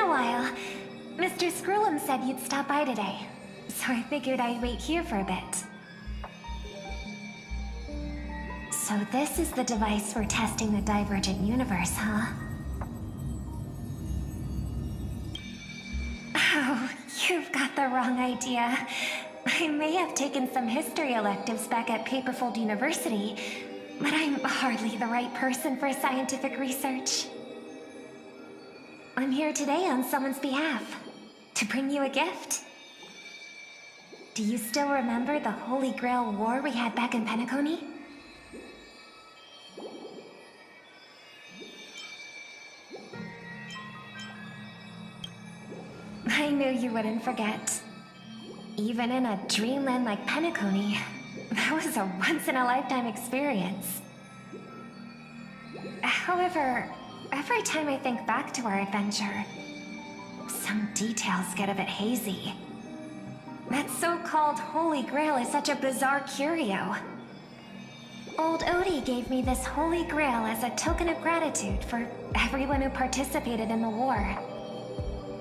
a while. Mr. Scrollum said you'd stop by today, so I figured I'd wait here for a bit. So this is the device for testing the divergent universe, huh? Oh, you've got the wrong idea. I may have taken some history electives back at Paperfold University, but I'm hardly the right person for scientific research. I'm here today on someone's behalf, to bring you a gift. Do you still remember the Holy Grail War we had back in Penacony? I knew you wouldn't forget. Even in a dreamland like Penacony, that was a once-in-a-lifetime experience. However, every time I think back to our adventure, some details get a bit hazy. That so-called Holy Grail is such a bizarre curio. Old Odie gave me this Holy Grail as a token of gratitude for everyone who participated in the war.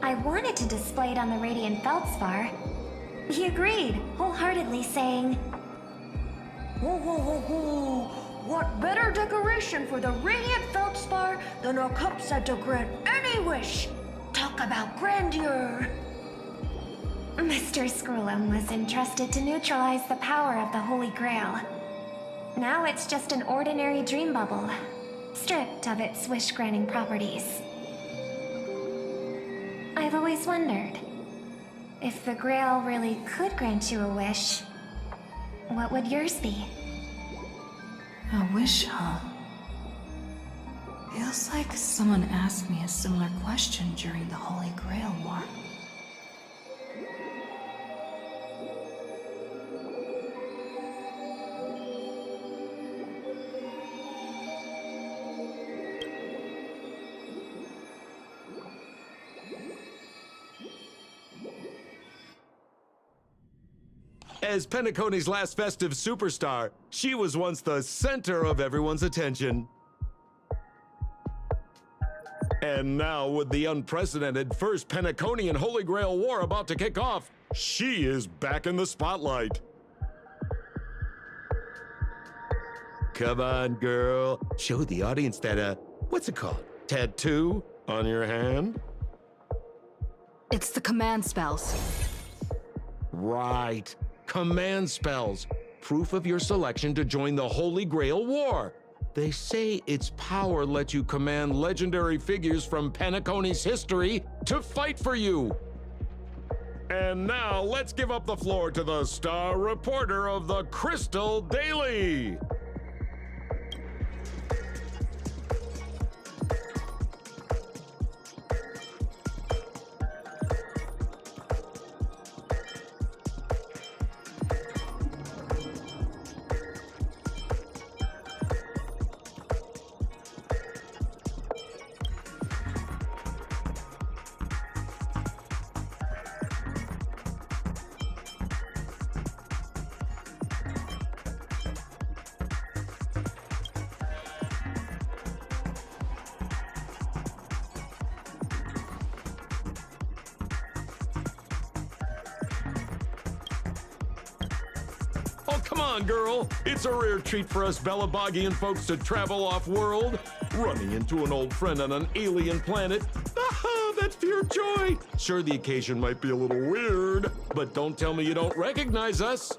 I wanted to display it on the Radiant Feldspar. He agreed, wholeheartely saying, Whoa, whoa, whoa, whoa! What better decoration for the Radiant Feldspar than a cup set to grant any wish? Talk about grandeur! Mr. Scrollum was entrusted to neutralize the power of the Holy Grail. Now it's just an ordinary dream bubble, stripped of its wish-granting properties. I've always wondered, if the Grail really could grant you a wish, what would yours be? A wish, huh? Feels like someone asked me a similar question during the Holy Grail War. As Penacony's last festive superstar, she was once the center of everyone's attention. And now, with the unprecedented first Penaconian Holy Grail War about to kick off, she is back in the spotlight. Come on, girl. Show the audience that, what's it called? Tattoo on your hand? It's the command spells. Right. Command spells. Proof of your selection to join the Holy Grail War. They say its power lets you command legendary figures from Penacony's history to fight for you. And now let's give up the floor to the star reporter of the Crystal Daily. Oh, come on, girl. It's a rare treat for us Belabogian folks to travel off-world. Running into an old friend on an alien planet. Aha, that's pure joy. Sure, the occasion might be a little weird, but don't tell me you don't recognize us.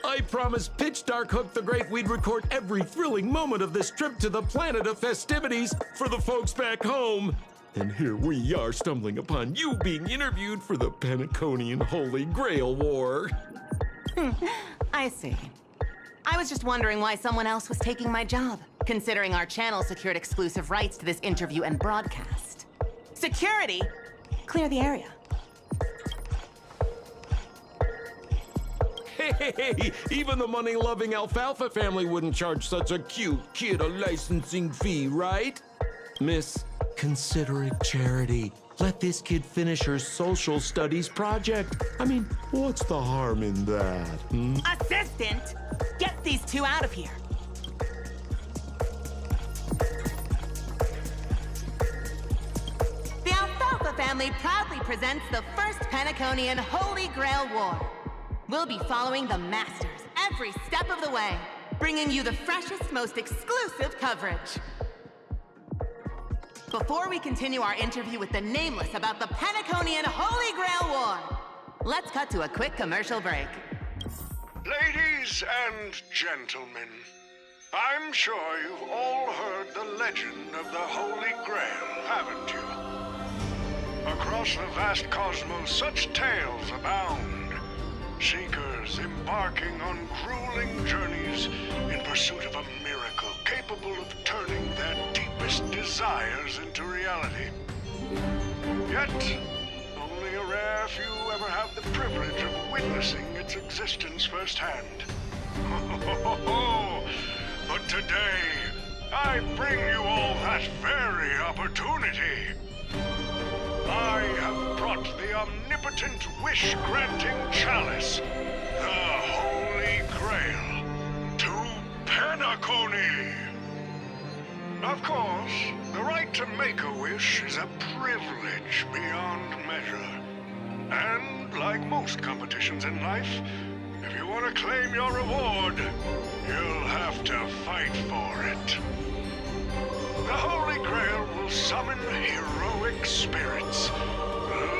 I promised Pitch Dark Hook the Great we'd record every thrilling moment of this trip to the planet of festivities for the folks back home. And here we are stumbling upon you being interviewed for the Penaconian Holy Grail War. I see. I was just wondering why someone else was taking my job, considering our channel secured exclusive rights to this interview and broadcast. Security? Clear the area. Hey, even the money-loving Alfalfa family wouldn't charge such a cute kid a licensing fee, right? Miss, consider it charity. Let this kid finish her social studies project. I mean, what's the harm in that? Assistant! Get these two out of here! The Alfalfa presents the first Penaconian Holy Grail War. We'll be following the Masters every step of the way, bringing you the freshest, most exclusive coverage. Before we continue our interview with the Nameless about the Penaconian Holy Grail War, let's cut to a quick commercial break. Ladies and gentlemen, I'm sure you've all heard the legend of the Holy Grail, haven't you? Across the vast cosmos, such tales abound. Seekers embarking on grueling journeys in pursuit of a miracle capable of turning their deepest desires into reality. Yet, only a rare few ever have the privilege of witnessing its existence firsthand. But today, I bring you all that very opportunity. I have brought the omnipotent wish-granting chalice, the Holy Grail, to Penacony. Of course, the right to make a wish is a privilege beyond measure. And like most competitions in life, if you want to claim your reward, you'll have to fight for it. The Holy Grail will summon heroic spirits,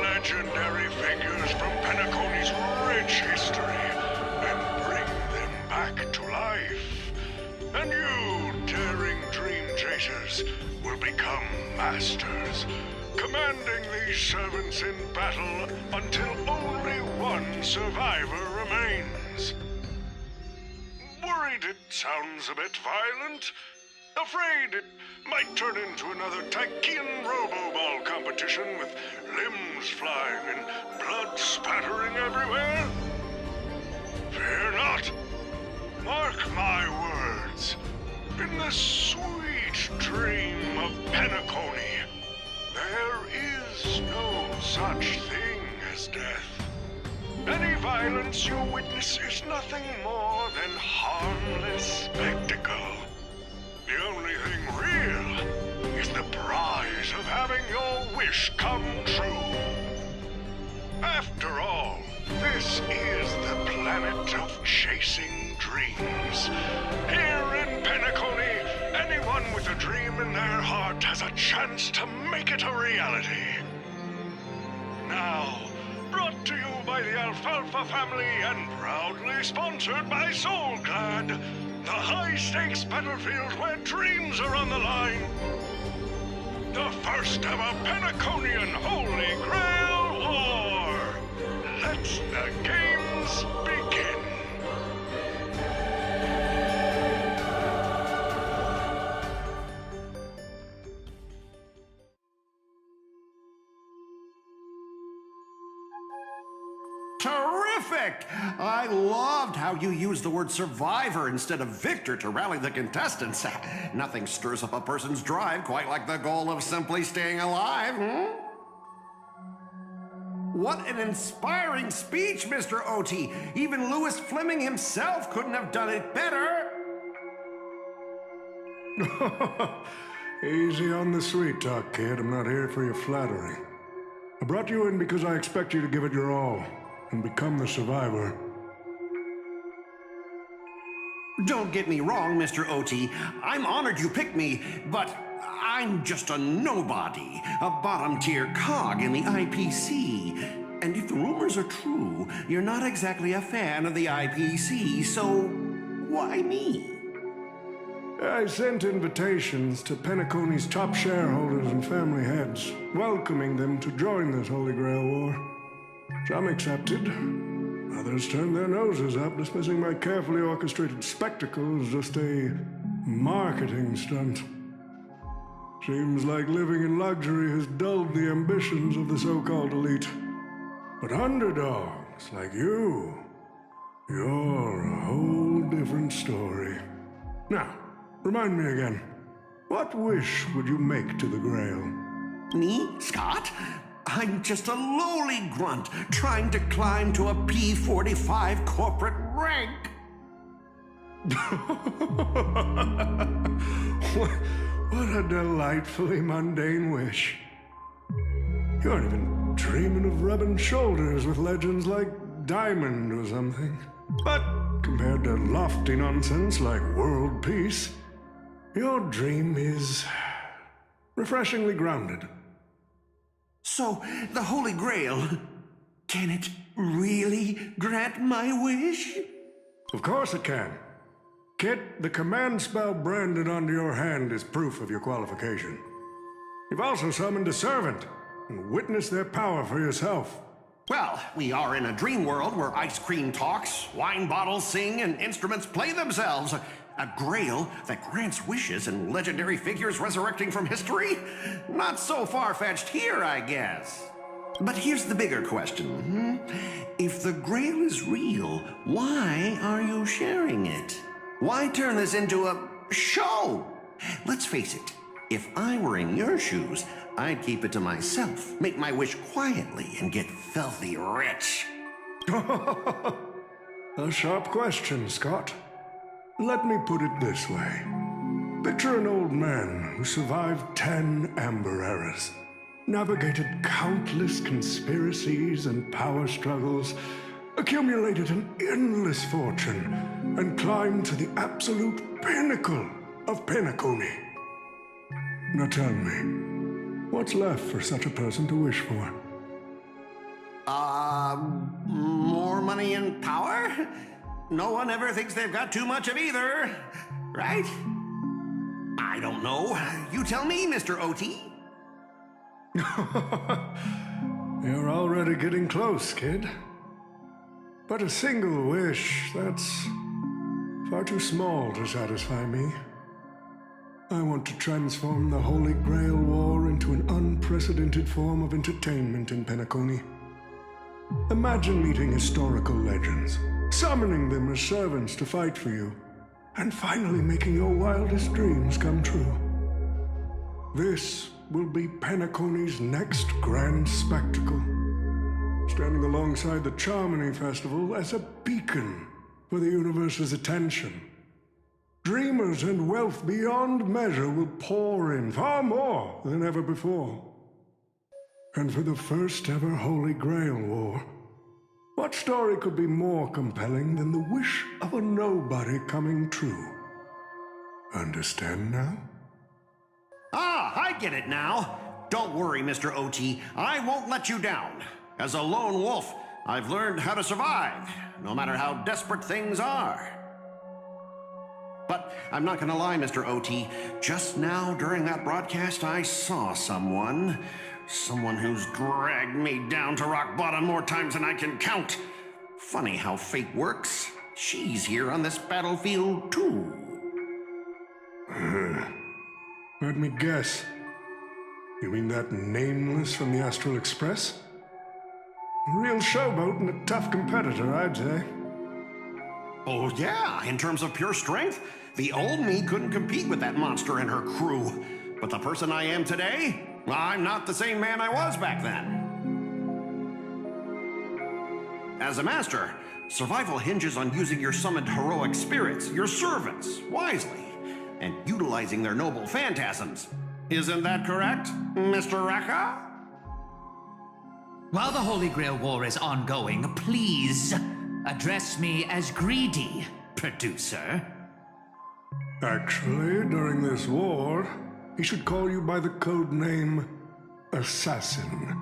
legendary figures from Penacony's rich history, and bring them back to life. And you, daring dream chasers, will become masters, commanding these servants in battle until only one survivor remains. Worried it sounds a bit violent? Afraid it might turn into another Tychean Robo-Ball competition with limbs flying and blood spattering everywhere? Fear not. Mark my words. In the sweet dream of Penacony, there is no such thing as death. Any violence you witness is nothing more than harmless spectacle. The only thing real is the prize of having your wish come true. After all, this is the planet of chasing dreams. Here in Penacony, anyone with a dream in their heart has a chance to make it a reality. Now, brought to you by the Alfalfa family and proudly sponsored by SoulClad, the high-stakes battlefield where dreams are on the line. The first ever Penaconian Holy Grail War. Let the games begin. Terrific! I loved how you used the word survivor instead of victor to rally the contestants. Nothing stirs up a person's drive quite like the goal of simply staying alive, What an inspiring speech, Mr. O.T. Even Louis Fleming himself couldn't have done it better. Easy on the sweet talk, kid. I'm not here for your flattery. I brought you in because I expect you to give it your all and become the survivor. Don't get me wrong, Mr. O.T. I'm honored you picked me, but I'm just a nobody, a bottom-tier cog in the IPC. And if the rumors are true, you're not exactly a fan of the IPC, so why me? I sent invitations to Penacony's top shareholders and family heads, welcoming them to join this Holy Grail War. Some accepted. Others turned their noses up, dismissing my carefully orchestrated spectacle as just a marketing stunt. Seems like living in luxury has dulled the ambitions of the so-called elite. But underdogs like you, you're a whole different story. Now, remind me again, what wish would you make to the Grail? Me, Scott? I'm just a lowly grunt trying to climb to a P45 corporate rank. What a delightfully mundane wish. You aren't even dreaming of rubbing shoulders with legends like Diamond or something. But compared to lofty nonsense like world peace, your dream is refreshingly grounded. So, the Holy Grail, can it really grant my wish? Of course it can. Kit, the command spell branded onto your hand is proof of your qualification. You've also summoned a servant and witnessed their power for yourself. Well, we are in a dream world where ice cream talks, wine bottles sing, and instruments play themselves. A grail that grants wishes and legendary figures resurrecting from history? Not so far-fetched here, I guess. But here's the bigger question. If the grail is real, why are you sharing it? Why turn this into a show? Let's face it, if I were in your shoes, I'd keep it to myself, make my wish quietly, and get filthy rich. A sharp question, Scott. Let me put it this way. Picture an old man who survived 10 Amber Eras, navigated countless conspiracies and power struggles, accumulated an endless fortune, and climbed to the absolute pinnacle of Penacony. Now tell me, what's left for such a person to wish for? More money and power? No one ever thinks they've got too much of either, right? I don't know. You tell me, Mr. OT. You're already getting close, kid. But a single wish, that's far too small to satisfy me. I want to transform the Holy Grail War into an unprecedented form of entertainment in Penacony. Imagine meeting historical legends, summoning them as servants to fight for you, and finally making your wildest dreams come true. This will be Penacony's next grand spectacle, standing alongside the Charmony Festival as a beacon for the universe's attention. Dreamers and wealth beyond measure will pour in, far more than ever before. And for the first ever Holy Grail War, what story could be more compelling than the wish of a nobody coming true? Understand now? Ah, I get it now. Don't worry, Mr. OT. I won't let you down. As a lone wolf, I've learned how to survive, no matter how desperate things are. But I'm not gonna lie, Mr. OT. Just now, during that broadcast, I saw someone who's dragged me down to rock bottom more times than I can count. Funny how fate works. She's here on this battlefield, too. Let me guess. You mean that Nameless from the Astral Express? A real showboat and a tough competitor, I'd say. Oh yeah, in terms of pure strength, the old me couldn't compete with that monster and her crew. But the person I am today, I'm not the same man I was back then. As a master, survival hinges on using your summoned heroic spirits, your servants, wisely, and utilizing their noble phantasms. Isn't that correct, Mr. Raka? While the Holy Grail War is ongoing, please address me as Greedy, producer. Actually, during this war, he should call you by the code name Assassin.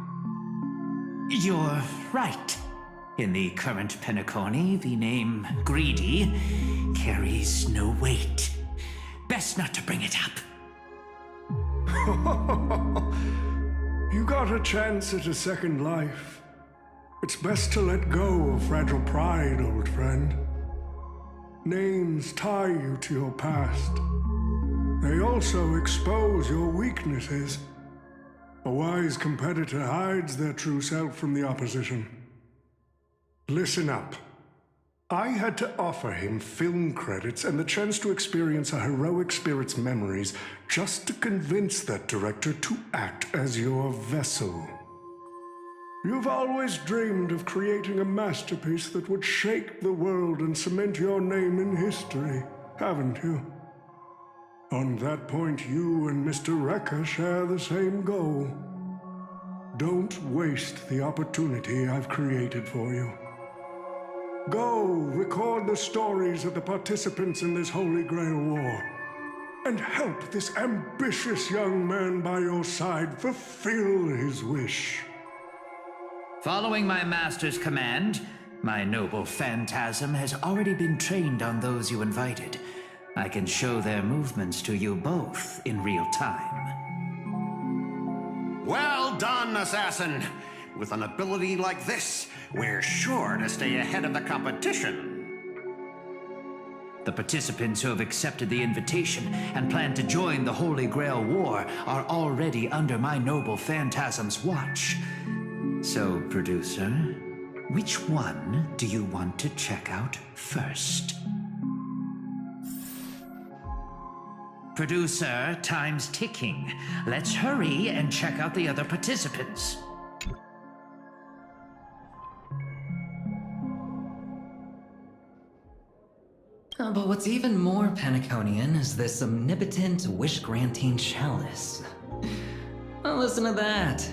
You're right. In the current Penacony, the name Greedy carries no weight. Best not to bring it up. You got a chance at a second life. It's best to let go of fragile pride, old friend. Names tie you to your past. They also expose your weaknesses. A wise competitor hides their true self from the opposition. Listen up. I had to offer him film credits and the chance to experience a heroic spirit's memories just to convince that director to act as your vessel. You've always dreamed of creating a masterpiece that would shake the world and cement your name in history, haven't you? On that point, you and Mr. Rekka share the same goal. Don't waste the opportunity I've created for you. Go record the stories of the participants in this Holy Grail War, and help this ambitious young man by your side fulfill his wish. Following my master's command, my noble phantasm has already been trained on those you invited. I can show their movements to you both in real time. Well done, assassin. With an ability like this, we're sure to stay ahead of the competition. The participants who have accepted the invitation and plan to join the Holy Grail War are already under my noble phantasm's watch. So, producer, which one do you want to check out first? Producer, time's ticking. Let's hurry and check out the other participants. But what's even more Penaconian is this omnipotent wish-granting chalice. Well, listen to that.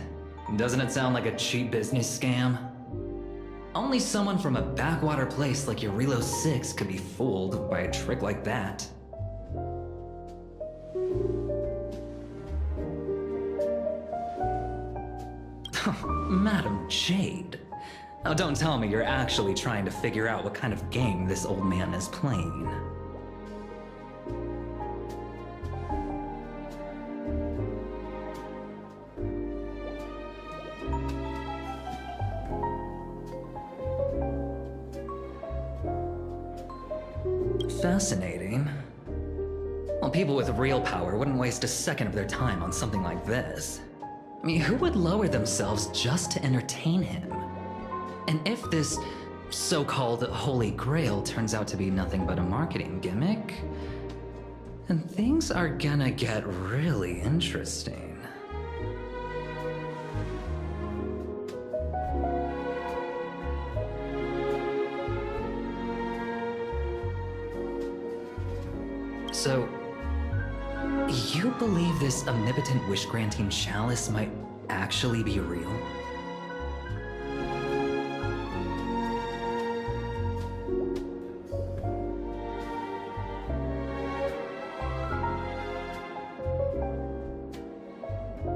Doesn't it sound like a cheap business scam? Only someone from a backwater place like Eurilo 6 could be fooled by a trick like that. Madam Jade. Oh, don't tell me you're actually trying to figure out what kind of game this old man is playing. Fascinating. Well, people with real power wouldn't waste a second of their time on something like this. I mean, who would lower themselves just to entertain him? And if this so-called Holy Grail turns out to be nothing but a marketing gimmick, then things are gonna get really interesting. So, you believe this omnipotent wish-granting chalice might actually be real?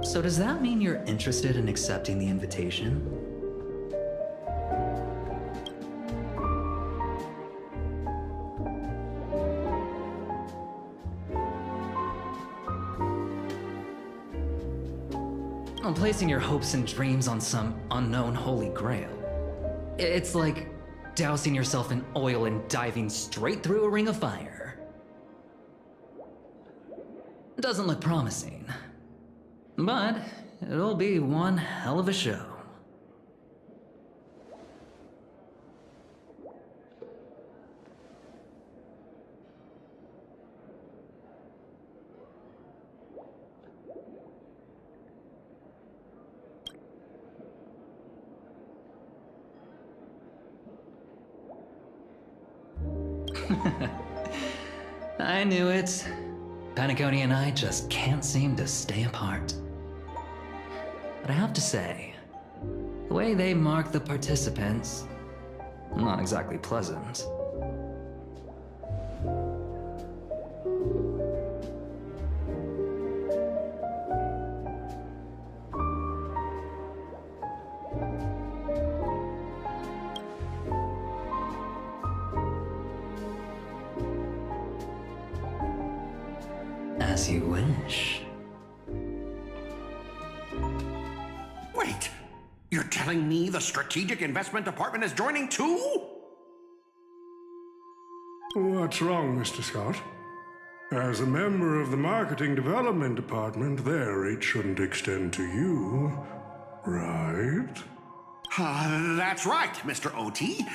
So does that mean you're interested in accepting the invitation? I'm placing your hopes and dreams on some unknown Holy Grail. It's like dousing yourself in oil and diving straight through a ring of fire. Doesn't look promising. But it'll be one hell of a show. I knew it. Penacony and I just can't seem to stay apart. But I have to say, the way they mark the participants, not exactly pleasant. As you wish. Wait, you're telling me the Strategic Investment Department is joining too? What's wrong, Mr. Scott? As a member of the Marketing Development Department, their reach shouldn't extend to you, right? That's right, Mr. OT.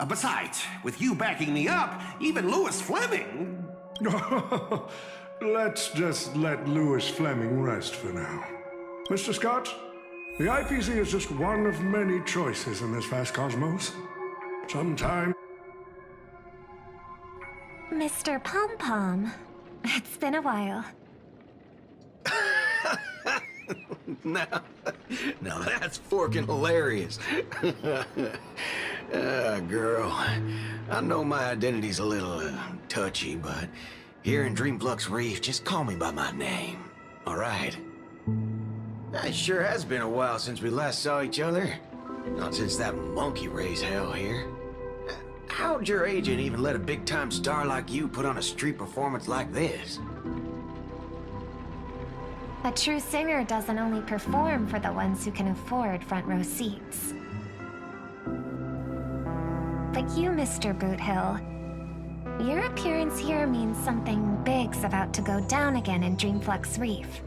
Besides, with you backing me up, even Louis Fleming... Let's just let Louis Fleming rest for now. Mr. Scott, the IPC is just one of many choices in this vast cosmos. Sometime... Mr. Pom-Pom, it's been a while. Now that's forking hilarious. Girl, I know my identity's a little touchy, but here in Dreamflux Reef, just call me by my name, all right? It sure has been a while since we last saw each other. Not since that monkey raised hell here. How'd your agent even let a big-time star like you put on a street performance like this? A true singer doesn't only perform for the ones who can afford front row seats. But you, Mr. Boothill, your appearance here means something big's about to go down again in Dreamflux Reef,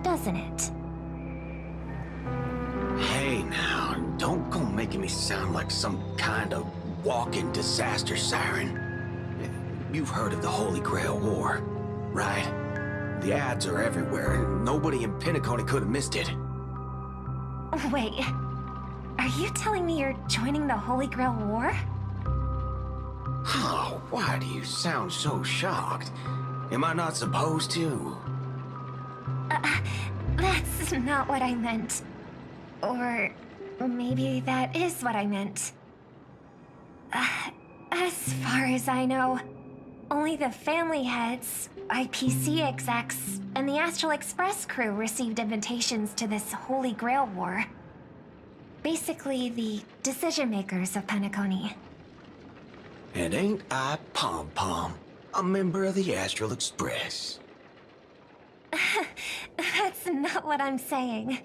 doesn't it? Hey now, don't go making me sound like some kind of walking disaster siren. You've heard of the Holy Grail War, right? The ads are everywhere, and nobody in Penacony could have missed it. Wait, are you telling me you're joining the Holy Grail War? Oh, why do you sound so shocked? Am I not supposed to? That's not what I meant. Or maybe that is what I meant. As far as I know, only the family heads, IPC execs, and the Astral Express crew received invitations to this Holy Grail War. Basically, the decision-makers of Penacony. And ain't I Pom-Pom, a member of the Astral Express? That's not what I'm saying.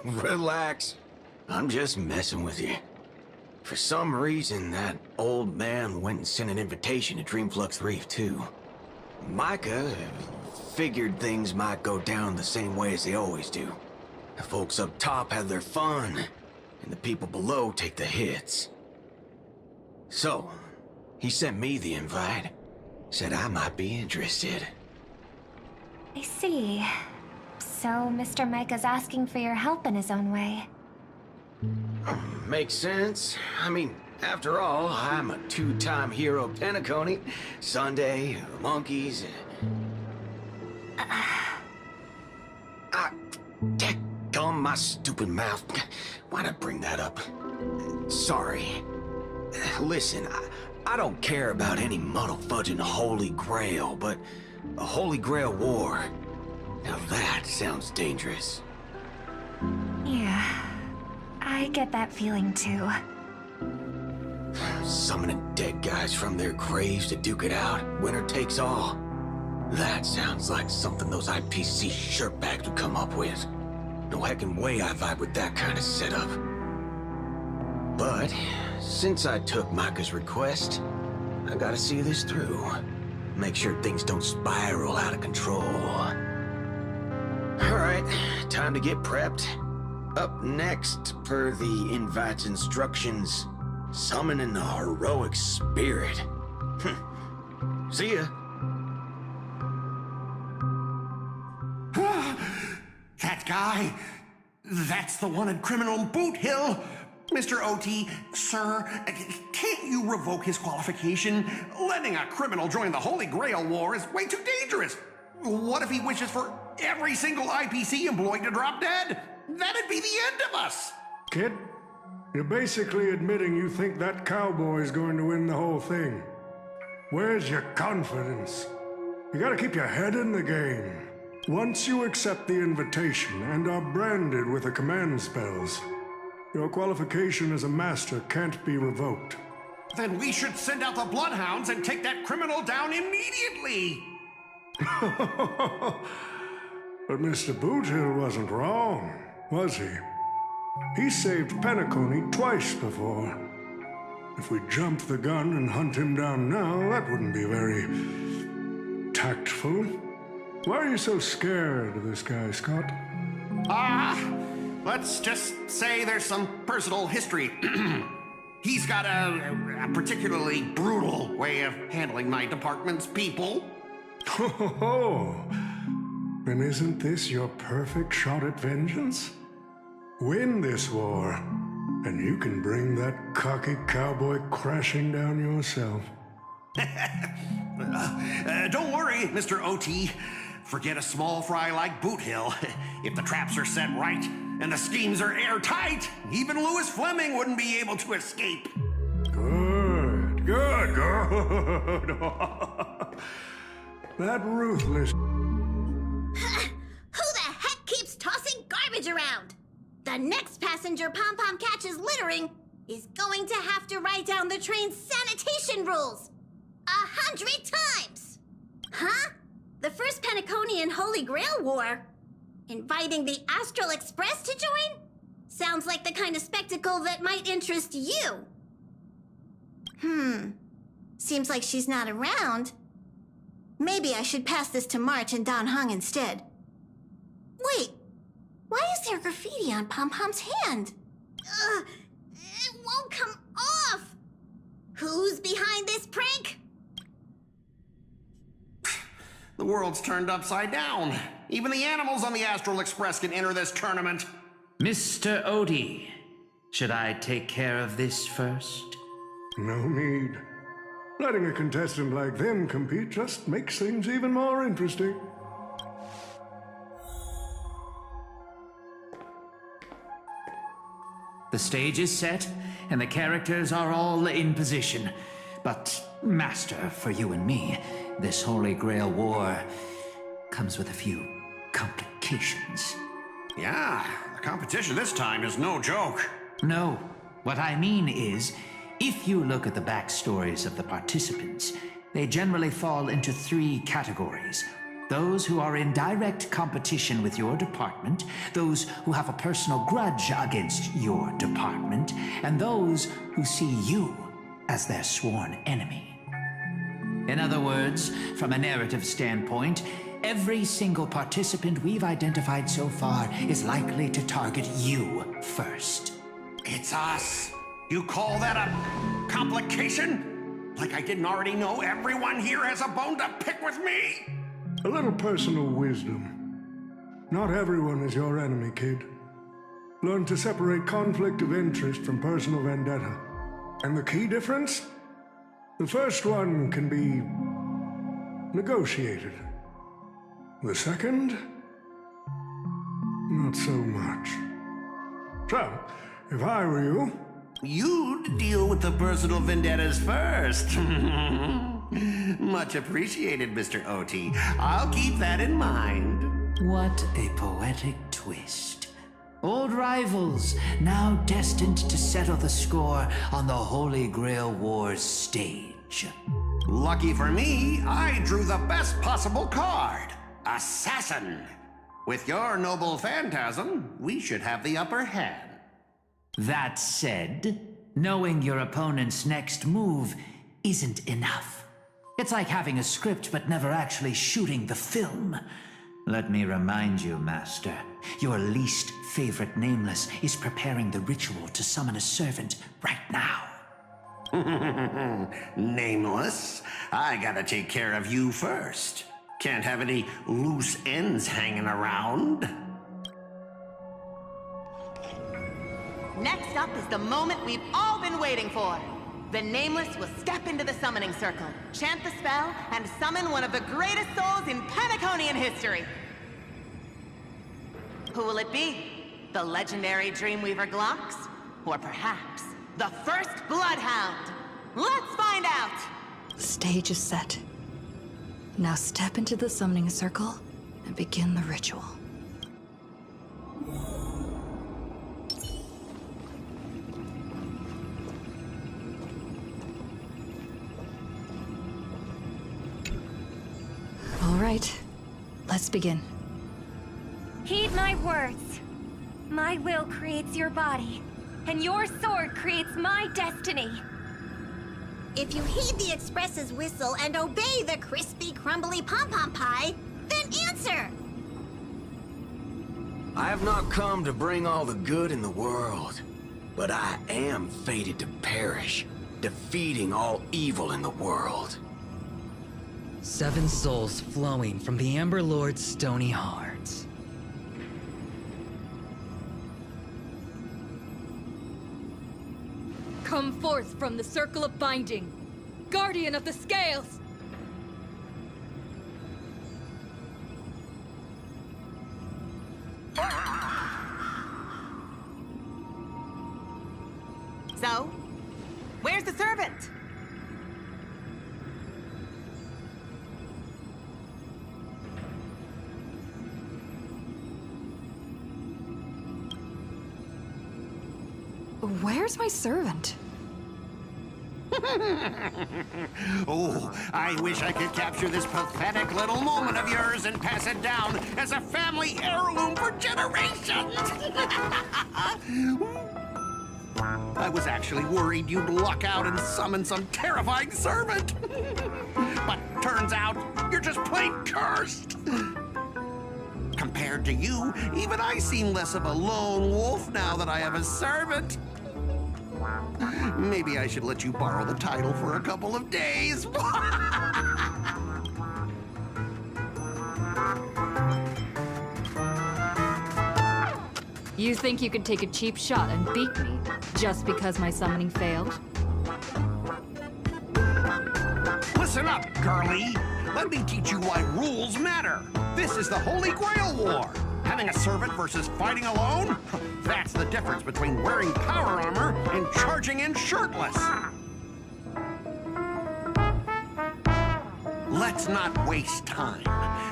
Relax. I'm just messing with you. For some reason, that old man went and sent an invitation to Dreamflux Reef, too. Micah figured things might go down the same way as they always do. The folks up top have their fun, and the people below take the hits. So, he sent me the invite. Said I might be interested. I see. So, Mr. Micah's asking for your help in his own way. Makes sense. I mean, after all, I'm a two-time hero of Penacony. Sunday, the monkeys. Daggum my stupid mouth. Why'd I bring that up? Sorry. Listen, I don't care about any muddle-fudging Holy Grail, but a Holy Grail War. Now that sounds dangerous. Yeah. I get that feeling too. Summoning dead guys from their graves to duke it out. Winner takes all. That sounds like something those IPC shirtbags would come up with. No heckin' way I vibe with that kind of setup. But, since I took Micah's request, I gotta see this through. Make sure things don't spiral out of control. Alright, time to get prepped. Up next, per the invite's instructions, summoning the heroic spirit. See ya. That guy, that's the wanted criminal Boothill. Mr. OT, sir, can't you revoke his qualification? Letting a criminal join the Holy Grail War is way too dangerous. What if he wishes for every single IPC employee to drop dead? That'd be the end of us! Kid, you're basically admitting you think that cowboy's going to win the whole thing. Where's your confidence? You gotta keep your head in the game. Once you accept the invitation and are branded with the command spells, your qualification as a master can't be revoked. Then we should send out the bloodhounds and take that criminal down immediately! But Mr. Boothill wasn't wrong, was he? He saved Penacony twice before. If we jump the gun and hunt him down now, that wouldn't be very tactful. Why are you so scared of this guy, Scott? Let's just say there's some personal history. He's got a particularly brutal way of handling my department's people. Oh, then isn't this your perfect shot at vengeance? Win this war, and you can bring that cocky cowboy crashing down yourself. Don't worry, Mr. OT. Forget a small fry like Boot Hill. If the traps are set right and the schemes are airtight, even Louis Fleming wouldn't be able to escape. Good, good, good. That ruthless... Who the heck keeps tossing garbage around? The next passenger Pom-Pom catches littering is going to have to write down the train's sanitation rules 100 times! Huh? The first Penacony and Holy Grail War? Inviting the Astral Express to join? Sounds like the kind of spectacle that might interest you. Seems like she's not around. Maybe I should pass this to March and Don Hung instead. Wait, why is there graffiti on Pom-Pom's hand? It won't come off! Who's behind this prank? The world's turned upside down. Even the animals on the Astral Express can enter this tournament. Mr. Odie, should I take care of this first? No need. Letting a contestant like them compete just makes things even more interesting. The stage is set, and the characters are all in position. But, Master, for you and me, this Holy Grail War comes with a few complications. Yeah, the competition this time is no joke. No, what I mean is, if you look at the backstories of the participants, they generally fall into 3 categories. Those who are in direct competition with your department, those who have a personal grudge against your department, and those who see you as their sworn enemy. In other words, from a narrative standpoint, every single participant we've identified so far is likely to target you first. It's us. You call that a complication? Like I didn't already know everyone here has a bone to pick with me? A little personal wisdom. Not everyone is your enemy, kid. Learn to separate conflict of interest from personal vendetta. And the key difference? The first one can be negotiated. The second? Not so much. So, if I were you... You'd deal with the personal vendettas first. Much appreciated, Mr. OT. I'll keep that in mind. What a poetic twist. Old rivals, now destined to settle the score on the Holy Grail War's stage. Lucky for me, I drew the best possible card. Assassin. With your noble phantasm, we should have the upper hand. That said, knowing your opponent's next move isn't enough. It's like having a script but never actually shooting the film. Let me remind you, Master, your least favorite Nameless is preparing the ritual to summon a servant right now. Nameless? I gotta take care of you first. Can't have any loose ends hanging around. Next up is the moment we've all been waiting for. The Nameless will step into the summoning circle, chant the spell, and summon one of the greatest souls in Penaconian history. Who will it be? The legendary Dreamweaver Glocks? Or perhaps the first Bloodhound? Let's find out! The stage is set. Now step into the summoning circle and begin the ritual. All right, let's begin. Heed my words. My will creates your body, and your sword creates my destiny. If you heed the Express's whistle and obey the crispy, crumbly pom-pom pie, then answer! I have not come to bring all the good in the world, but I am fated to perish, defeating all evil in the world. 7 souls flowing from the Amber Lord's stony heart. Come forth from the circle of binding, guardian of the scales! So? Where's the servant? Where's my servant? Oh, I wish I could capture this pathetic little moment of yours and pass it down as a family heirloom for generations. I was actually worried you'd luck out and summon some terrifying servant. But turns out you're just plain cursed. Compared to you, even I seem less of a lone wolf now that I have a servant. Maybe I should let you borrow the title for a couple of days. You think you can take a cheap shot and beat me just because my summoning failed? Listen up, girlie. Let me teach you why rules matter. This is the Holy Grail War. Having a servant versus fighting alone? That's the difference between wearing power armor and charging in shirtless. Let's not waste time.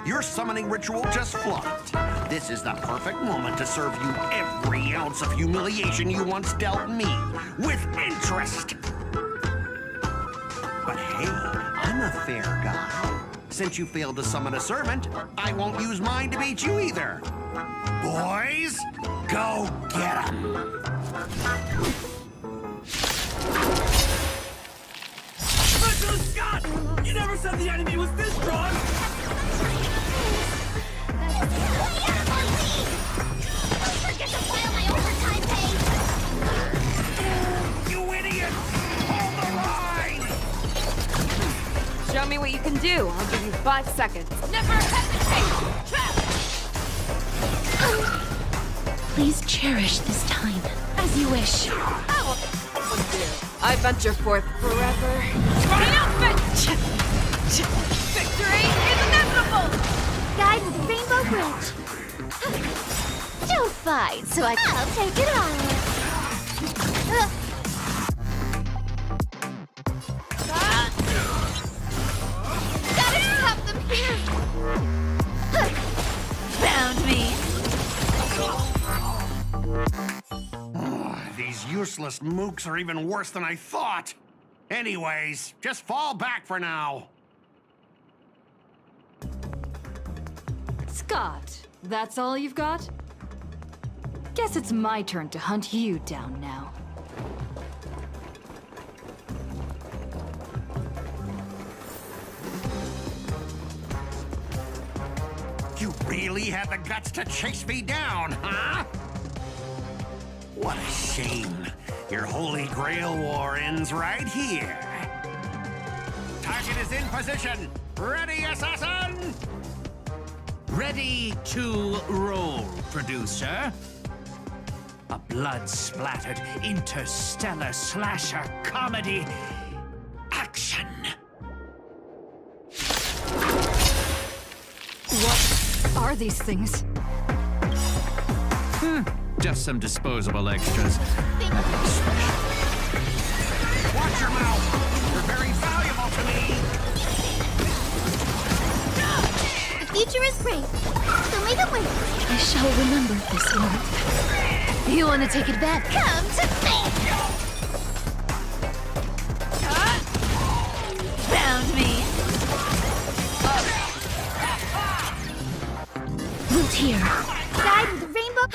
Your summoning ritual just flopped. This is the perfect moment to serve you every ounce of humiliation you once dealt me, with interest. But hey, I'm a fair guy. Since you failed to summon a servant, I won't use mine to beat you either. Boys, go get him. Special Scott! You never said the enemy was this strong! Don't forget to file my overtime pay! You idiot! Hold the line! Show me what you can do. I'll give you 5 seconds. Never hesitate! Trap! Please cherish this time, as you wish. I venture forth forever. Triumphant! Victory is inevitable! Guide with Rainbow Bridge. Don't fight, so I'll take it on. Gotta stop them here. Found me. These useless mooks are even worse than I thought. Anyways, just fall back for now. Scott, that's all you've got? Guess it's my turn to hunt you down now. You really had the guts to chase me down, huh? What a shame. Your Holy Grail War ends right here. Target is in position. Ready, assassin? Ready to roll, producer. A blood-splattered interstellar slasher comedy. Action! What are these things? Just some disposable extras. Watch your mouth. You're very valuable to me. The future is great, so may the wait. I shall remember this moment. You want to take advantage? Come to me! Found me. Root here. Guide with the rainbow.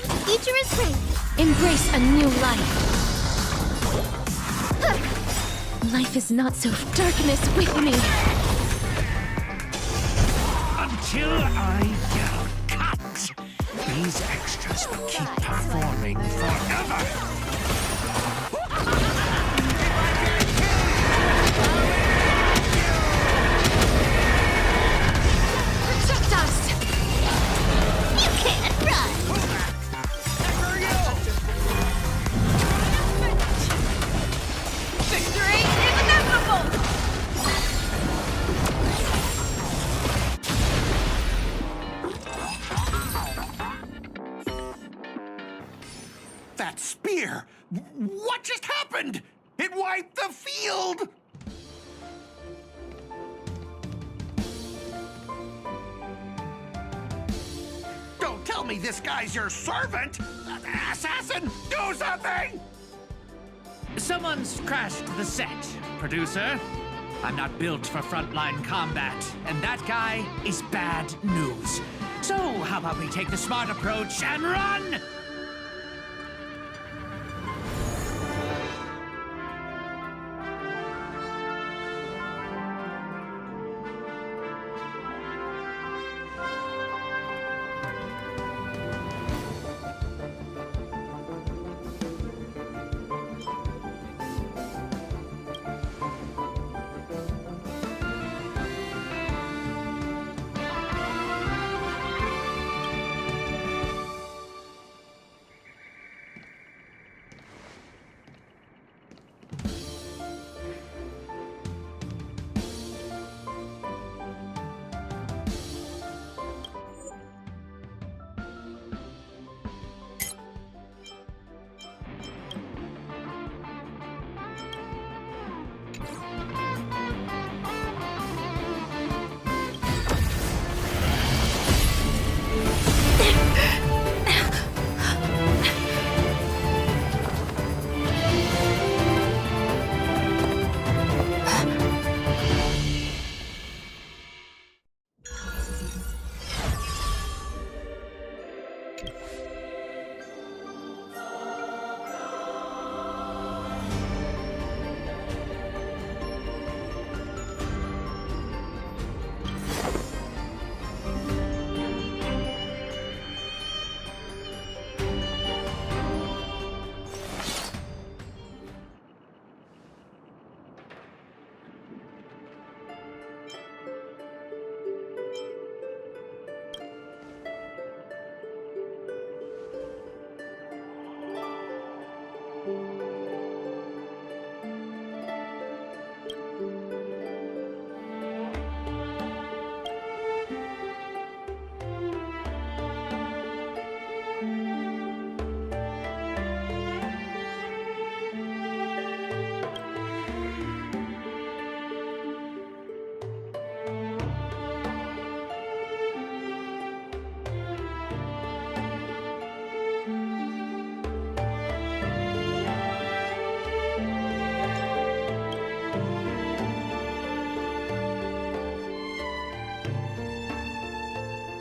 The future is great. Embrace a new life. Life is not so darkness with me. Until I yell cut, these extras will keep performing forever. Projectiles! You can't run! Victory is inevitable! me this guy's your servant! Assassin, do something! Someone's crashed the set, producer. I'm not built for frontline combat, and that guy is bad news. So, how about we take the smart approach and run?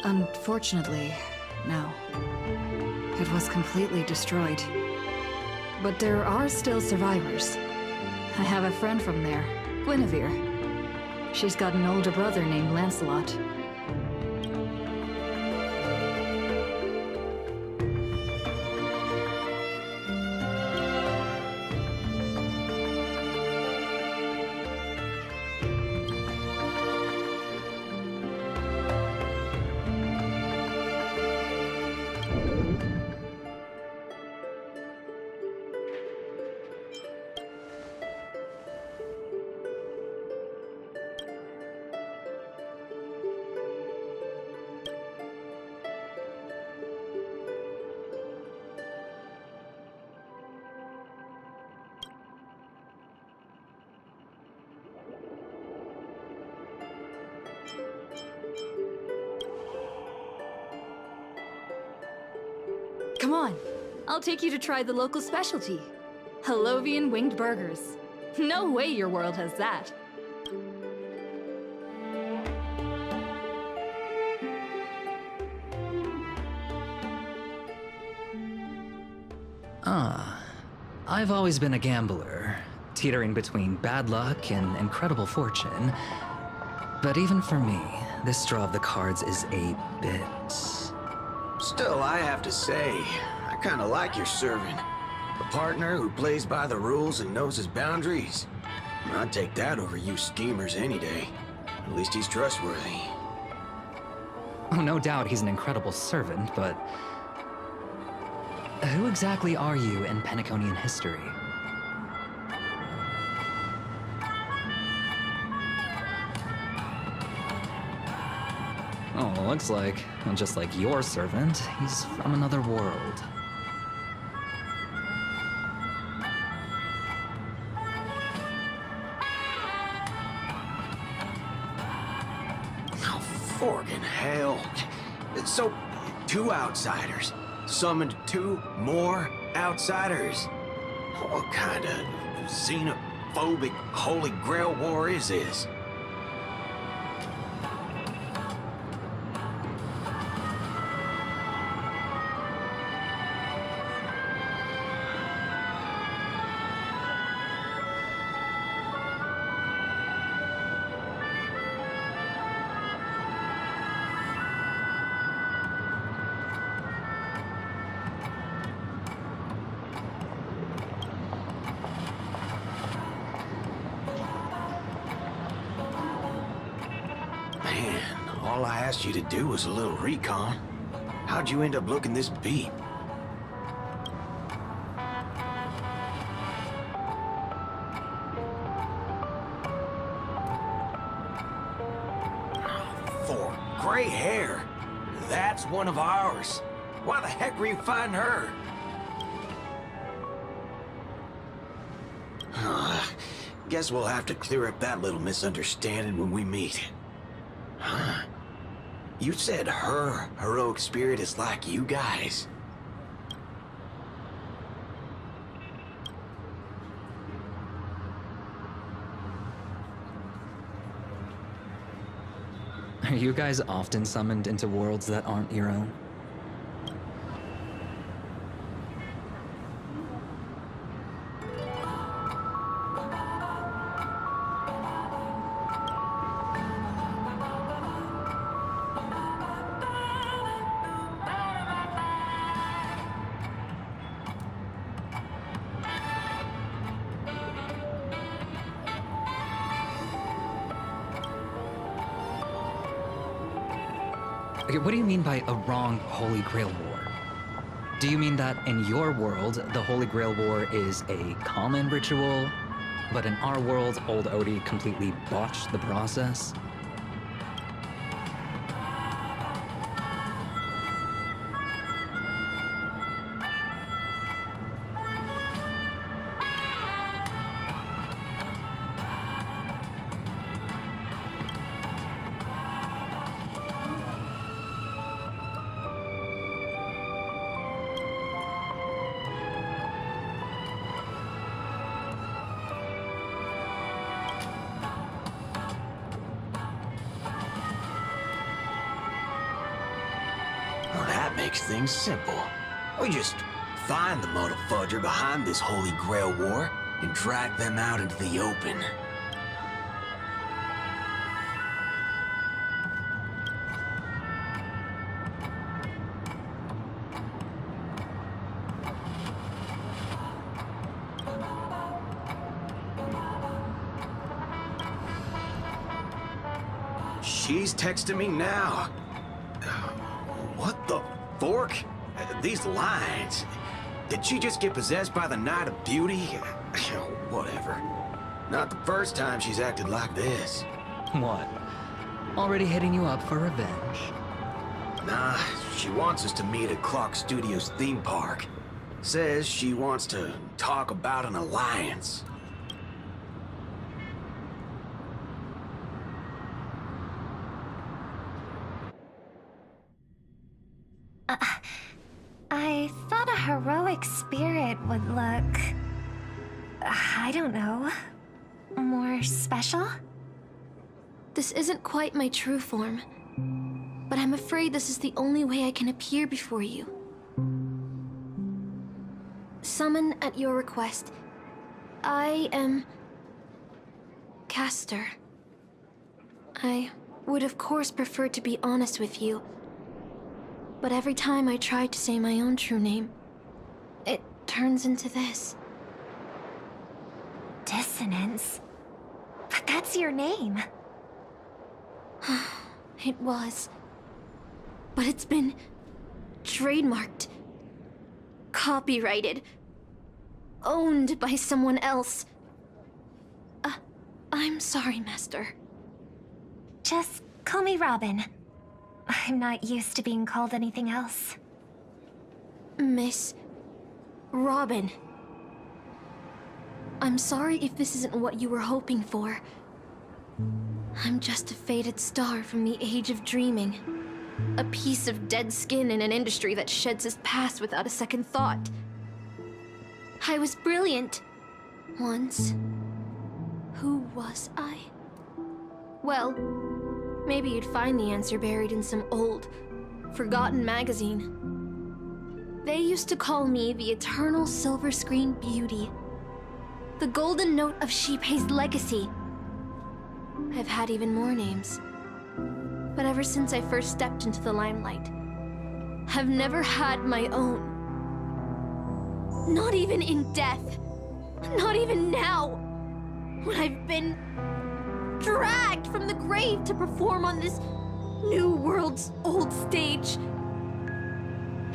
Unfortunately, no. It was completely destroyed. But there are still survivors. I have a friend from there, Guinevere. She's got an older brother named Lancelot. Come on, I'll take you to try the local specialty. Halovian winged burgers. No way your world has that. I've always been a gambler, teetering between bad luck and incredible fortune. But even for me, this draw of the cards is a bit... Still, I have to say, I kinda like your servant. A partner who plays by the rules and knows his boundaries. I'd take that over you schemers any day. At least he's trustworthy. Oh, no doubt he's an incredible servant, but... who exactly are you in Penaconian history? Oh, looks like, well, just like your servant, he's from another world. Oh, forkin' hell. So, 2 outsiders. Summoned 2 more outsiders. What kind of xenophobic Holy Grail war is this? All I asked you to do was a little recon. How'd you end up looking this beat? For gray hair. That's one of ours. Why the heck were you fighting her? Guess we'll have to clear up that little misunderstanding when we meet. Huh? You said her heroic spirit is like you guys. Are you guys often summoned into worlds that aren't your own? Okay, what do you mean by a wrong Holy Grail War? Do you mean that in your world, the Holy Grail War is a common ritual, but in our world, old Odie completely botched the process? Well, that makes things simple. We just find the muddle fudger behind this Holy Grail War and drag them out into the open. She's texting me now. What the fork? These lines. Did she just get possessed by the Night of Beauty? Whatever. Not the first time she's acted like this. What? Already hitting you up for revenge? Nah, she wants us to meet at Clark Studios theme park. Says she wants to talk about an alliance. I thought a heroic spirit would look... I don't know... more special? This isn't quite my true form, but I'm afraid this is the only way I can appear before you. Summon at your request. I am... Castor. I would of course prefer to be honest with you, but every time I try to say my own true name, it turns into this. Dissonance? But that's your name. It was. But it's been trademarked, copyrighted, owned by someone else. I'm sorry, Master. Just call me Robin. I'm not used to being called anything else. Miss Robin. I'm sorry if this isn't what you were hoping for. I'm just a faded star from the age of dreaming. a piece of dead skin in an industry that sheds its past without a second thought. I was brilliant. Once. Who was I? Well, maybe you'd find the answer buried in some old, forgotten magazine. They used to call me the Eternal Silver Screen Beauty. The Golden Note of Shipei's legacy. I've had even more names. But ever since I first stepped into the limelight, I've never had my own. Not even in death. Not even now. When I've been dragged from the grave to perform on this new world's old stage.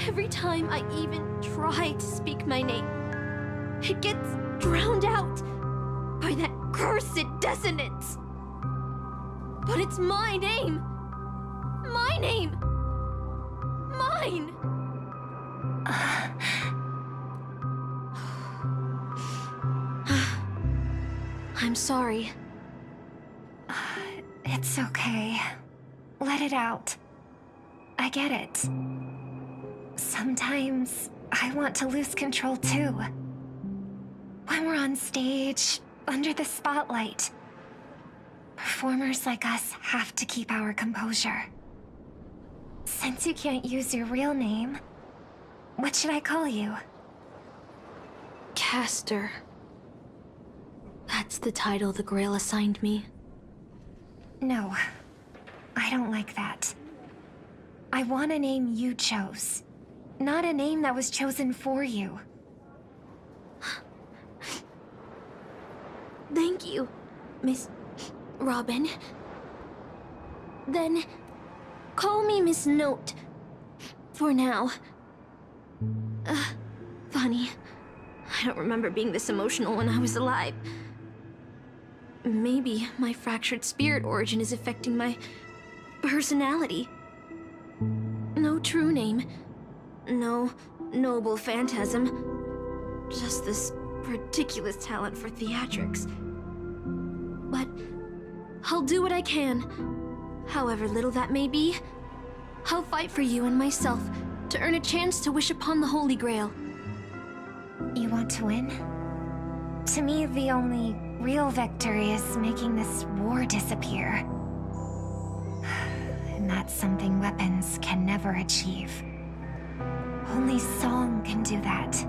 Every time I even try to speak my name, it gets drowned out by that cursed dissonance. But it's my name. My name. Mine. I'm sorry. It's okay. Let it out. I get it. Sometimes I want to lose control too. When we're on stage, under the spotlight, performers like us have to keep our composure. Since you can't use your real name, what should I call you? Caster. That's the title the Grail assigned me. No, I don't like that. I want a name you chose, not a name that was chosen for you. Thank you, Miss Robin. Then, call me Miss Note. For now. Funny. I don't remember being this emotional when I was alive. Maybe my fractured spirit origin is affecting my personality. No true name. No noble phantasm. Just this ridiculous talent for theatrics. But I'll do what I can. However little that may be, I'll fight for you and myself to earn a chance to wish upon the Holy Grail. You want to win? To me, the only real victory is making this war disappear. And that's something weapons can never achieve. Only song can do that.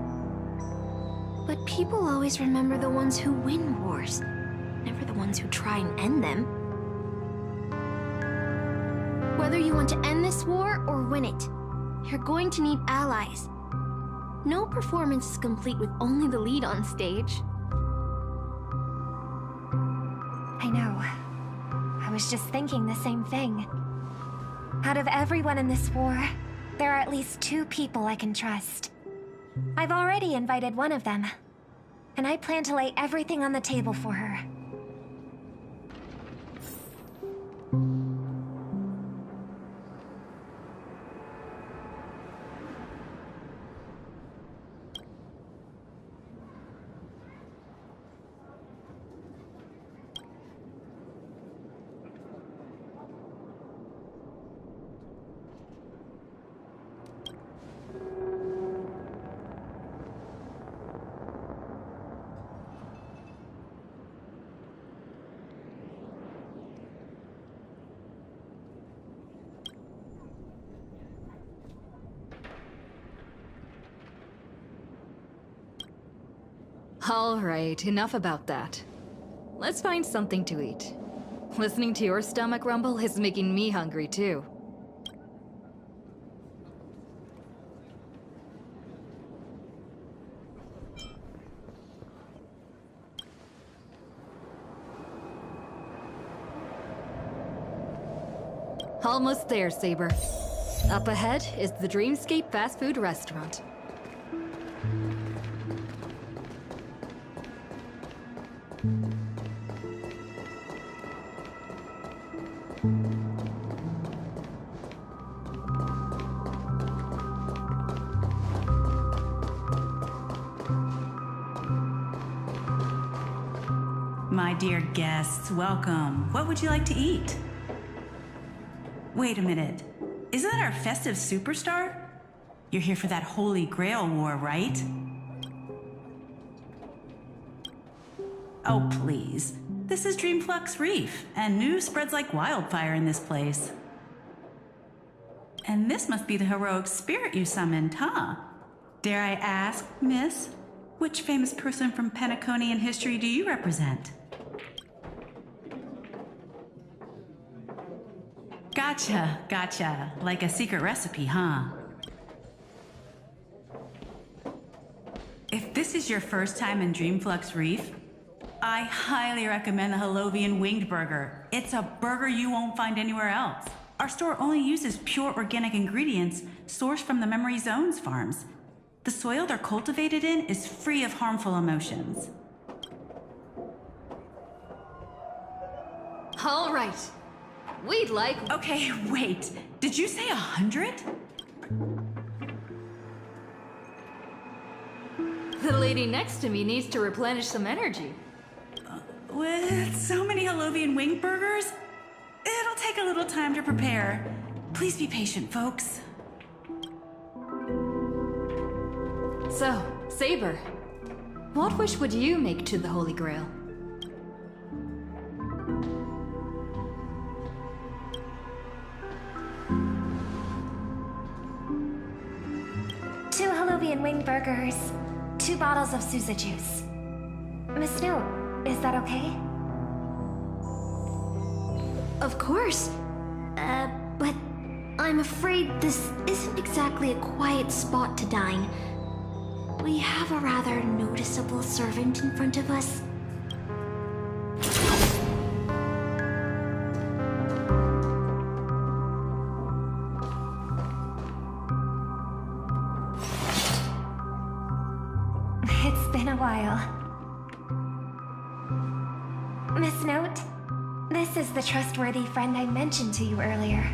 But people always remember the ones who win wars, never the ones who try and end them. Whether you want to end this war or win it, you're going to need allies. No performance is complete with only the lead on stage. I know. I was just thinking the same thing. Out of everyone in this war, there are at least 2 people I can trust. I've already invited one of them, and I plan to lay everything on the table for her. All right, enough about that. Let's find something to eat. Listening to your stomach rumble is making me hungry too. Almost there, Saber. Up ahead is the Dreamscape fast food restaurant. My dear guests, welcome. What would you like to eat? Wait a minute. isn't that our festive superstar? You're here for that Holy Grail War, right? Oh, please. This is Dreamflux Reef, and news spreads like wildfire in this place. And this must be the heroic spirit you summoned, huh? Dare I ask, miss, which famous person from Penacony in history do you represent? Gotcha. Like a secret recipe, huh? If this is your first time in Dreamflux Reef, I highly recommend the Halovian Winged Burger. It's a burger you won't find anywhere else. Our store only uses pure organic ingredients sourced from the Memory Zones farms. The soil they're cultivated in is free of harmful emotions. All right. We'd like... Okay, wait. Did you say 100? The lady next to me needs to replenish some energy. With so many Halovian Winged Burgers, it'll take a little time to prepare. Please be patient, folks. So, Saber, what wish would you make to the Holy Grail? Two Halovian winged burgers, 2 bottles of Sousa juice. Miss Snow, is that okay? Of course. But I'm afraid this isn't exactly a quiet spot to dine. We have a rather noticeable servant in front of us. It's been a while. Miss Note, this is the trustworthy friend I mentioned to you earlier.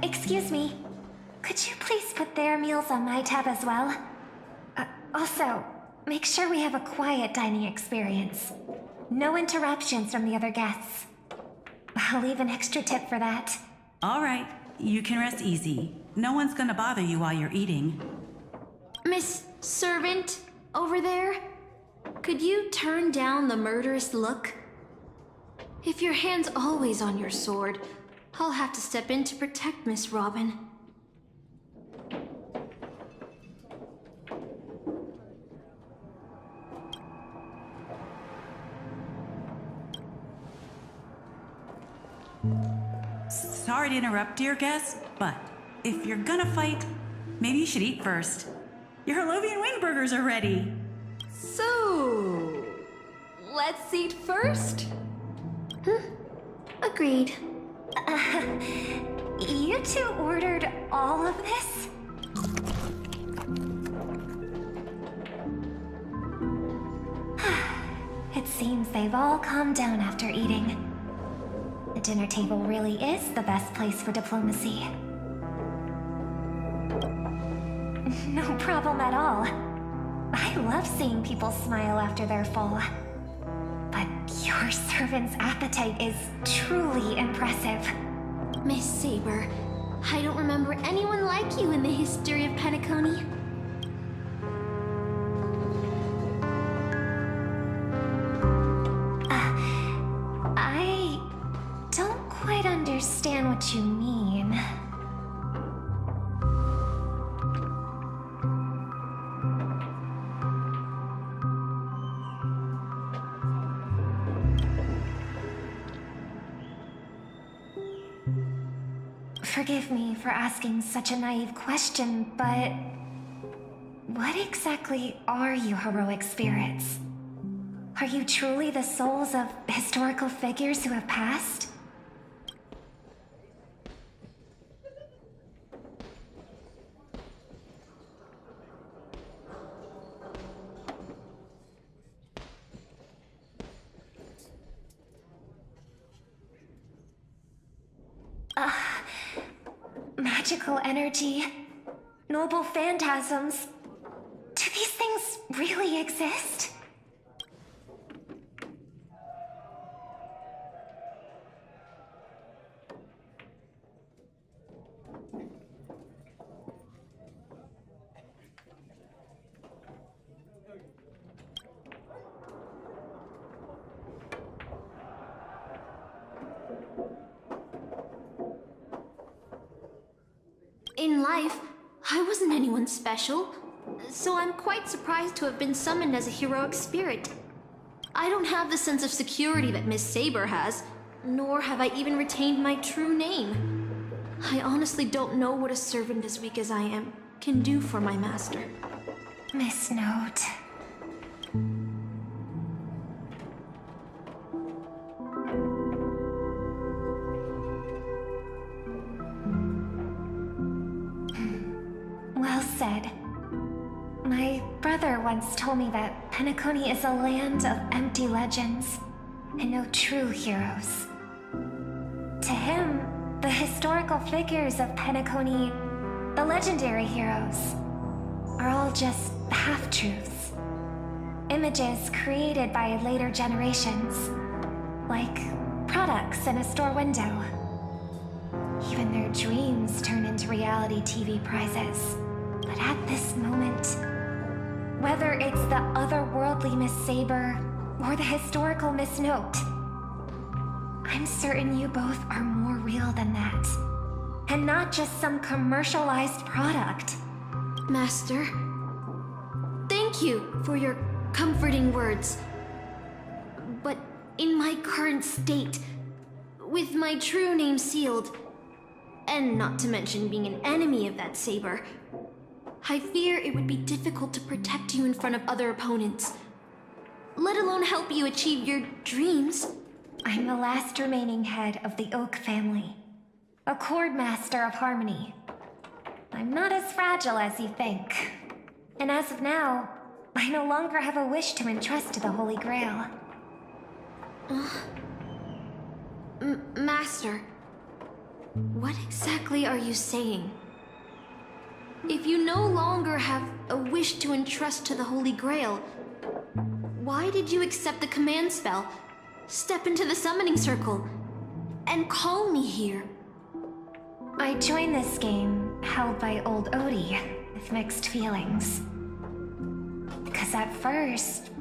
Excuse me. Could you please put their meals on my tab as well? Also, make sure we have a quiet dining experience. No interruptions from the other guests. I'll leave an extra tip for that. All right, you can rest easy. No one's gonna bother you while you're eating. Miss Servant, over there? Could you turn down the murderous look? If your hand's always on your sword, I'll have to step in to protect Miss Robin. Sorry to interrupt, dear guest, but if you're gonna fight, maybe you should eat first. Your Halovian Wing Burgers are ready. So, let's eat first? Agreed. You two ordered all of this? It seems they've all calmed down after eating. The dinner table really is the best place for diplomacy. No problem at all. I love seeing people smile after they're full. But your servant's appetite is truly impressive. Miss Saber, I don't remember anyone like you in the history of Penacony. I don't quite understand what you mean. Forgive me for asking such a naive question, but what exactly are you heroic spirits? Are you truly the souls of historical figures who have passed? Magical energy, Noble phantasms. Do these things really exist? In life, I wasn't anyone special, so I'm quite surprised to have been summoned as a heroic spirit. I don't have the sense of security that Miss Saber has, nor have I even retained my true name. I honestly don't know what a servant as weak as I am can do for my master. Miss Note. Well said. My brother once told me that Penacony is a land of empty legends and no true heroes. To him, the historical figures of Penacony, the legendary heroes, are all just half-truths. Images created by later generations, like products in a store window. Even their dreams turn into reality TV prizes. But at this moment, whether it's the otherworldly Miss Saber or the historical Miss Note, I'm certain you both are more real than that. And not just some commercialized product. Master, thank you for your comforting words. But in my current state, with my true name sealed, and not to mention being an enemy of that saber, I fear it would be difficult to protect you in front of other opponents, let alone help you achieve your dreams. I'm the last remaining head of the Oak family, a chord master of harmony. I'm not as fragile as you think. And as of now, I no longer have a wish to entrust to the Holy Grail. Master, what exactly are you saying? If you no longer have a wish to entrust to the Holy Grail, why did you accept the command spell, step into the summoning circle, and call me here? I joined this game held by old Odie with mixed feelings. Because at first,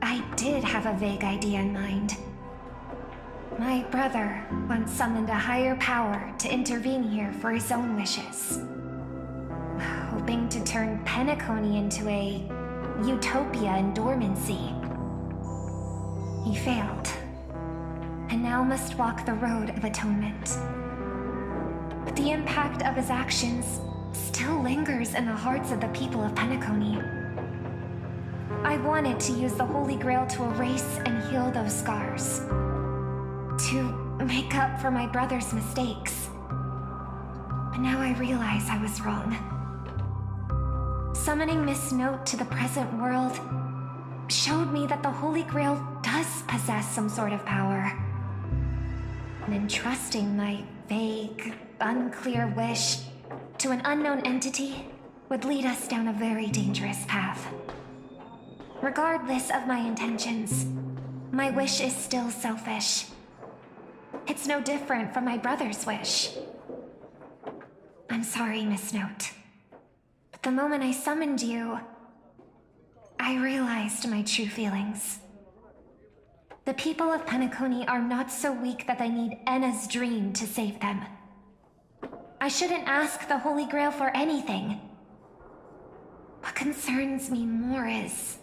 I did have a vague idea in mind. My brother once summoned a higher power to intervene here for his own wishes, hoping to turn Penacony into a utopia in dormancy. He failed, and now must walk the road of atonement. But the impact of his actions still lingers in the hearts of the people of Penacony. I wanted to use the Holy Grail to erase and heal those scars, to make up for my brother's mistakes. But now I realize I was wrong. Summoning Miss Note to the present world showed me that the Holy Grail does possess some sort of power. And entrusting my vague, unclear wish to an unknown entity would lead us down a very dangerous path. Regardless of my intentions, my wish is still selfish. It's no different from my brother's wish. I'm sorry, Miss Note. But the moment I summoned you, I realized my true feelings. The people of Penacony are not so weak that they need Enna's dream to save them. I shouldn't ask the Holy Grail for anything. What concerns me more is...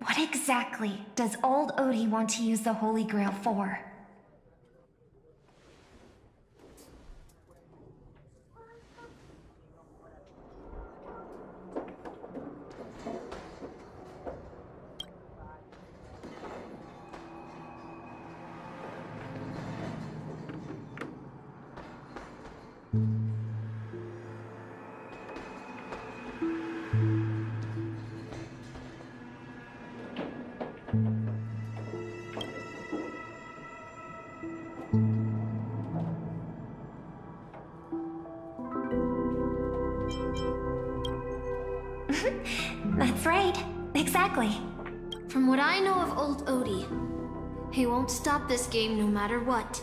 what exactly does old Odie want to use the Holy Grail for? That's right. Exactly. From what I know of old Odie, he won't stop this game no matter what.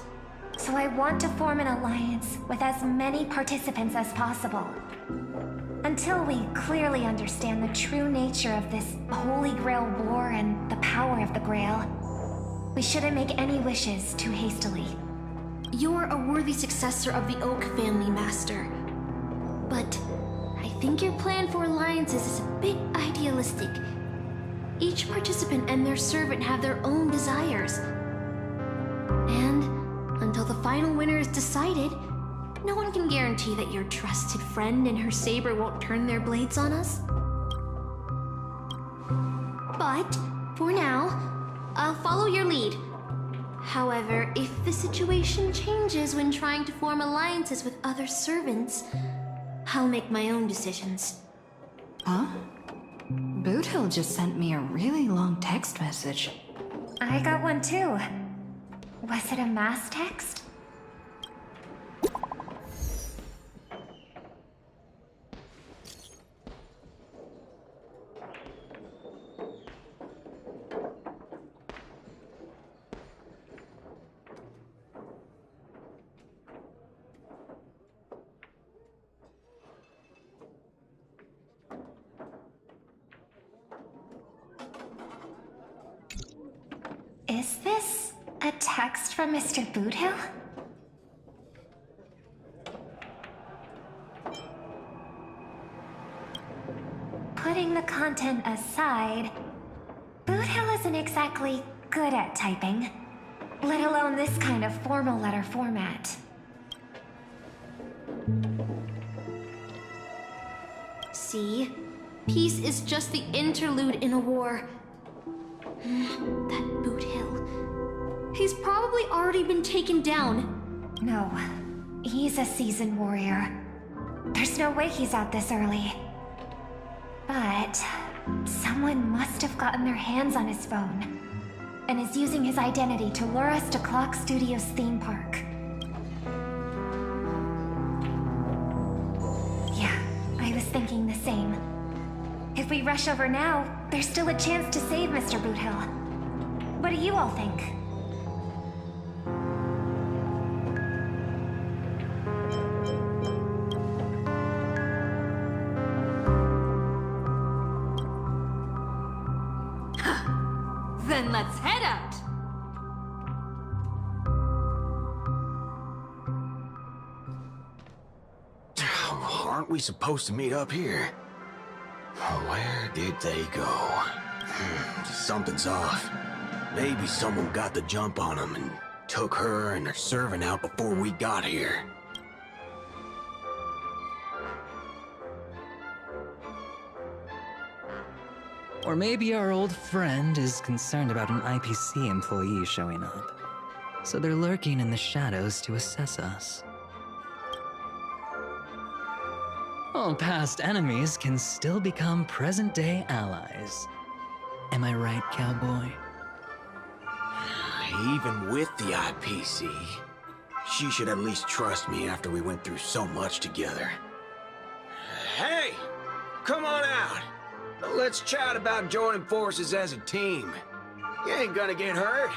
So I want to form an alliance with as many participants as possible. Until we clearly understand the true nature of this Holy Grail war and the power of the Grail, we shouldn't make any wishes too hastily. You're a worthy successor of the Oak family, Master. But I think your plan for alliances is a bit idealistic. Each participant and their servant have their own desires. And until the final winner is decided, no one can guarantee that your trusted friend and her saber won't turn their blades on us. But, for now, I'll follow your lead. However, if the situation changes when trying to form alliances with other servants, I'll make my own decisions. Huh? Boothill just sent me a really long text message. I got one too. Was it a mass text? Is this a text from Mr. Boothill? Putting the content aside, Boothill isn't exactly good at typing, let alone this kind of formal letter format. See? Peace is just the interlude in a war. That Boothill. He's probably already been taken down. No, he's a seasoned warrior. There's no way he's out this early. But someone must have gotten their hands on his phone and is using his identity to lure us to Clock Studios theme park. Yeah, I was thinking the same. If we rush over now, there's still a chance to save Mr. Boothill. What do you all think? Then let's head out! Aren't we supposed to meet up here? Where did they go? Something's off. Maybe someone got the jump on them and took her and her servant out before we got here. Or maybe our old friend is concerned about an IPC employee showing up. So they're lurking in the shadows to assess us. All past enemies can still become present-day allies. Am I right, cowboy? Even with the IPC, she should at least trust me after we went through so much together. Hey! Come on out! Let's chat about joining forces as a team. You ain't gonna get hurt.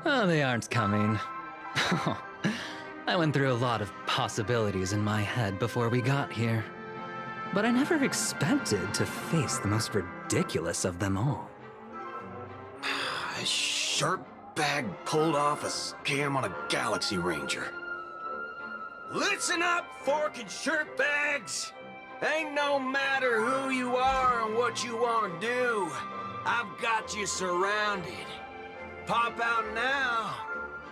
Oh, they aren't coming. I went through a lot of possibilities in my head before we got here. But I never expected to face the most ridiculous of them all. A shirtbag pulled off a scam on a Galaxy Ranger. Listen up, fork and shirtbags! Ain't no matter who you are and what you want to do. I've got you surrounded. Pop out now.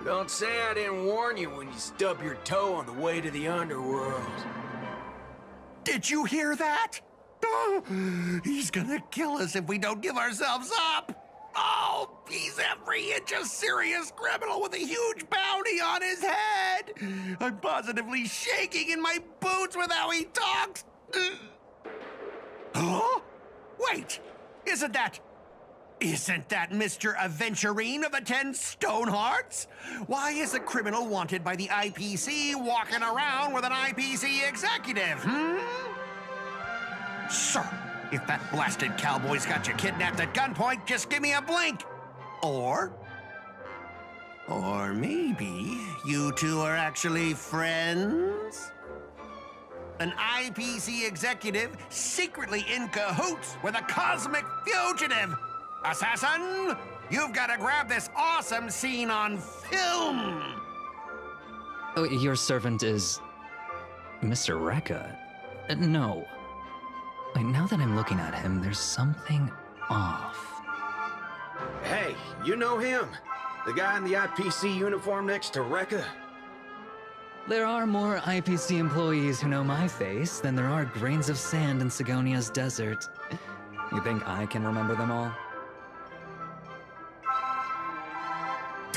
Don't say I didn't warn you when you stub your toe on the way to the underworld. Did you hear that? Oh, he's gonna kill us if we don't give ourselves up. Oh, he's every inch a serious criminal with a huge bounty on his head. I'm positively shaking in my boots with how he talks. Huh? Wait, isn't that Mr. Aventurine of the 10 Stonehearts? Why is a criminal wanted by the IPC walking around with an IPC executive, Sir, if that blasted cowboy's got you kidnapped at gunpoint, just give me a blink. Or maybe you two are actually friends? An IPC executive secretly in cahoots with a cosmic fugitive. Assassin, you've got to grab this awesome scene on film. Oh, your servant is Mr. Rekka? No. Wait, now that I'm looking at him, there's something off. Hey, you know him? The guy in the IPC uniform next to Rekka? There are more IPC employees who know my face than there are grains of sand in Sigonia's desert. You think I can remember them all?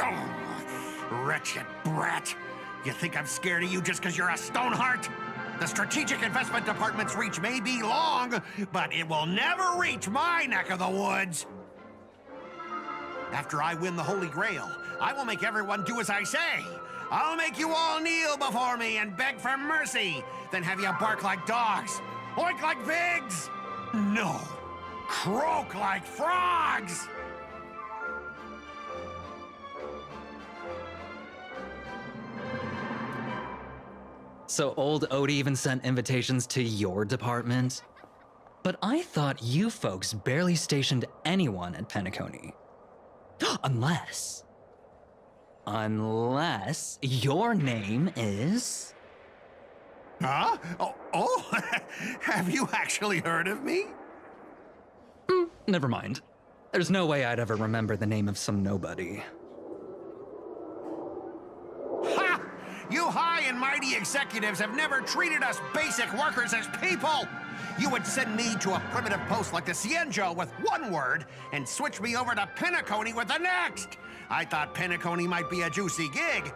Oh, wretched brat. You think I'm scared of you just because you're a Stoneheart? The Strategic Investment Department's reach may be long, but it will never reach my neck of the woods. After I win the Holy Grail, I will make everyone do as I say. I'll make you all kneel before me and beg for mercy, then have you bark like dogs, oink like pigs. No, croak like frogs. So old Odie even sent invitations to your department? But I thought you folks barely stationed anyone at Penacony. Unless your name is... Huh? Oh, have you actually heard of me? Never mind. There's no way I'd ever remember the name of some nobody. Ha! You high and mighty executives have never treated us basic workers as people! You would send me to a primitive post like the Cienjo with one word and switch me over to Penacony with the next! I thought Penacony might be a juicy gig,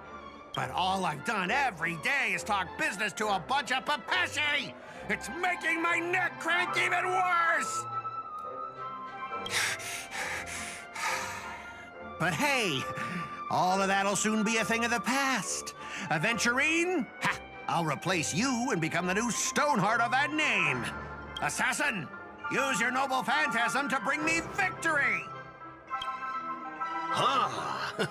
but all I've done every day is talk business to a bunch of papashi! It's making my neck crank even worse! But hey, all of that'll soon be a thing of the past. Aventurine, ha! I'll replace you and become the new Stoneheart of that name. Assassin, use your noble phantasm to bring me victory! Huh?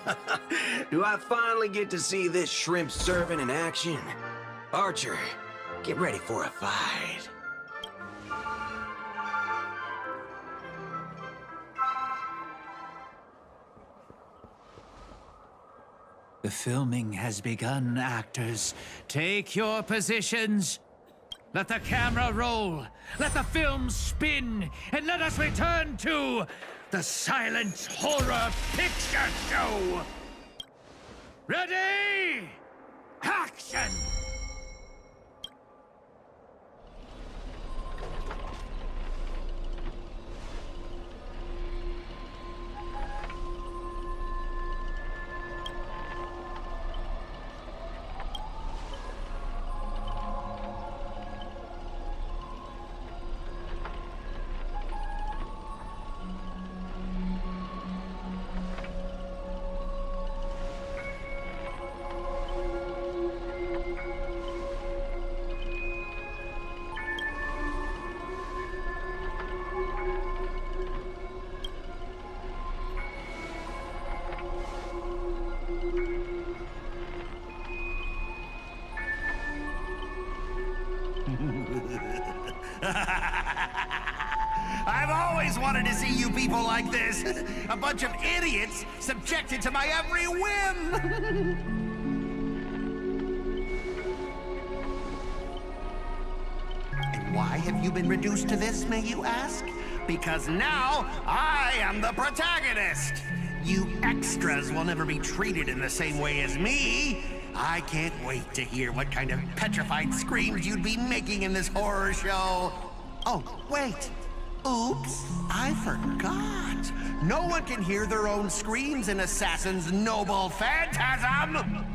Do I finally get to see this shrimp servant in action? Archer, get ready for a fight. The filming has begun, actors. Take your positions. Let the camera roll. Let the film spin. And let us return to the silent horror picture show. Ready? Action! I've always wanted to see you people like this. A bunch of idiots subjected to my every whim. And why have you been reduced to this, may you ask? Because now I am the protagonist. You extras will never be treated in the same way as me. I can't wait to hear what kind of petrified screams you'd be making in this horror show. Oh, wait. Oops, I forgot. No one can hear their own screams in Assassin's noble phantasm.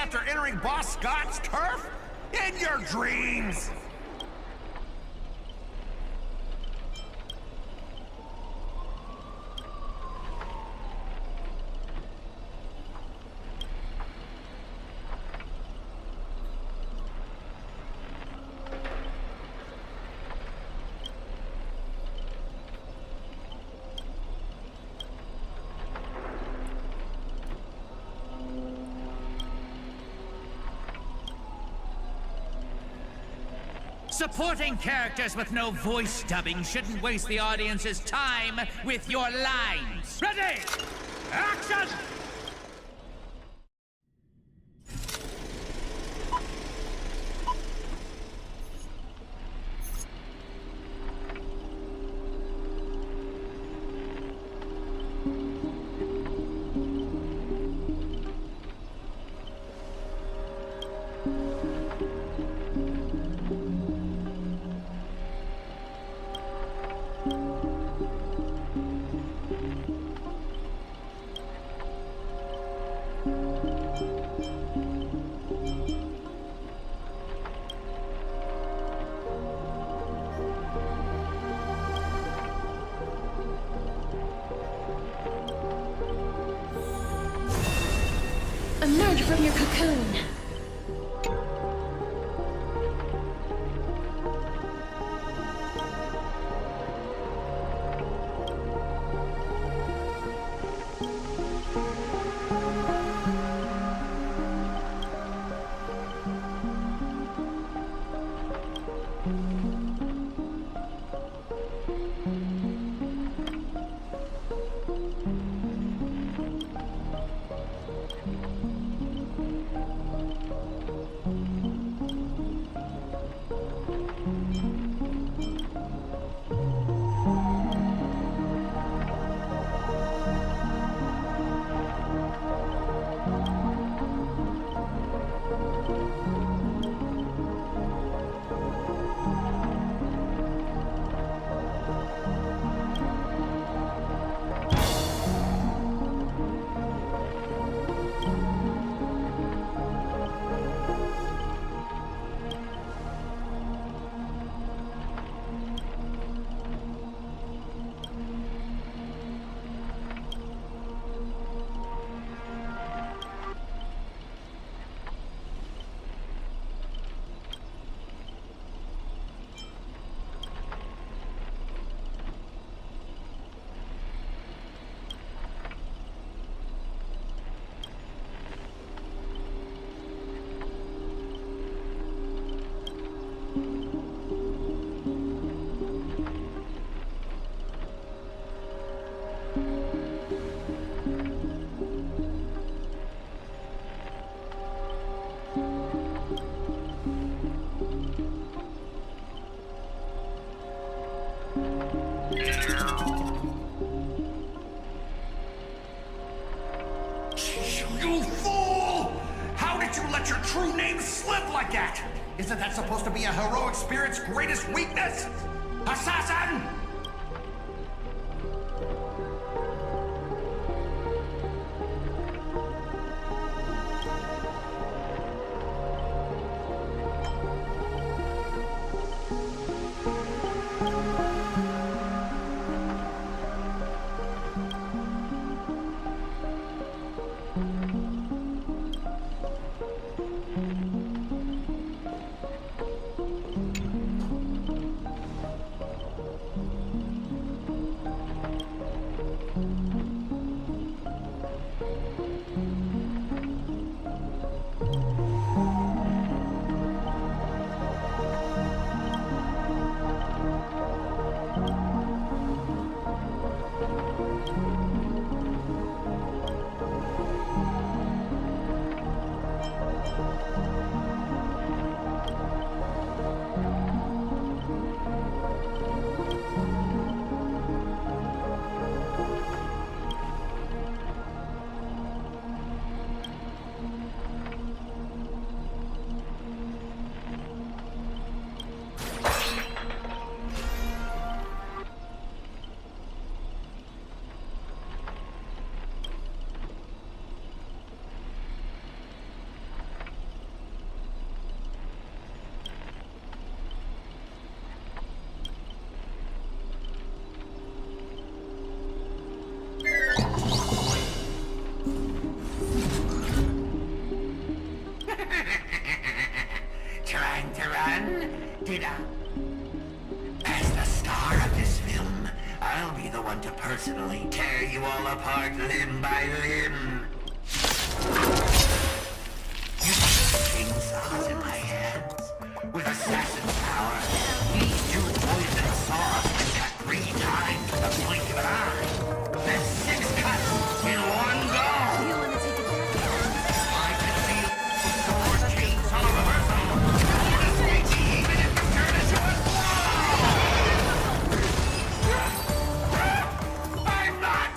after entering Boss Scott's turf? In your dreams! Supporting characters with no voice dubbing shouldn't waste the audience's time with your lines. Ready? Action! Emerge from your cocoon. You fool! How did you let your true name slip like that? Isn't that supposed to be a heroic spirit's greatest weakness? Assassin! did I? As the star of this film, I'll be the one to personally tear you all apart limb by limb. You see the chainsaws in my hands? With assassin power, these two poison saws can cut 3 times with the blink of an eye. That's 6 cuts in one go. I can feel Thor's chainsaw reversal. Even if you turn into a swallow. I'm not.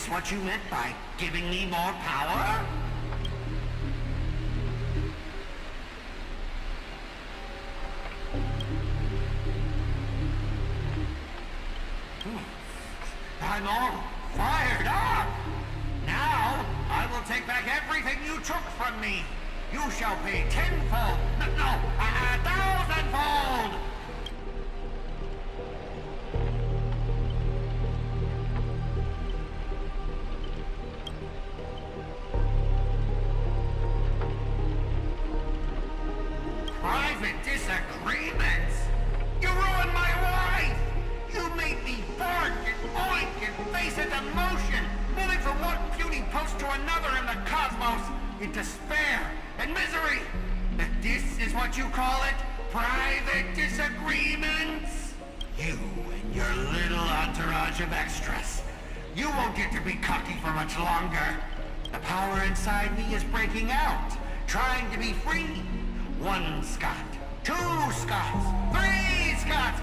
this what you meant by giving me more power? I'm all fired up! Now, I will take back everything you took from me. You shall pay tenfold, no, 1,000-fold! Private disagreements? You ruined my life! You made me bark and oink and face into motion, moving from one puny post to another in the cosmos, in despair and misery. And this is what you call it? Private disagreements? You and your little entourage of extras. You won't get to be cocky for much longer. The power inside me is breaking out, trying to be free. 1 Scot, 2 Scots, 3 Scots.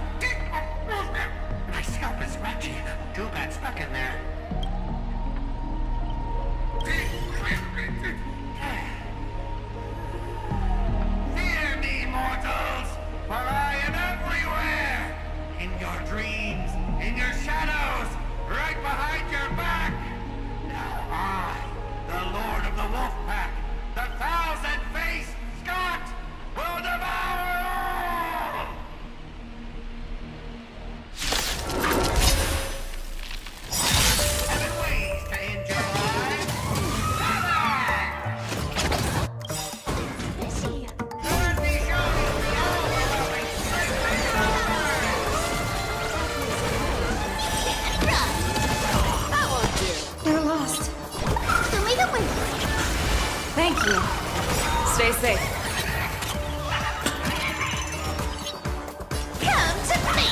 My scalp is scratchy. Too bad stuck in there. Fear me, mortals, for I am everywhere. In your dreams, in your shadows, right behind your back. Now I, the Lord of the Wolf Pack, the 1,000-faced Scot, will devour all! Seven ways to end your life. Dorothy shows the overwhelming strength of That won't do. You're lost. Show me the way. Thank you. Stay safe. Come to me.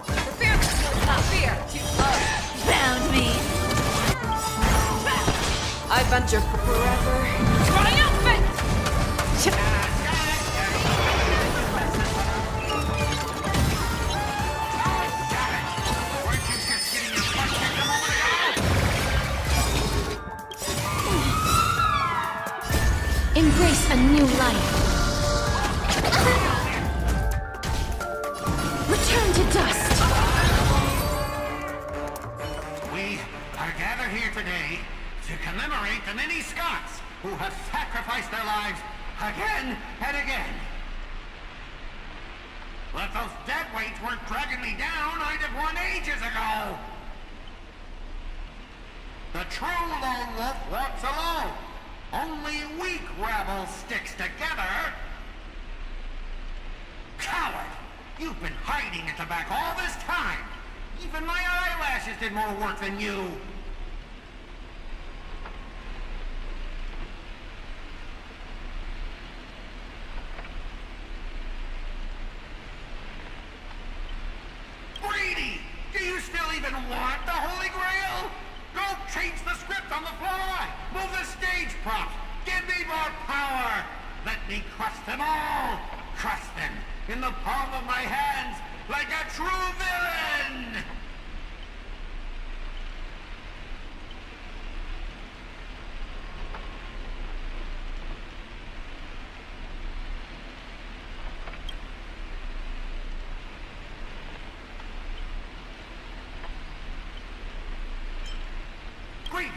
The fear is not fear. Too close. Found me. I venture forever. Triumphant! Embrace a new life. Return to dust. We are gathered here today to commemorate the many Scots who have sacrificed their lives again and again. Well, if those dead weights weren't dragging me down, I'd have won ages ago. The true lone wolf walks alone. Only weak rabble sticks together. Coward! You've been hiding at the back all this time. Even my eyelashes did more work than you. Greedy! Do you still even want the Holy Grail? Go change the script on the fly! Move the stage props! Give me more power! Let me crush them all! Crush them in the palm of my hands like a true villain! Greedy!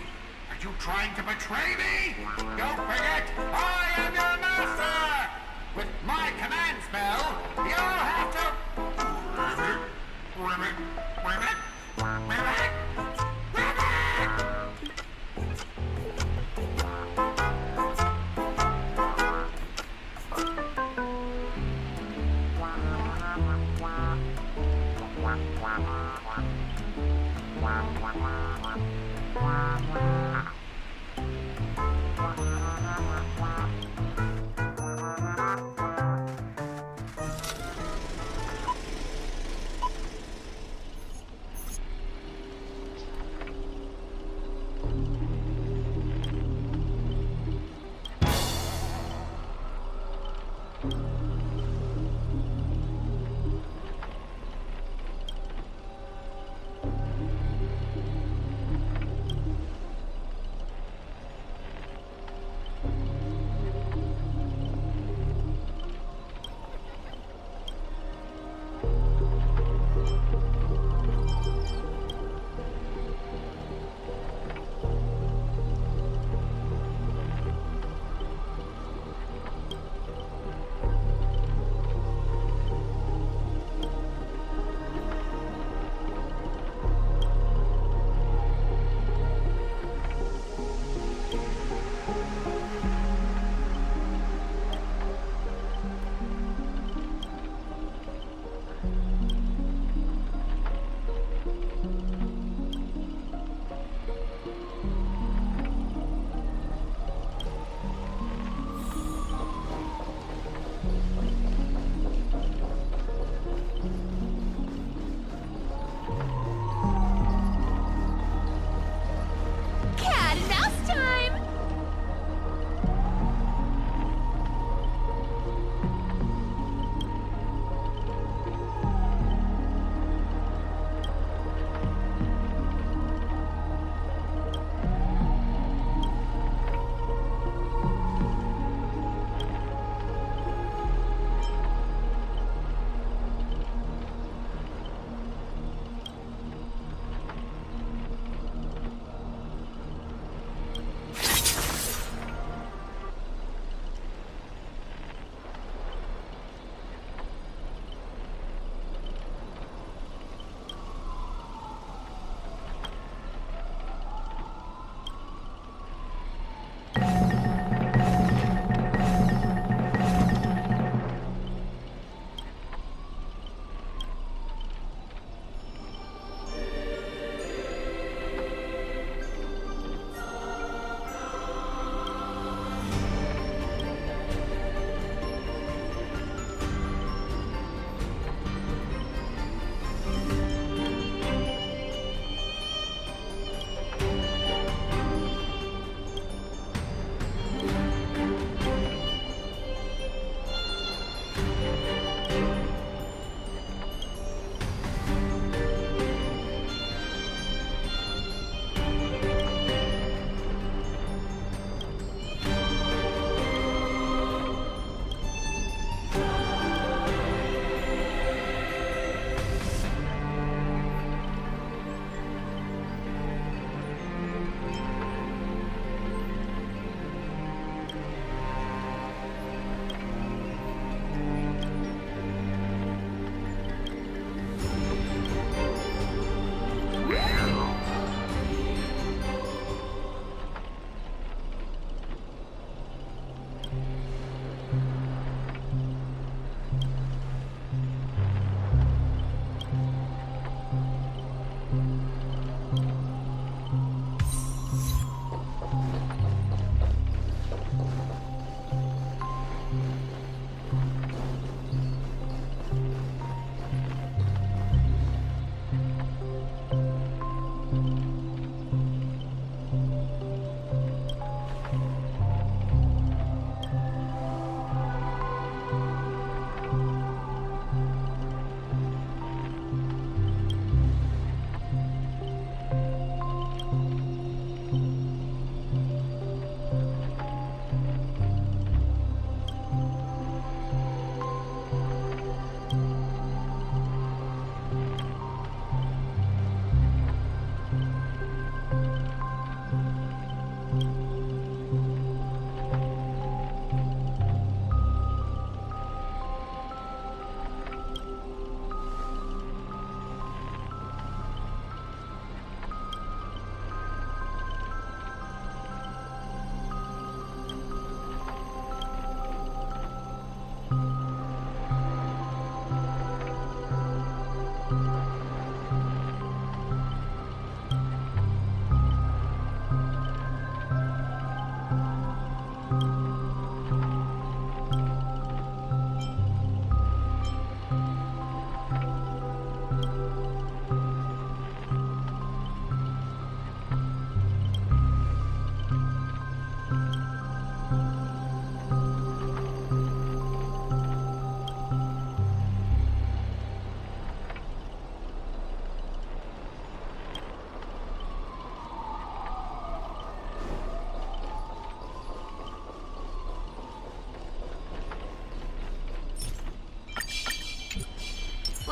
Are you trying to betray me? Don't forget, I am your master! With my command spell, you'll have to...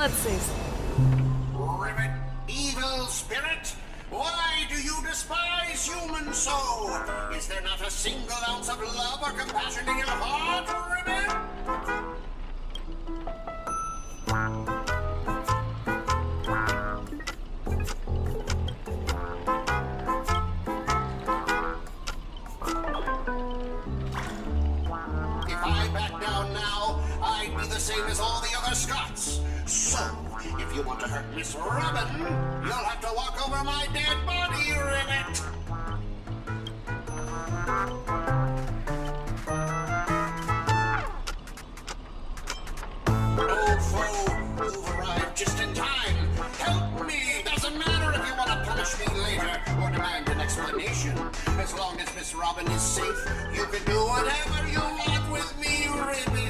Let's see. Ribbit, evil spirit, why do you despise human soul? Is there not a single ounce of love or compassion in your heart, Ribbit? If I back down now, I'd be the same as all the other Scots. So, if you want to hurt Miss Robin, you'll have to walk over my dead body, Ribbit. Old foe, you've arrived just in time. Help me! Doesn't matter if you want to punish me later or demand an explanation. As long as Miss Robin is safe, you can do whatever you want with me, Ribbit.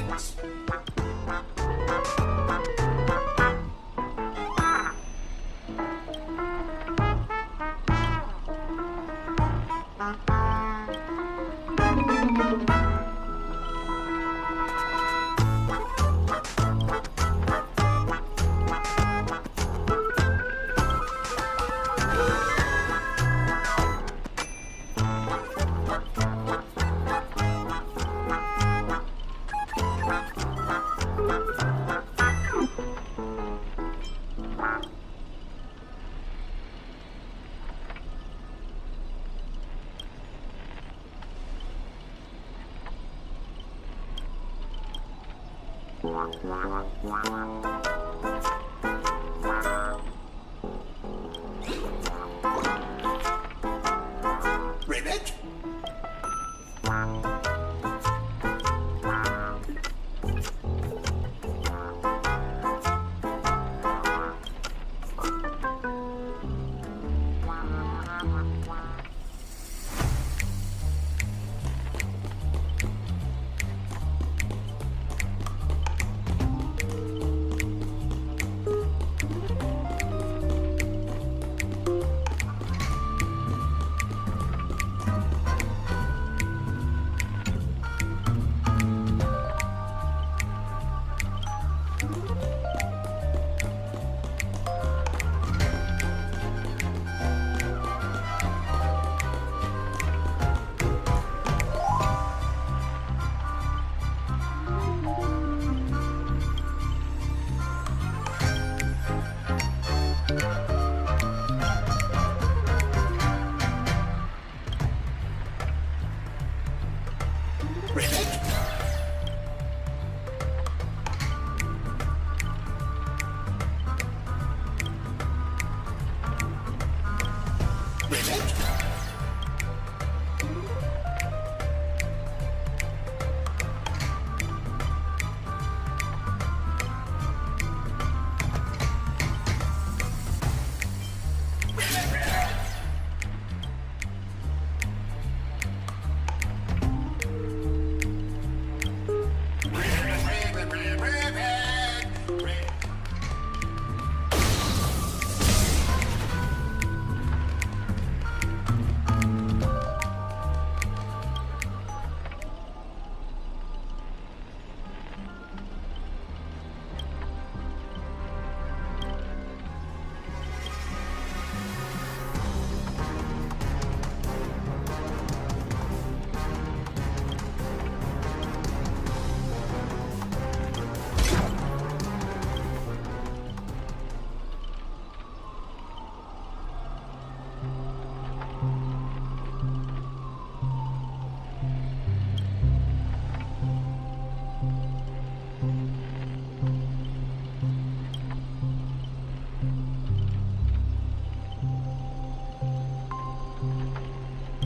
Ribbit?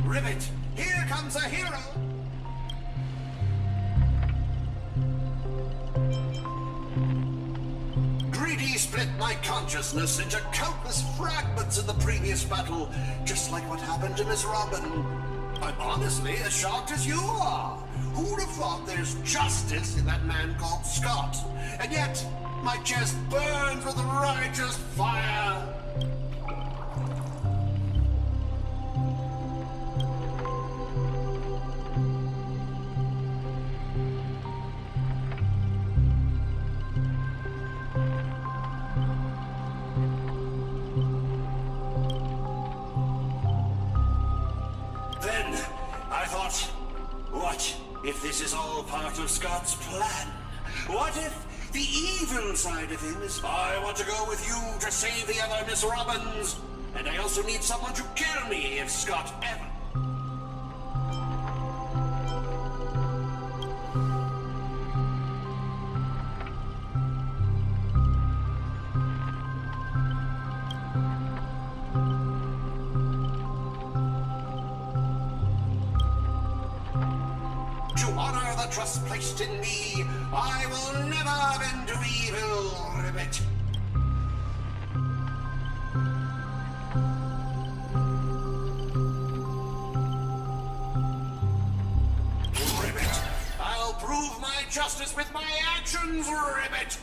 Ribbit, here comes a hero! Greedy split my consciousness into countless fragments in the previous battle, just like what happened to Miss Robin. I'm honestly as shocked as you are. Who'd have thought there's justice in that man called Scott? And yet, my chest burns with righteous fire. Then, I thought, what if this is all part of Scott's plan? What if the evil side of him is, I want to go with you to save the other Miss Robbins, and I also need someone to kill me if Scott ever... To honor the trust placed in me, I will never bend to evil, Ribbit. Ribbit, I'll prove my justice with my actions, Ribbit.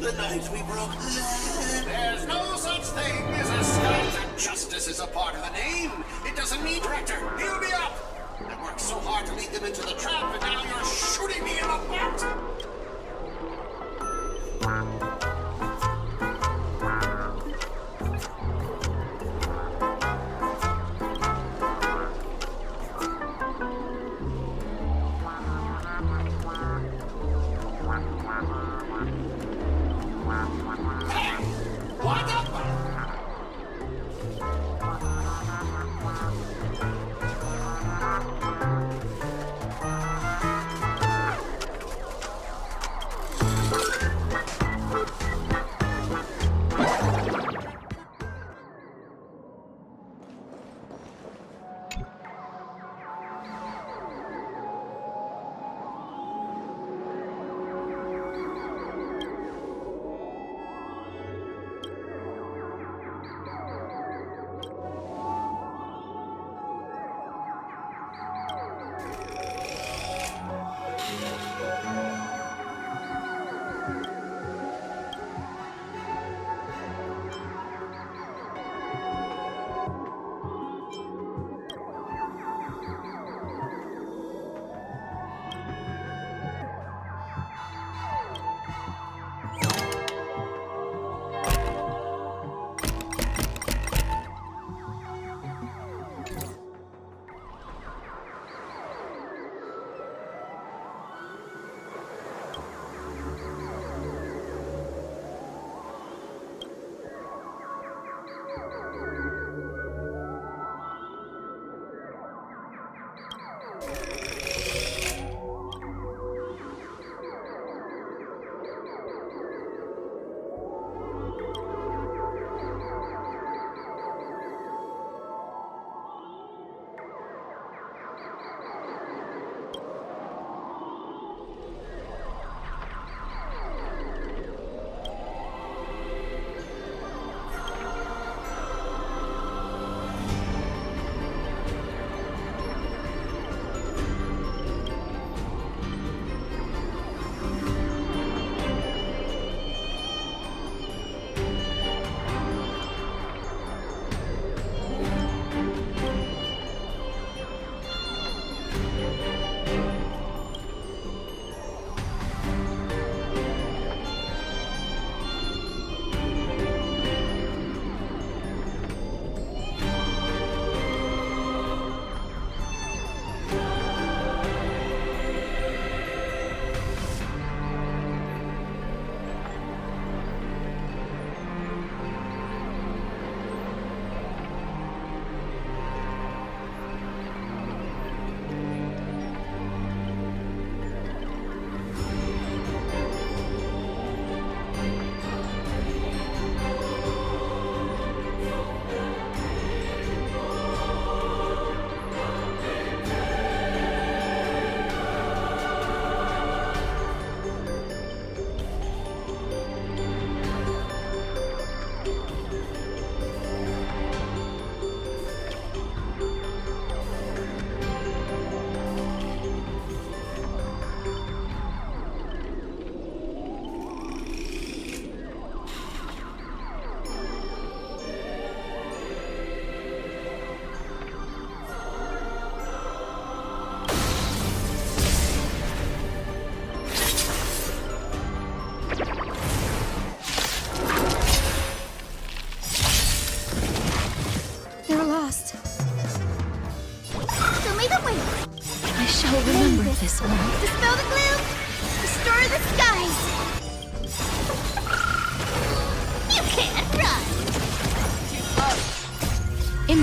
The night we broke. There's no such thing as a Scott. Justice is a part of the name. It doesn't mean director. Heal me up. I worked so hard to lead them into the trap, and now you're shooting me in the butt.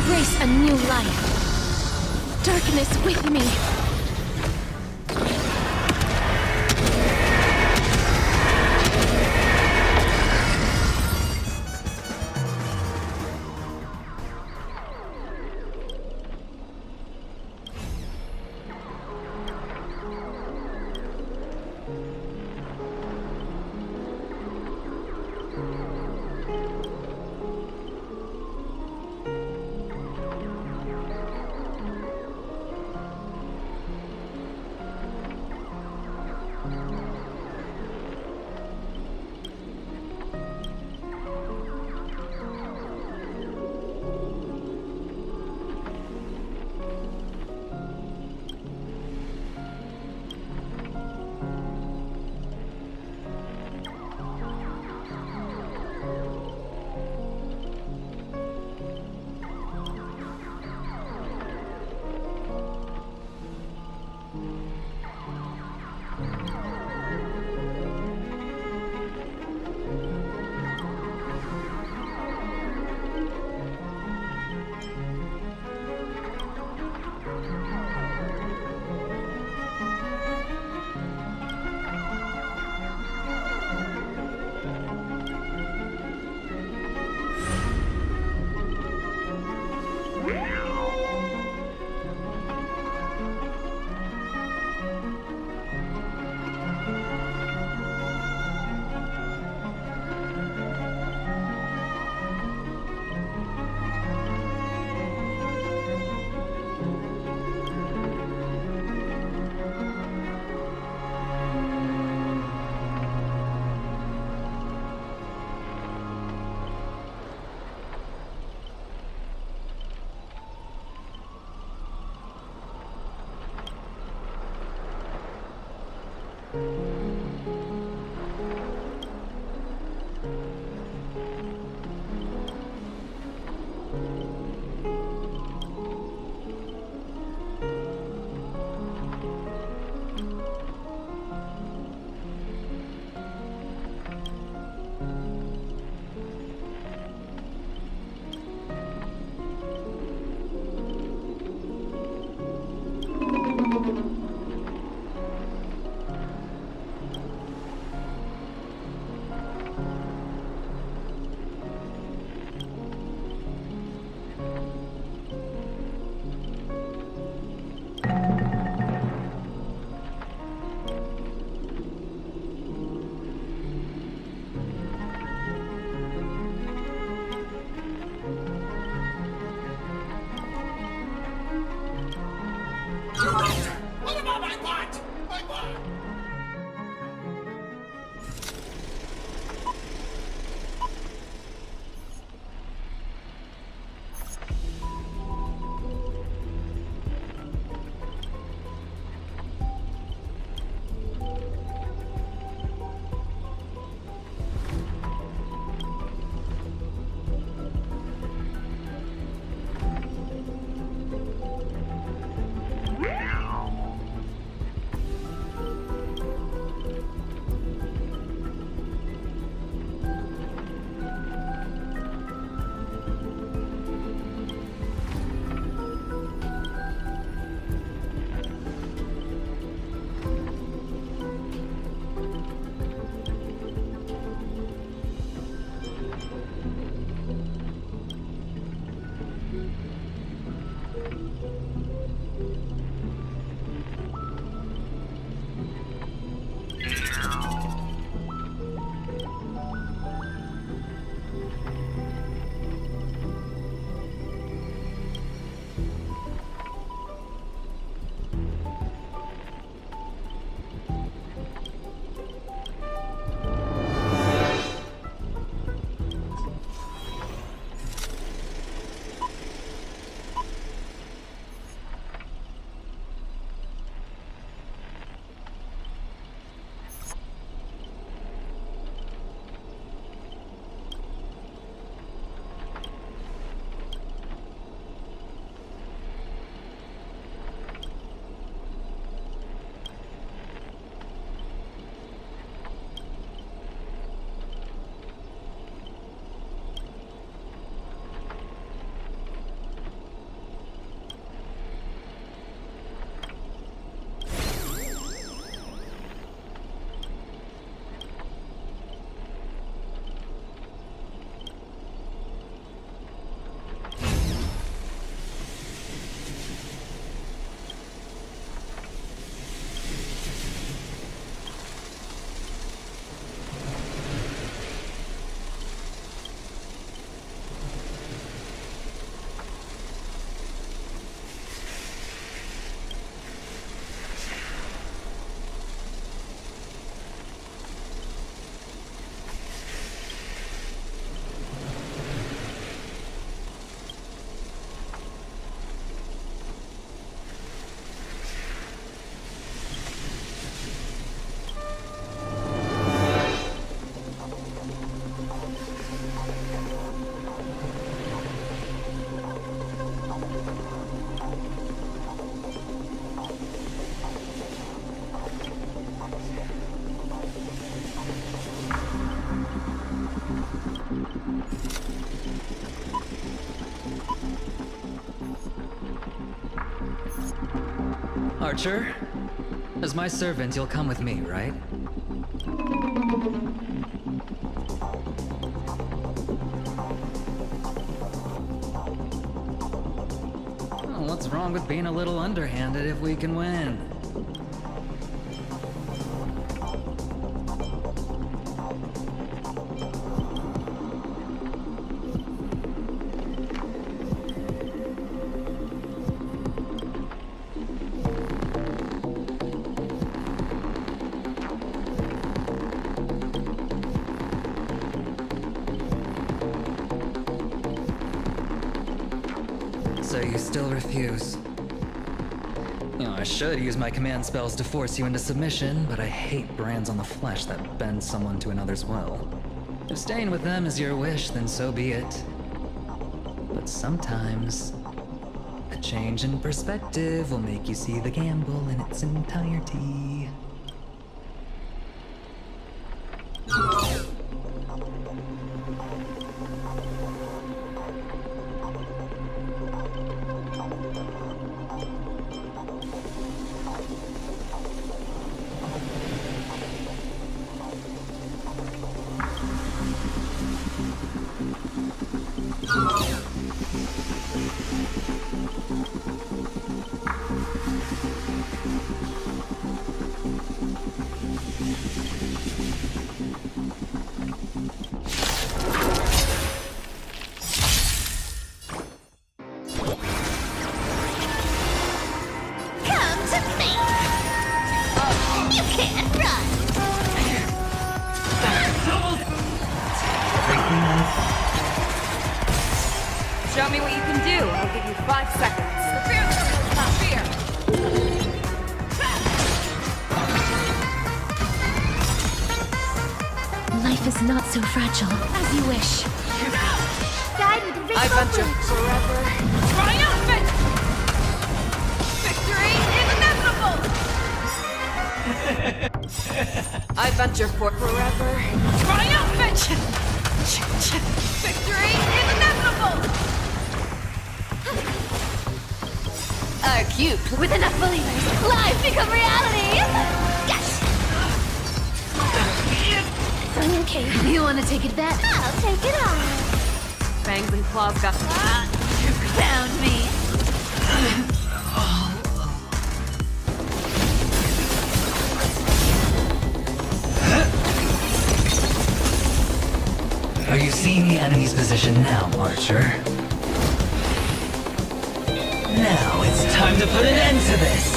embrace a new life. Darkness with me. Archer. As my servant, you'll come with me, right? Oh, what's wrong with being a little underhanded if we can win? So you still refuse? You know, I should use my command spells to force you into submission, but I hate brands on the flesh that bend someone to another's will. If staying with them is your wish, then so be it. But sometimes, a change in perspective will make you see the gamble in its entirety. Show me what you can do. I'll give you 5 seconds. The fear is not fear. Life is not so fragile as you wish. Guide with invisible I venture bridge. forever. Triumphant! Victory is inevitable! I venture for forever. Triumphant! Victory is inevitable! Cute. With enough believers, lives become reality! Yes! Okay, you want to take it back? I'll take it on. Fangs and claws got You found me. Are you seeing the enemy's position now, Archer? Now it's time to put an end to this!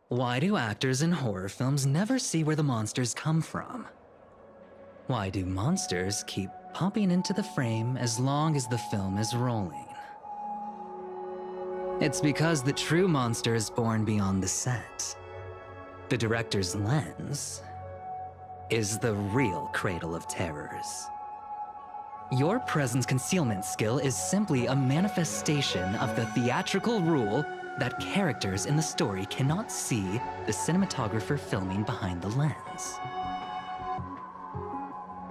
Why do actors in horror films never see where the monsters come from? Why do monsters keep popping into the frame as long as the film is rolling? It's because the true monster is born beyond the set. The director's lens is the real cradle of terrors. Your presence concealment skill is simply a manifestation of the theatrical rule that characters in the story cannot see the cinematographer filming behind the lens.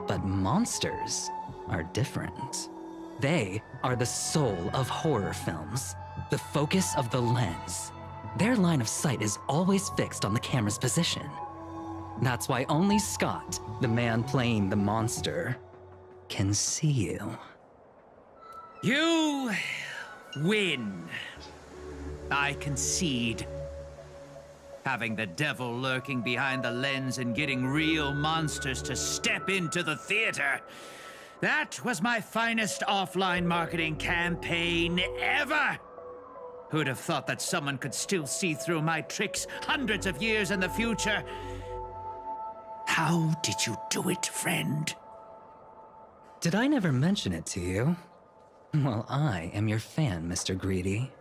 But monsters are different. They are the soul of horror films. The focus of the lens. Their line of sight is always fixed on the camera's position. That's why only Scott, the man playing the monster, can see you. You win. I concede. Having the devil lurking behind the lens and getting real monsters to step into the theater. That was my finest offline marketing campaign ever. Who'd have thought that someone could still see through my tricks hundreds of years in the future? How did you do it, friend? Did I never mention it to you? Well, I am your fan, Mr. Greedy.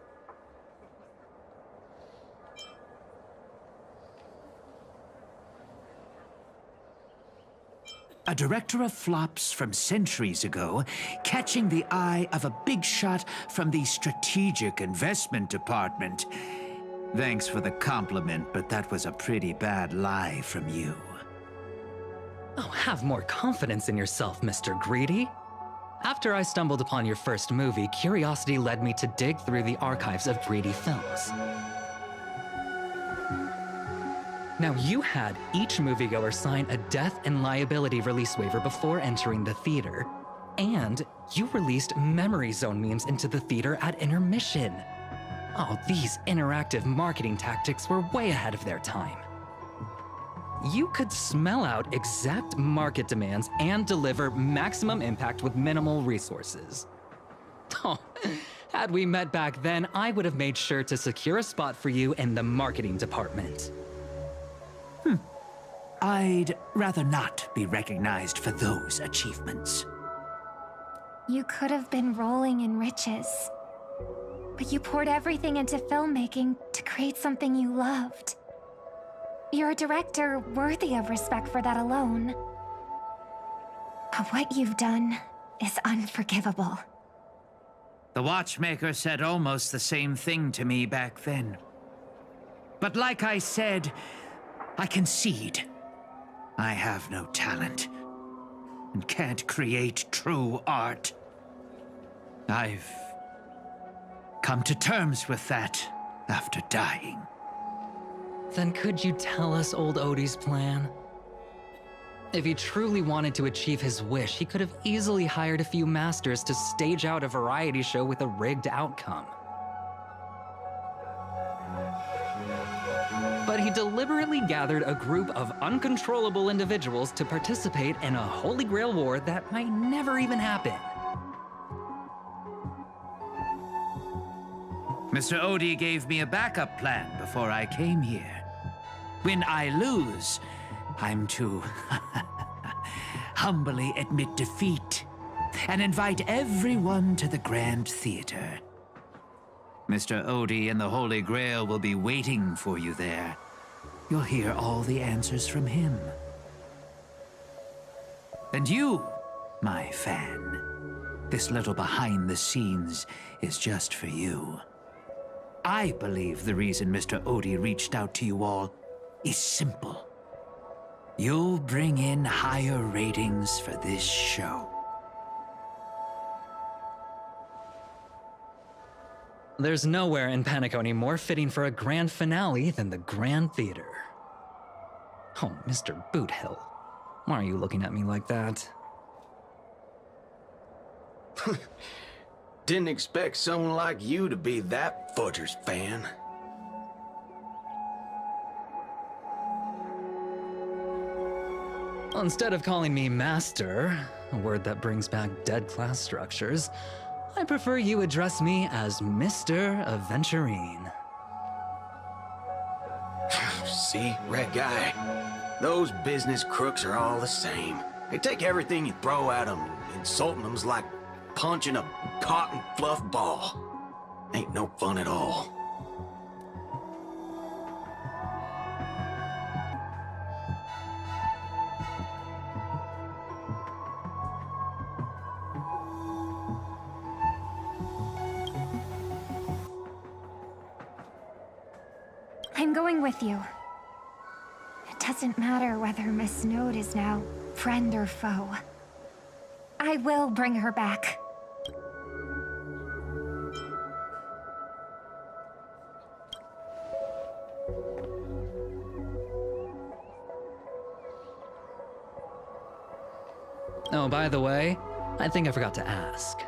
A director of flops from centuries ago, catching the eye of a big shot from the strategic investment department. Thanks for the compliment, but that was a pretty bad lie from you. Oh, have more confidence in yourself, Mr. Greedy. After I stumbled upon your first movie, curiosity led me to dig through the archives of Greedy films. Now, you had each moviegoer sign a death and liability release waiver before entering the theater. And you released Memory Zone memes into the theater at intermission. Oh, these interactive marketing tactics were way ahead of their time. You could smell out exact market demands and deliver maximum impact with minimal resources. Oh, had we met back then, I would have made sure to secure a spot for you in the marketing department. I'd rather not be recognized for those achievements. You could have been rolling in riches. But you poured everything into filmmaking to create something you loved. You're a director worthy of respect for that alone. But what you've done is unforgivable. The watchmaker said almost the same thing to me back then. But like I said, I concede. I have no talent and can't create true art. I've come to terms with that after dying. Then could you tell us old Odie's plan? If he truly wanted to achieve his wish, he could have easily hired a few masters to stage out a variety show with a rigged outcome. But he deliberately gathered a group of uncontrollable individuals to participate in a Holy Grail war that might never even happen. Mr. Odie gave me a backup plan before I came here. When I lose, I'm to humbly admit defeat and invite everyone to the Grand Theater. Mr. Odie and the Holy Grail will be waiting for you there. You'll hear all the answers from him. And you, my fan, this little behind the scenes is just for you. I believe the reason Mr. Odie reached out to you all is simple. You'll bring in higher ratings for this show. There's nowhere in Penacony more fitting for a grand finale than the Grand Theater. Oh, Mr. Boothill, why are you looking at me like that? Didn't expect someone like you to be that Fudger's fan. Instead of calling me Master, a word that brings back dead class structures, I prefer you address me as Mr. Aventurine. See, Red Guy? Those business crooks are all the same. They take everything you throw at them, insulting them's like punching a cotton fluff ball. Ain't no fun at all. I'm going with you. It doesn't matter whether Miss Node is now friend or foe. I will bring her back. Oh, by the way, I think I forgot to ask.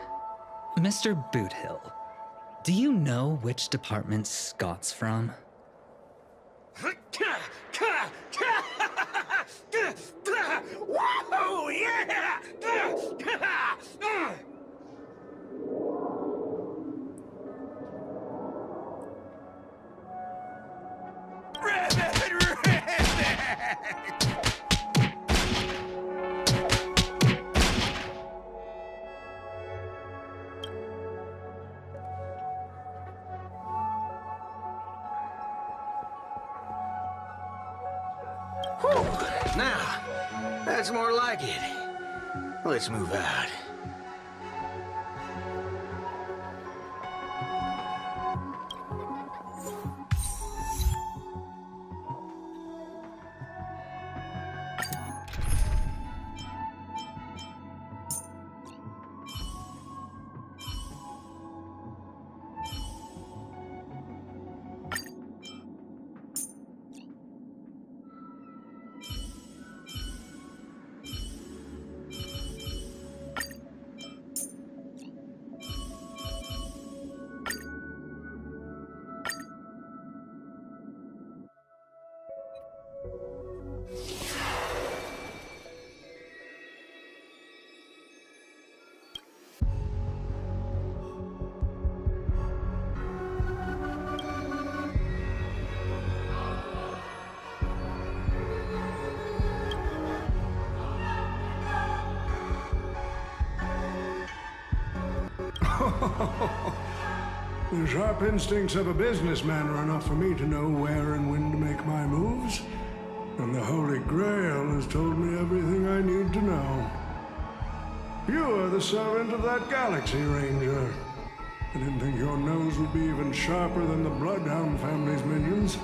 Mr. Boothill, do you know which department Scott's from? Whoa, yeah! Now, that's more like it. Let's move out. The sharp instincts of a businessman are enough for me to know where and when to make my moves. And the Holy Grail has told me everything I need to know. You are the servant of that Galaxy Ranger. I didn't think your nose would be even sharper than the Bloodhound family's minions.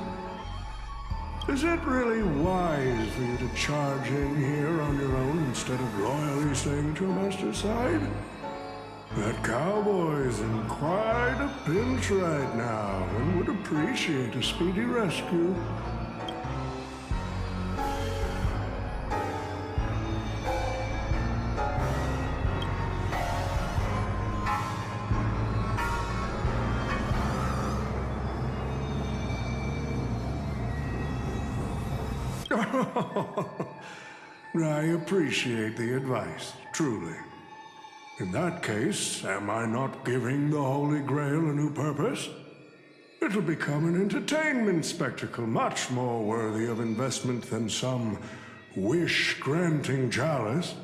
Is it really wise for you to charge in here on your own instead of loyally staying at your master's side? That cowboy's in quite a pinch right now and would appreciate a speedy rescue. I appreciate the advice, truly. In that case, am I not giving the Holy Grail a new purpose? It'll become an entertainment spectacle much more worthy of investment than some wish-granting chalice.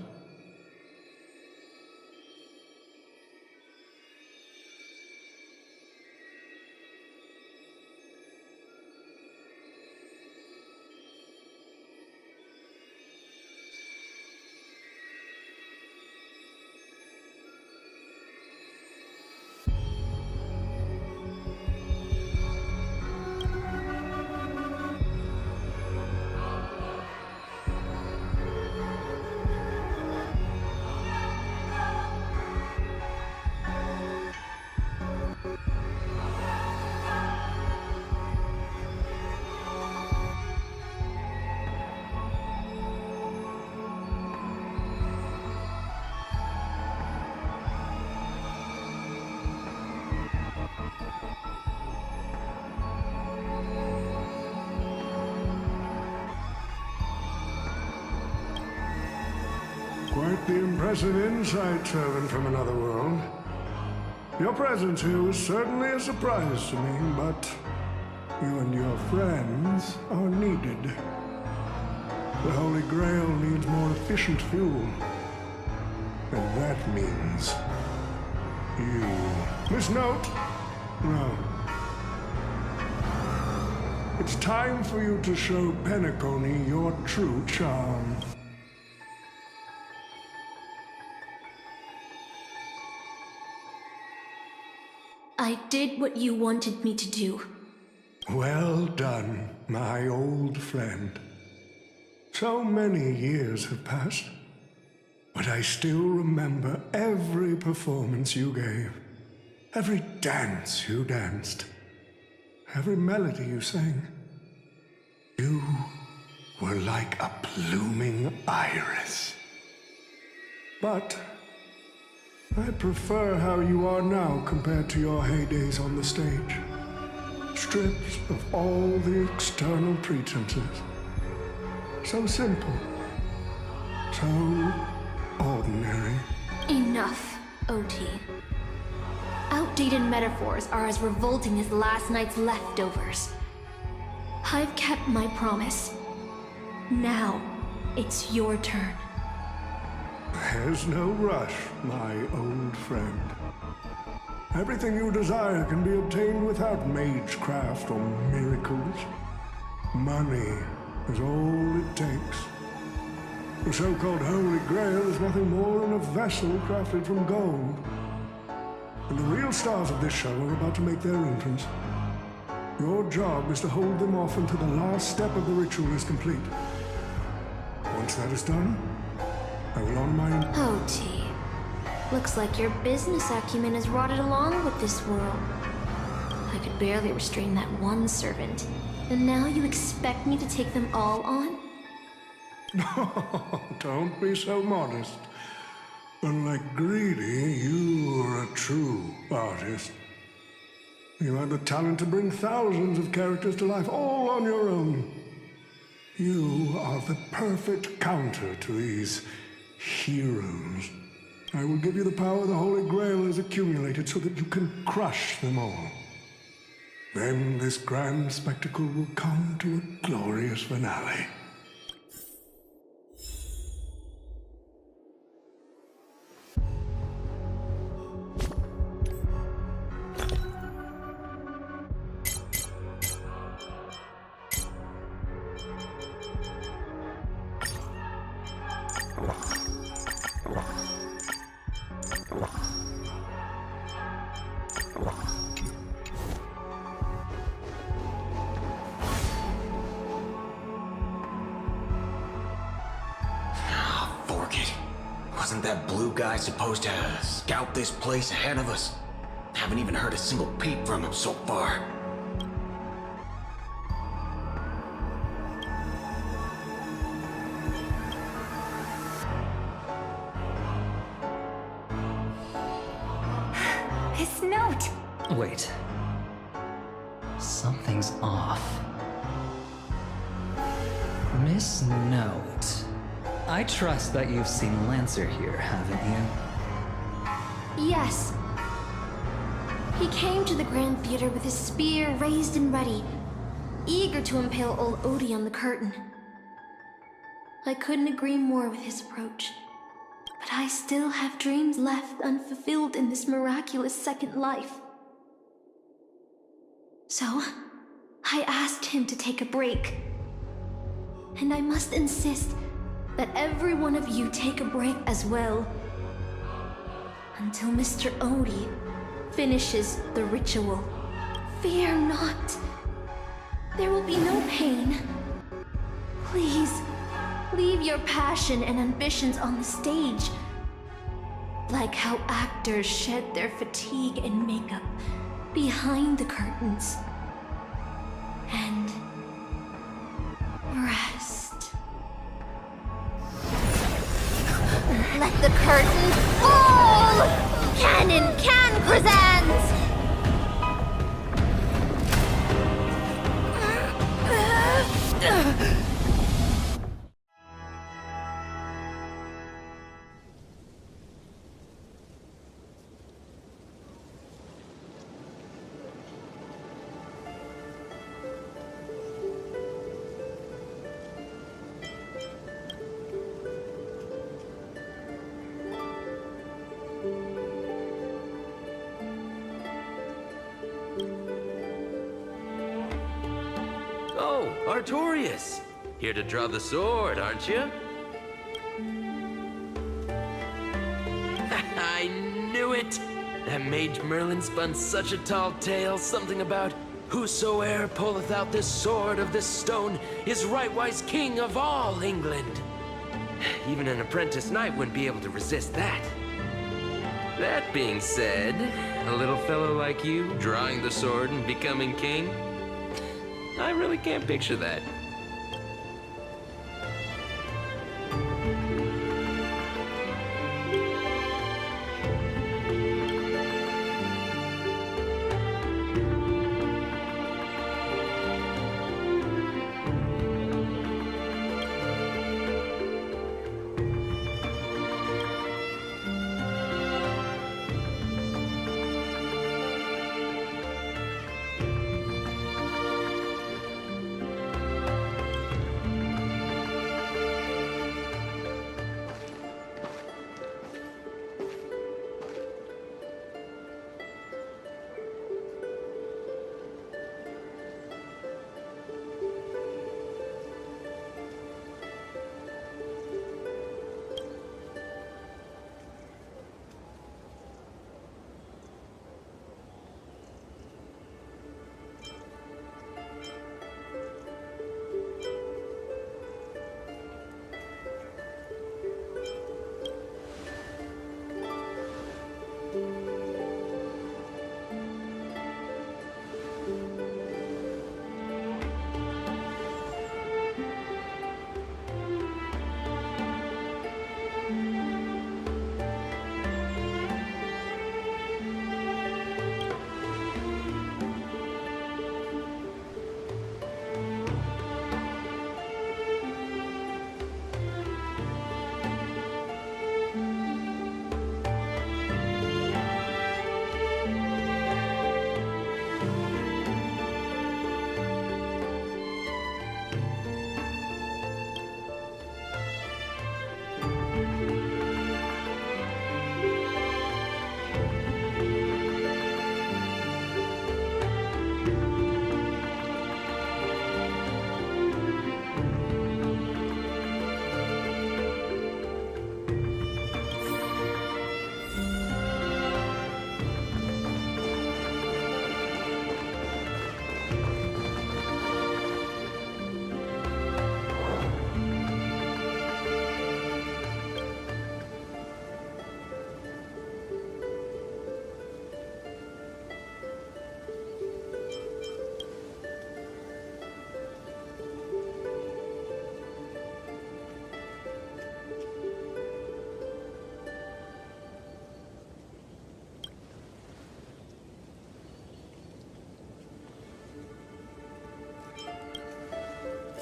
Quite the impressive insight, servant from another world. Your presence here was certainly a surprise to me, but you and your friends are needed. The Holy Grail needs more efficient fuel. And that means you. Miss Note? No. It's time for you to show Penacony your true charm. I did what you wanted me to do. Well done, my old friend. So many years have passed, but I still remember every performance you gave, every dance you danced, every melody you sang. You were like a blooming iris. But I prefer how you are now compared to your heydays on the stage. Stripped of all the external pretenses. So simple. So ordinary. Enough, OT. Outdated metaphors are as revolting as last night's leftovers. I've kept my promise. Now, it's your turn. There's no rush, my old friend. Everything you desire can be obtained without magecraft or miracles. Money is all it takes. The so-called Holy Grail is nothing more than a vessel crafted from gold. And the real stars of this show are about to make their entrance. Your job is to hold them off until the last step of the ritual is complete. Once that is done, I will honor my... OT. Looks like your business acumen has rotted along with this world. I could barely restrain that one servant. And now you expect me to take them all on? Don't be so modest. Unlike Greedy, you are a true artist. You have the talent to bring thousands of characters to life all on your own. You are the perfect counter to these heroes. I will give you the power the Holy Grail has accumulated so that you can crush them all. Then this grand spectacle will come to a glorious finale. Fork it. Wasn't that blue guy supposed to scout this place ahead of us? Haven't even heard a single peep from him so far. His note! Wait. Something's off. Miss Note. I trust that you've seen Lancer here, haven't you? Yes. He came to the Grand Theater with his spear raised and ready, eager to impale old Odie on the curtain. I couldn't agree more with his approach, but I still have dreams left unfulfilled in this miraculous second life. So, I asked him to take a break. And I must insist that every one of you take a break as well. Until Mr. Odie finishes the ritual. Fear not. There will be no pain. Please, leave your passion and ambitions on the stage. Like how actors shed their fatigue and makeup behind the curtains. And rest. Let the curtain fall! Canon Can presents! Oh, Artorias! Here to draw the sword, aren't you? I knew it! That Mage Merlin spun such a tall tale, something about whosoe'er pulleth out this sword of this stone is rightwise king of all England. Even an apprentice knight wouldn't be able to resist that. That being said, a little fellow like you drawing the sword and becoming king, I really can't picture that.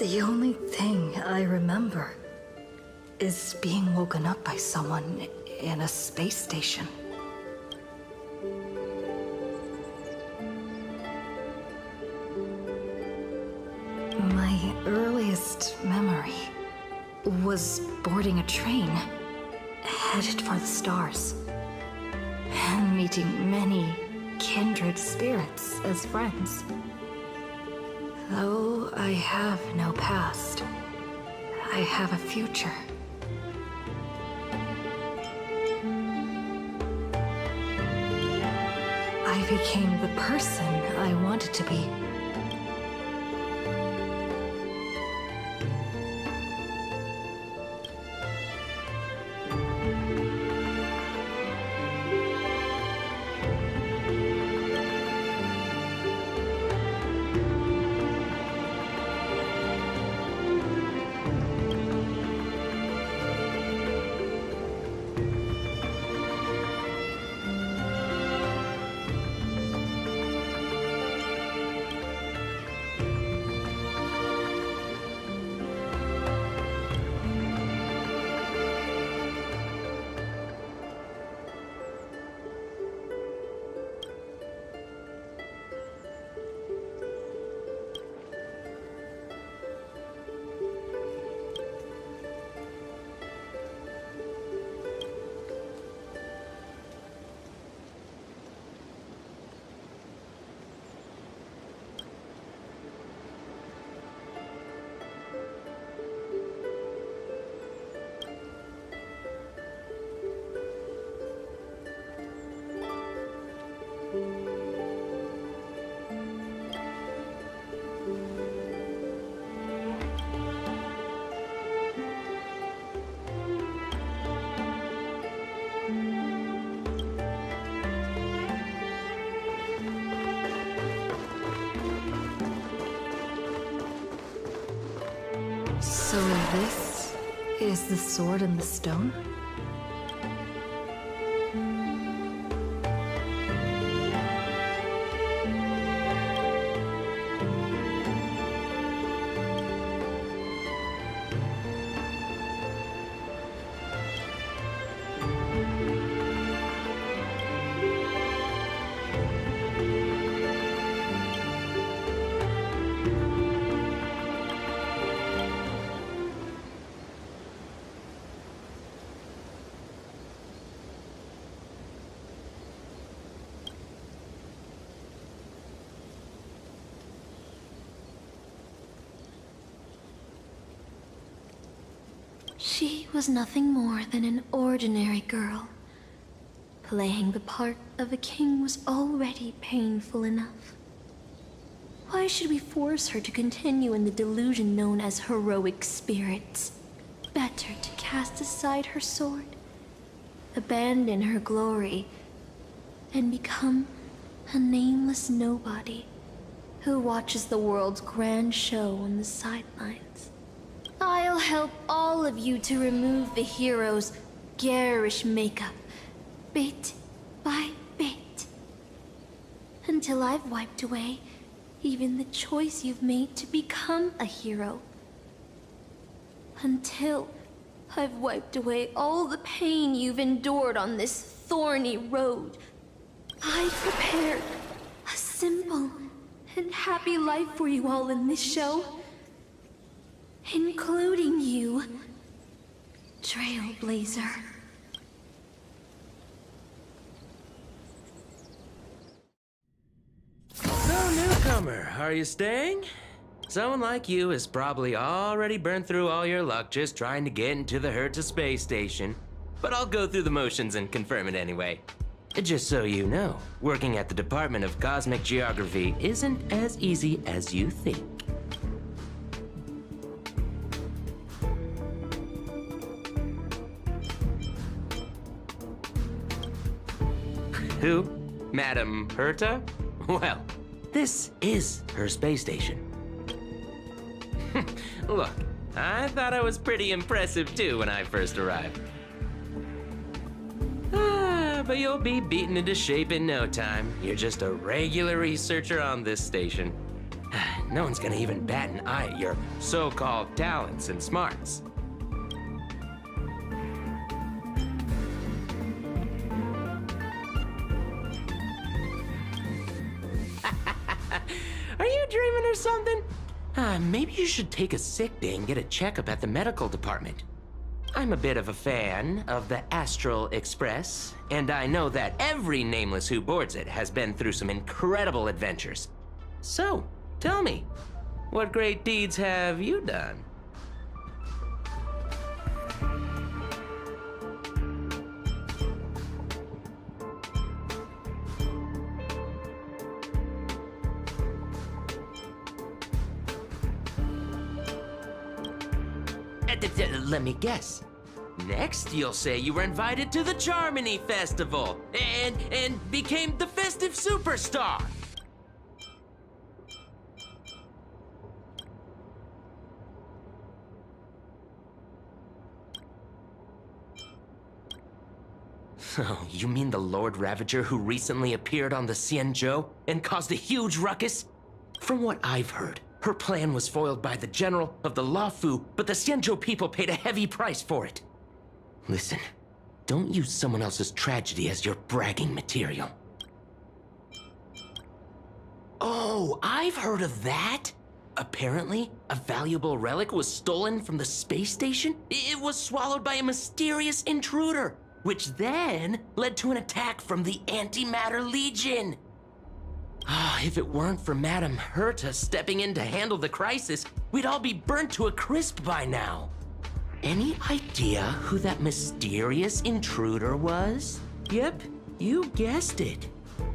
The only thing I remember is being woken up by someone in a space station. My earliest memory was boarding a train, headed for the stars, and meeting many kindred spirits as friends. Though I have no past, I have a future. I became the person I wanted to be. So this is the sword in the stone? She was nothing more than an ordinary girl. Playing the part of a king was already painful enough. Why should we force her to continue in the delusion known as heroic spirits? Better to cast aside her sword, abandon her glory, and become a nameless nobody who watches the world's grand show on the sidelines. I'll help all of you to remove the hero's garish makeup, bit by bit, until I've wiped away even the choice you've made to become a hero. Until I've wiped away all the pain you've endured on this thorny road. I've prepared a simple and happy life for you all in this show. Including you, Trailblazer. So, newcomer, are you staying? Someone like you has probably already burned through all your luck just trying to get into the Herta space station. But I'll go through the motions and confirm it anyway. Just so you know, working at the Department of Cosmic Geography isn't as easy as you think. Who? Madam Herta? Well, this is her space station. Look, I thought I was pretty impressive too when I first arrived. But you'll be beaten into shape in no time. You're just a regular researcher on this station. No one's gonna even bat an eye at your so-called talents and smarts. Are you dreaming or something? Maybe you should take a sick day and get a checkup at the medical department. I'm a bit of a fan of the Astral Express, and I know that every nameless who boards it has been through some incredible adventures. So, tell me, what great deeds have you done? Let me guess. Next, you'll say you were invited to the Charmony Festival and became the festive superstar. Oh, you mean the Lord Ravager who recently appeared on the Xianzhou and caused a huge ruckus? From what I've heard, her plan was foiled by the general of the Luofu, but the Xianzhou people paid a heavy price for it. Listen, don't use someone else's tragedy as your bragging material. Oh, I've heard of that! Apparently, a valuable relic was stolen from the space station. It was swallowed by a mysterious intruder, which then led to an attack from the Antimatter Legion. If it weren't for Madame Herta stepping in to handle the crisis, we'd all be burnt to a crisp by now. Any idea who that mysterious intruder was? Yep, you guessed it.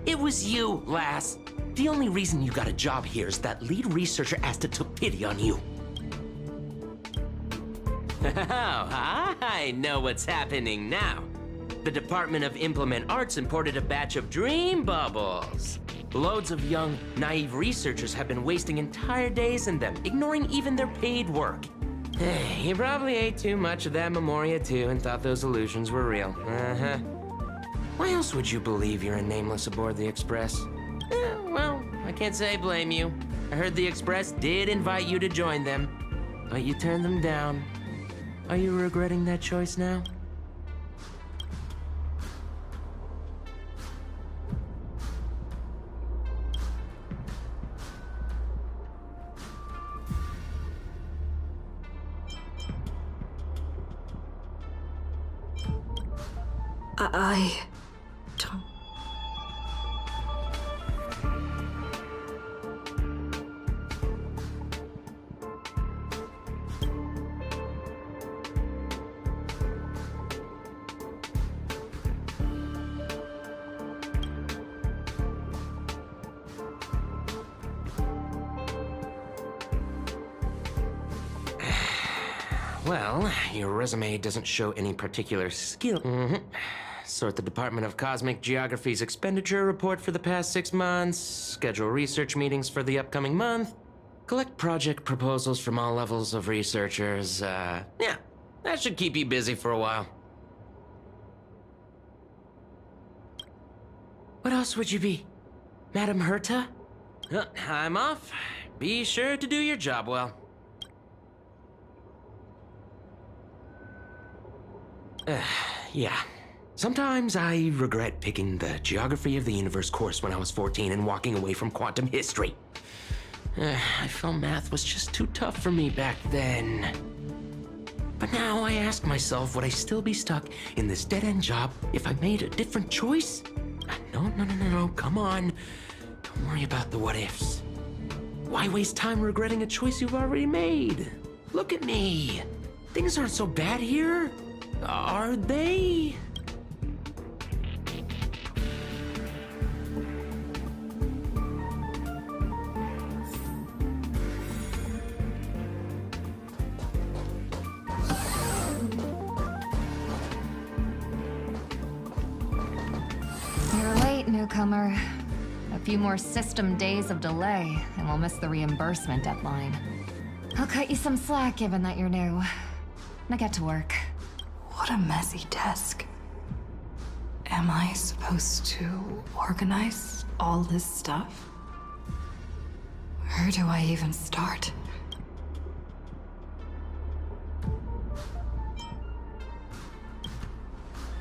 It was you, lass. The only reason you got a job here is that lead researcher Asta took pity on you. Oh, I know what's happening now. The Department of Implement Arts imported a batch of dream bubbles. Loads of young, naive researchers have been wasting entire days in them, ignoring even their paid work. You probably ate too much of that Memoria too and thought those illusions were real. Uh-huh. Why else would you believe you're a nameless aboard the Express? Well, I can't say I blame you. I heard the Express did invite you to join them, but you turned them down. Are you regretting that choice now? I don't... Well, your resume doesn't show any particular skill. Sort the Department of Cosmic Geography's expenditure report for the past 6 months, schedule research meetings for the upcoming month, collect project proposals from all levels of researchers. Yeah, that should keep you busy for a while. What else would you be? Madame Herta? I'm off. Be sure to do your job well. Yeah. Sometimes I regret picking the Geography of the Universe course when I was 14 and walking away from quantum history. I felt math was just too tough for me back then. But now I ask myself, would I still be stuck in this dead-end job if I made a different choice? No, come on. Don't worry about the what-ifs. Why waste time regretting a choice you've already made? Look at me. Things aren't so bad here, are they? You're late, newcomer. A few more system days of delay, and we'll miss the reimbursement deadline. I'll cut you some slack, given that you're new. Now get to work. What a messy desk. Am I supposed to organize all this stuff? Where do I even start?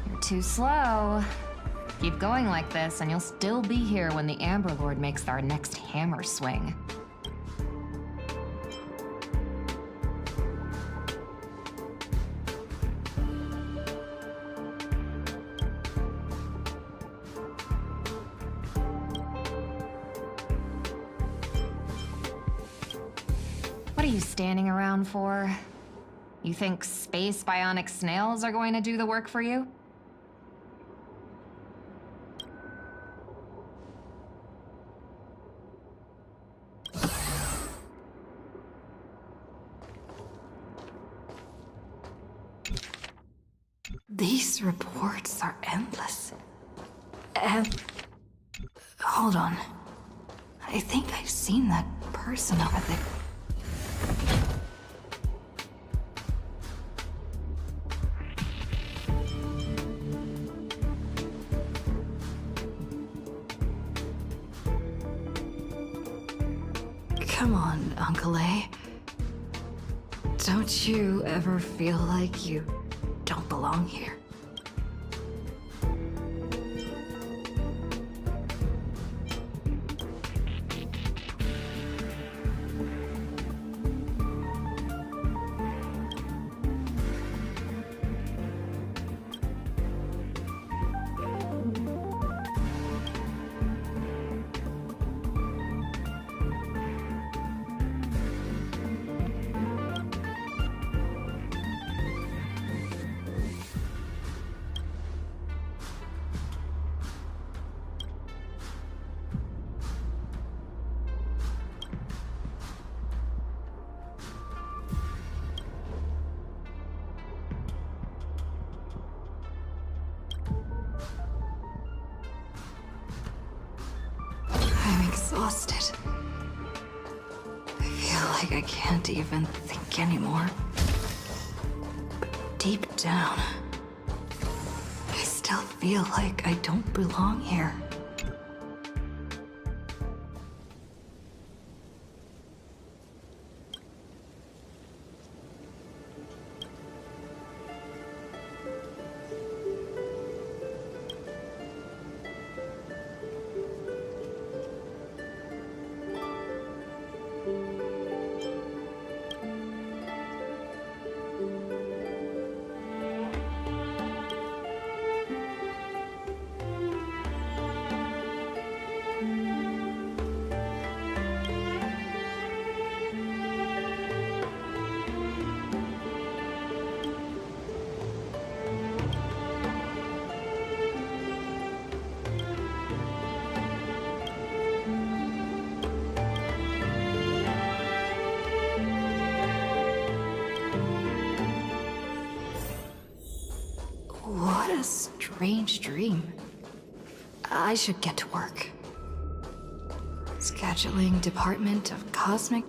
You're too slow. Keep going like this, and you'll still be here when the Amber Lord makes our next hammer swing. What are you standing around for? You think space bionic snails are going to do the work for you? These reports are endless. Hold on. I think I've seen that person over there. Come on, Uncle A. Don't you ever feel like you don't belong here? I'm exhausted. I feel like I can't even think anymore. But deep down, I still feel like I don't belong here. What a strange dream. I should get to work. Scheduling Department of Cosmic...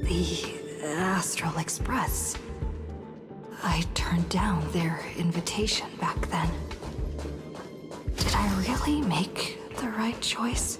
The Astral Express. I turned down their invitation back then. Did I really make the right choice?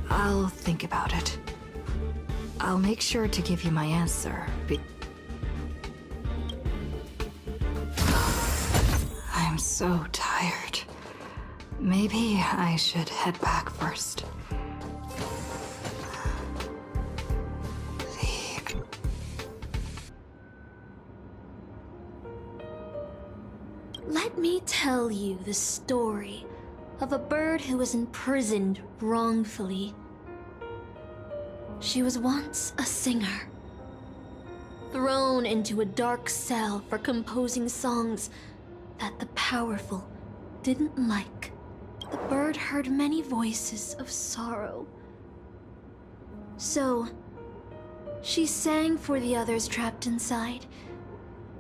I'll think about it. I'll make sure to give you my answer. I'm so tired. Maybe I should head back first. Let me tell you the story of a bird who was imprisoned wrongfully. She was once a singer, thrown into a dark cell for composing songs that the powerful didn't like. The bird heard many voices of sorrow. So, she sang for the others trapped inside,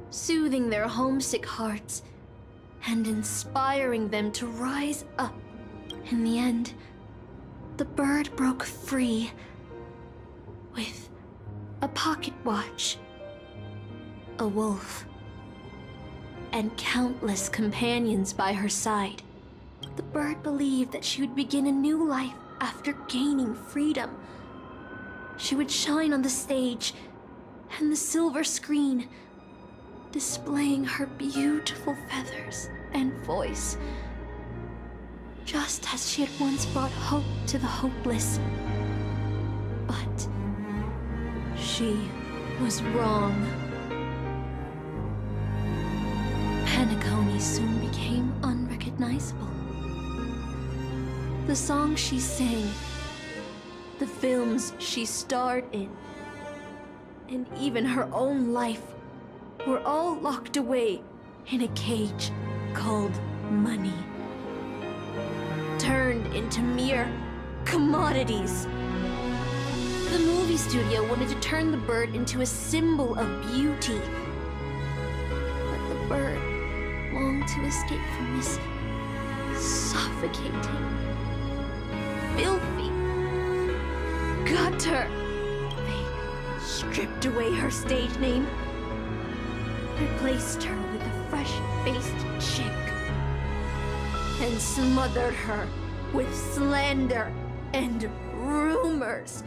soothing their homesick hearts and inspiring them to rise up. In the end, the bird broke free with a pocket watch, a wolf, and countless companions by her side. The bird believed that she would begin a new life after gaining freedom. She would shine on the stage and the silver screen, displaying her beautiful feathers and voice, just as she had once brought hope to the hopeless. But she was wrong. Penacony soon became unrecognizable. The songs she sang, the films she starred in, and even her own life were all locked away in a cage called money, turned into mere commodities. The movie studio wanted to turn the bird into a symbol of beauty, but the bird longed to escape from this suffocating, filthy gutter. They stripped away her stage name, replaced her with a fresh-faced chick, and smothered her with slander and rumors,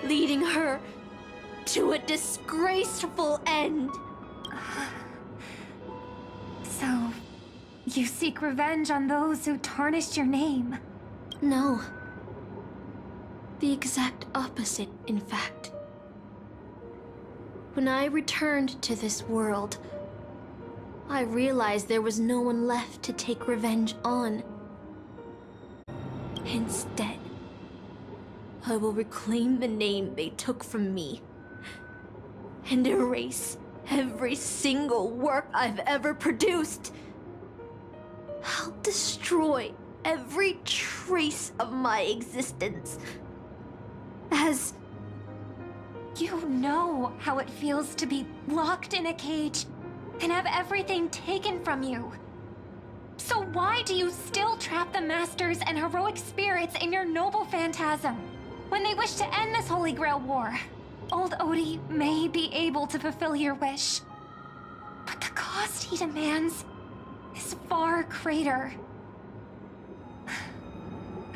leading her to a disgraceful end. So, you seek revenge on those who tarnished your name? No. The exact opposite, in fact. When I returned to this world, I realized there was no one left to take revenge on. Instead, I will reclaim the name they took from me and erase every single work I've ever produced. I'll destroy every trace of my existence. As you know how it feels to be locked in a cage and have everything taken from you. So why do you still trap the Masters and heroic spirits in your noble phantasm? When they wish to end this Holy Grail war, old Odie may be able to fulfill your wish. But the cost he demands is far greater.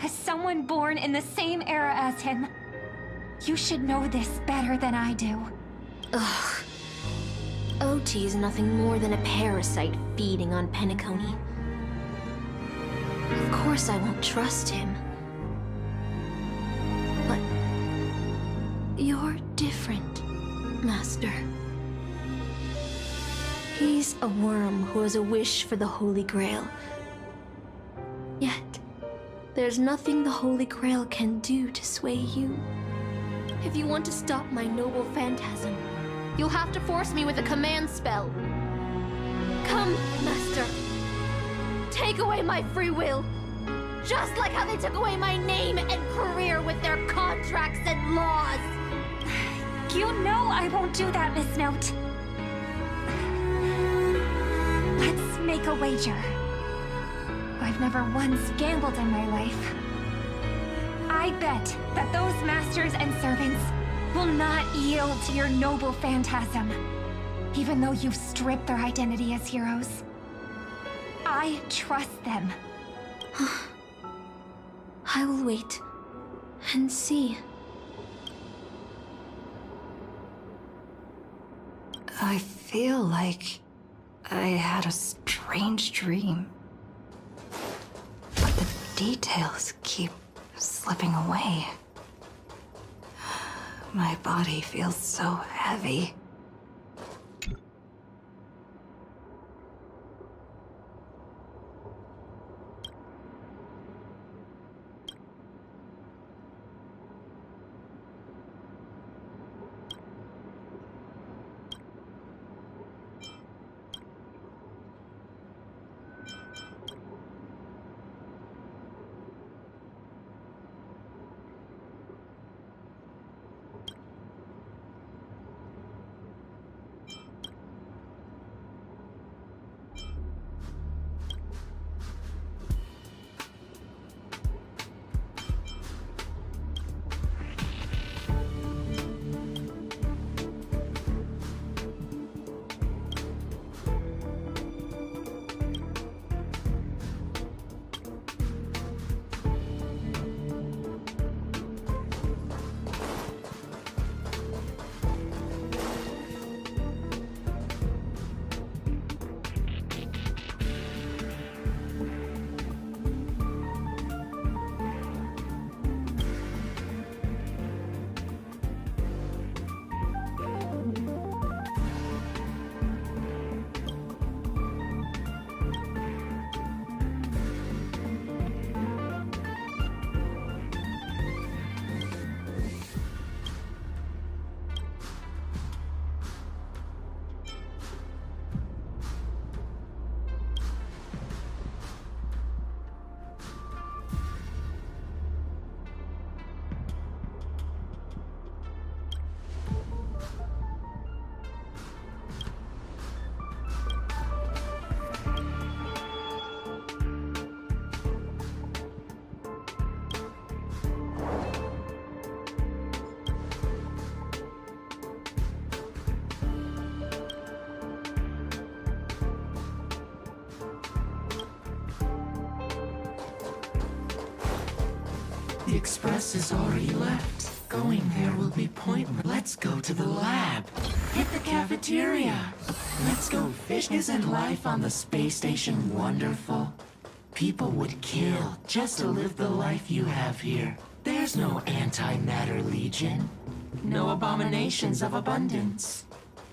As someone born in the same era as him, you should know this better than I do. Ugh. OT is nothing more than a parasite feeding on Penacony. Of course I won't trust him. But you're different, Master. He's a worm who has a wish for the Holy Grail. Yet, there's nothing the Holy Grail can do to sway you. If you want to stop my noble phantasm, you'll have to force me with a command spell. Come, Master. Take away my free will. Just like how they took away my name and career with their contracts and laws. You know I won't do that, Miss Note. Let's make a wager. I've never once gambled in my life. I bet that those masters and servants will not yield to your noble phantasm, even though you've stripped their identity as heroes. I trust them. I will wait and see. I feel like I had a strange dream. But the details keep slipping away. My body feels so heavy. The express is already left. Going there will be pointless. Let's go to the lab. Hit the cafeteria. Let's go fish. Isn't life on the space station wonderful? People would kill just to live the life you have here. There's no antimatter legion. No abominations of abundance.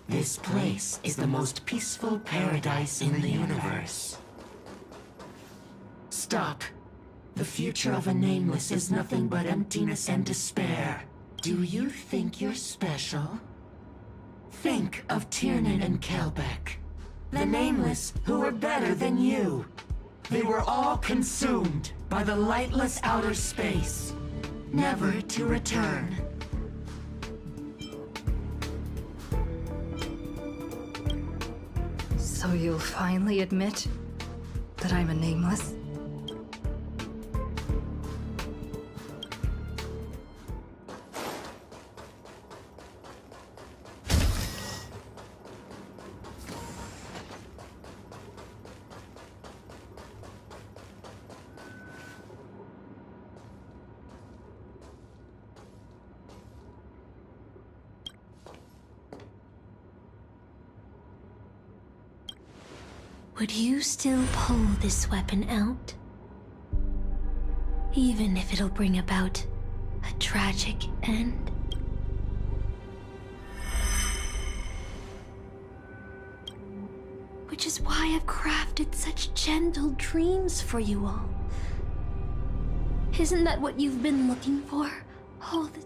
This place is the most peaceful paradise in the universe. Stop. The future of a nameless is nothing but emptiness and despair. Do you think you're special? Think of Tiernan and Kelbeck. The nameless who were better than you. They were all consumed by the lightless outer space, never to return. So you'll finally admit that I'm a nameless? Would you still pull this weapon out? Even if it'll bring about a tragic end? Which is why I've crafted such gentle dreams for you all. Isn't that what you've been looking for all the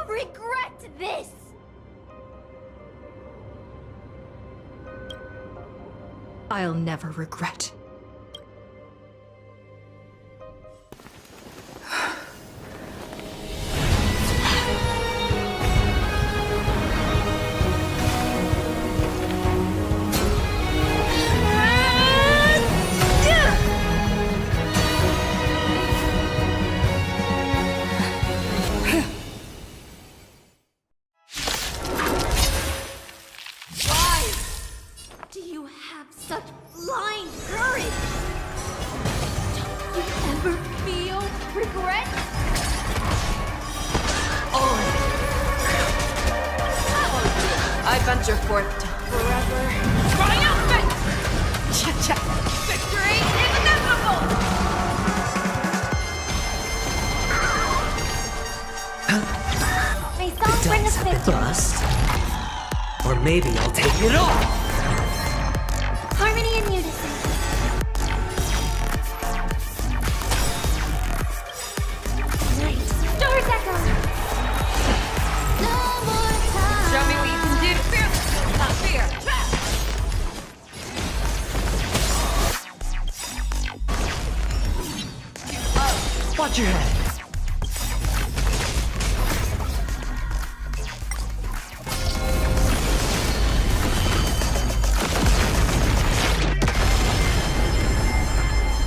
regret this! I'll never regret. Venture forth to forever triumphant! Cha-cha! Victory is inevitable! May song bring us victory. Bust. Or maybe I'll take it all! Harmony and unison. Night. Stars echo. No more time. Show me what you can do. Fearless, not fear. Watch your head.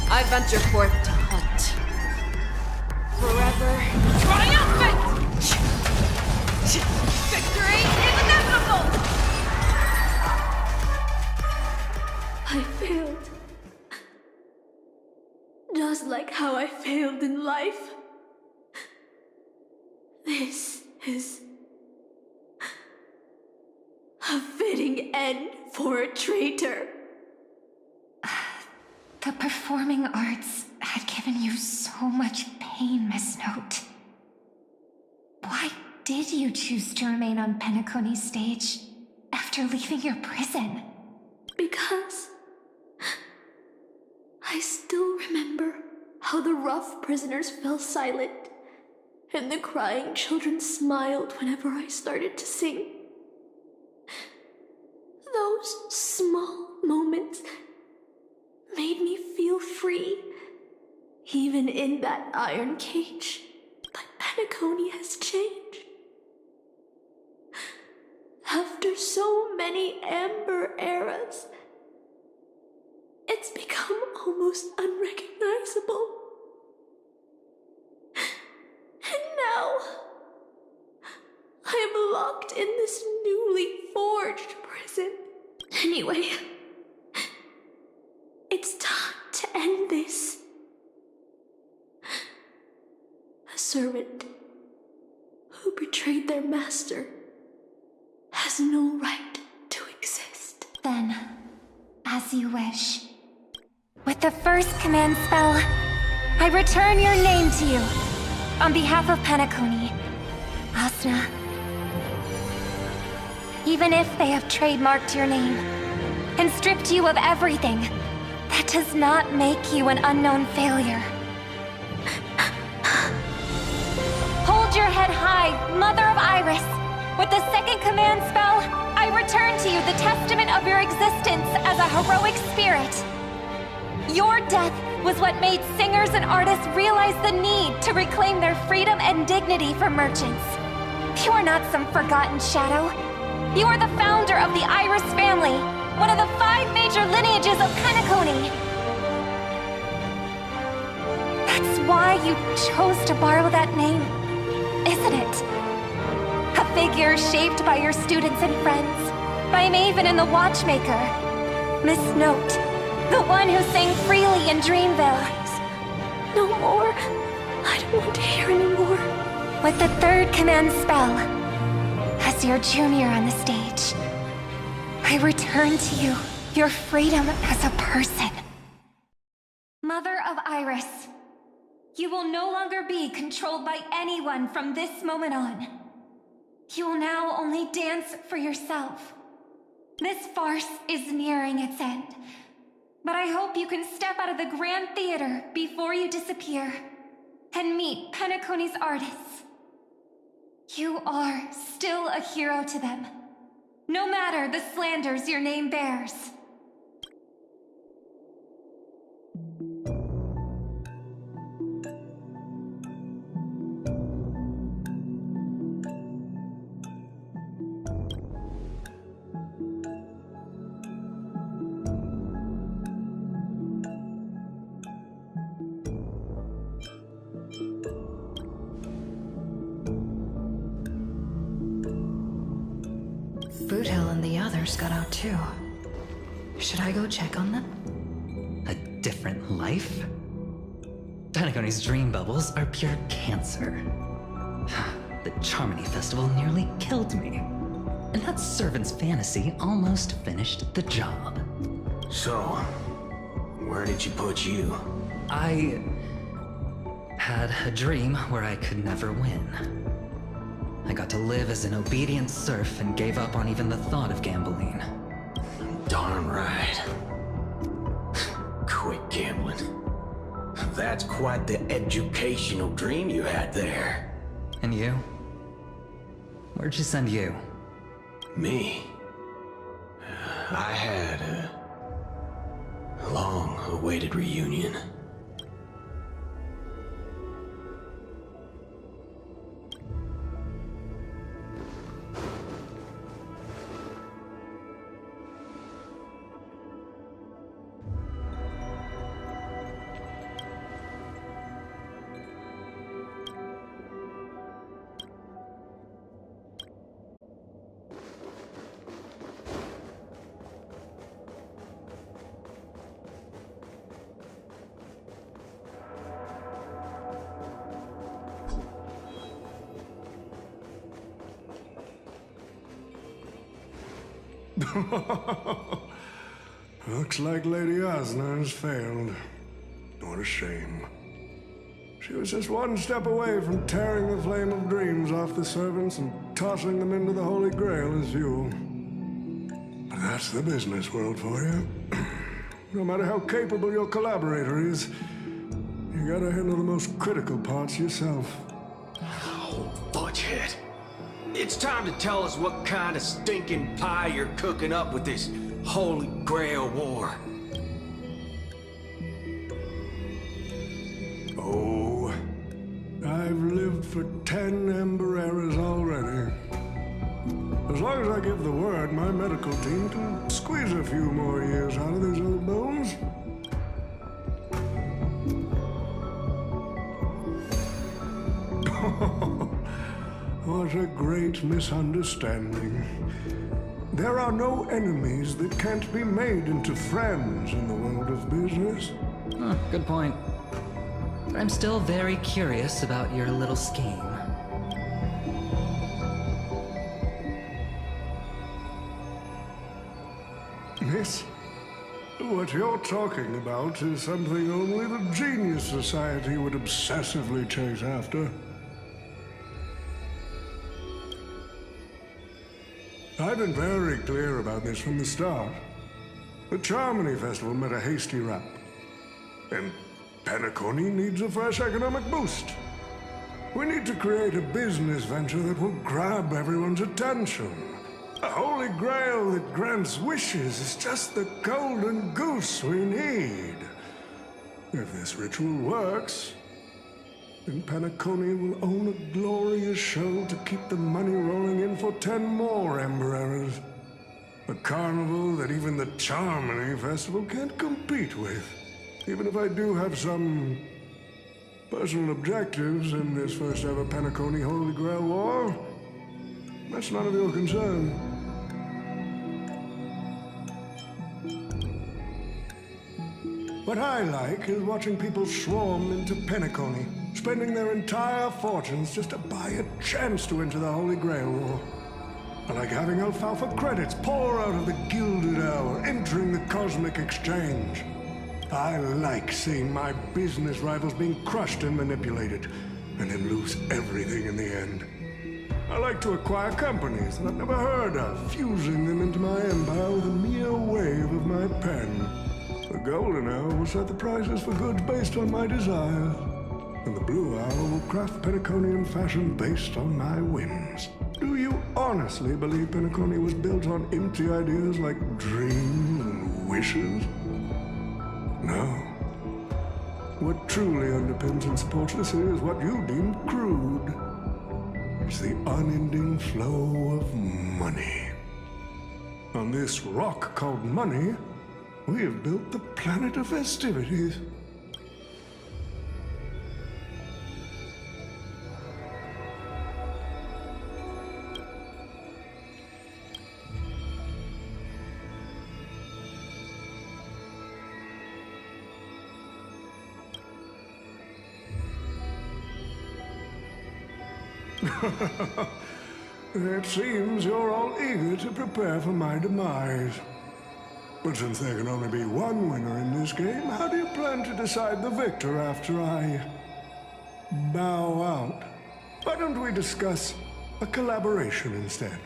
I venture forth to hunt. Forever triumphant! Victory is inevitable! I failed. Just like how I failed in life. This is a fitting end for a traitor. The performing arts had given you so much pain, Miss Note. Why did you choose to remain on Penacony's stage after leaving your prison? Because I still remember how the rough prisoners fell silent and the crying children smiled whenever I started to sing. Those small moments made me feel free. Even in that iron cage, but Penacony has changed. After so many Amber eras, it's become almost unrecognizable. And now, I am locked in this newly forged prison. Anyway, it's time to end this. A servant who betrayed their master has no right to exist. Then, as you wish. With the first command spell, I return your name to you. On behalf of Penacony, Asna. Even if they have trademarked your name and stripped you of everything, that does not make you an unknown failure. Hold your head high, Mother of Iris. With the second command spell, I return to you the testament of your existence as a heroic spirit. Your death was what made singers and artists realize the need to reclaim their freedom and dignity for merchants. You are not some forgotten shadow. You are the founder of the Iris family, one of the 5 major lineages of Penacony. That's why you chose to borrow that name, isn't it? A figure shaped by your students and friends, by Maven and the Watchmaker, Miss Note, the one who sang freely in Dreamville. No more. I don't want to hear anymore. With the third command spell, as your junior on the stage, I return to you your freedom as a person. Mother of Iris, you will no longer be controlled by anyone from this moment on. You will now only dance for yourself. This farce is nearing its end, but I hope you can step out of the Grand Theater before you disappear and meet Penacony's artists. You are still a hero to them, no matter the slanders your name bears. Boothill and the others got out too. Should I go check on them? A different life? Penacony's dream bubbles are pure cancer. The Charmony Festival nearly killed me. And that servant's fantasy almost finished the job. So, where did you put you? I had a dream where I could never win. I got to live as an obedient serf and gave up on even the thought of gambling. Darn right. Quit gambling. That's quite the educational dream you had there. And you? Where'd she send you? Me? I had a long-awaited reunion. Looks like Lady Asna has failed. What a shame. She was just one step away from tearing the flame of dreams off the servants and tossing them into the Holy Grail as fuel. But that's the business world for you. No matter how capable your collaborator is, you gotta handle the most critical parts yourself. Oh, Butchhead. It's time to tell us what kind of stinking pie you're cooking up with this Holy Grail War. good for 10 Ember Eras already. As long as I give the word, my medical team can squeeze a few more years out of these old bones. What a great misunderstanding. There are no enemies that can't be made into friends in the world of business. Good point. But I'm still very curious about your little scheme. Miss, what you're talking about is something only the Genius Society would obsessively chase after. I've been very clear about this from the start. The Charmony Festival met a hasty rap. And Penacony needs a fresh economic boost. We need to create a business venture that will grab everyone's attention. A holy grail that grants wishes is just the golden goose we need. If this ritual works, then Penacony will own a glorious show to keep the money rolling in for 10 more Ember Eras. A carnival that even the Charmony Festival can't compete with. Even if I do have some personal objectives in this first ever Penacony Holy Grail War, that's none of your concern. What I like is watching people swarm into Penacony, spending their entire fortunes just to buy a chance to enter the Holy Grail War. I like having alfalfa credits pour out of the Gilded Hour, entering the Cosmic Exchange. I like seeing my business rivals being crushed and manipulated, and then lose everything in the end. I like to acquire companies that I've never heard of, fusing them into my empire with a mere wave of my pen. The Golden Hour will set the prices for goods based on my desires, and the Blue Hour will craft Penaconian fashion based on my whims. Do you honestly believe Penacony was built on empty ideas like dreams and wishes? No. What truly underpins and supports this is what you deem crude. It's the unending flow of money. On this rock called money, we have built the planet of festivities. It seems you're all eager to prepare for my demise. But since there can only be one winner in this game, how do you plan to decide the victor after I bow out? Why don't we discuss a collaboration instead?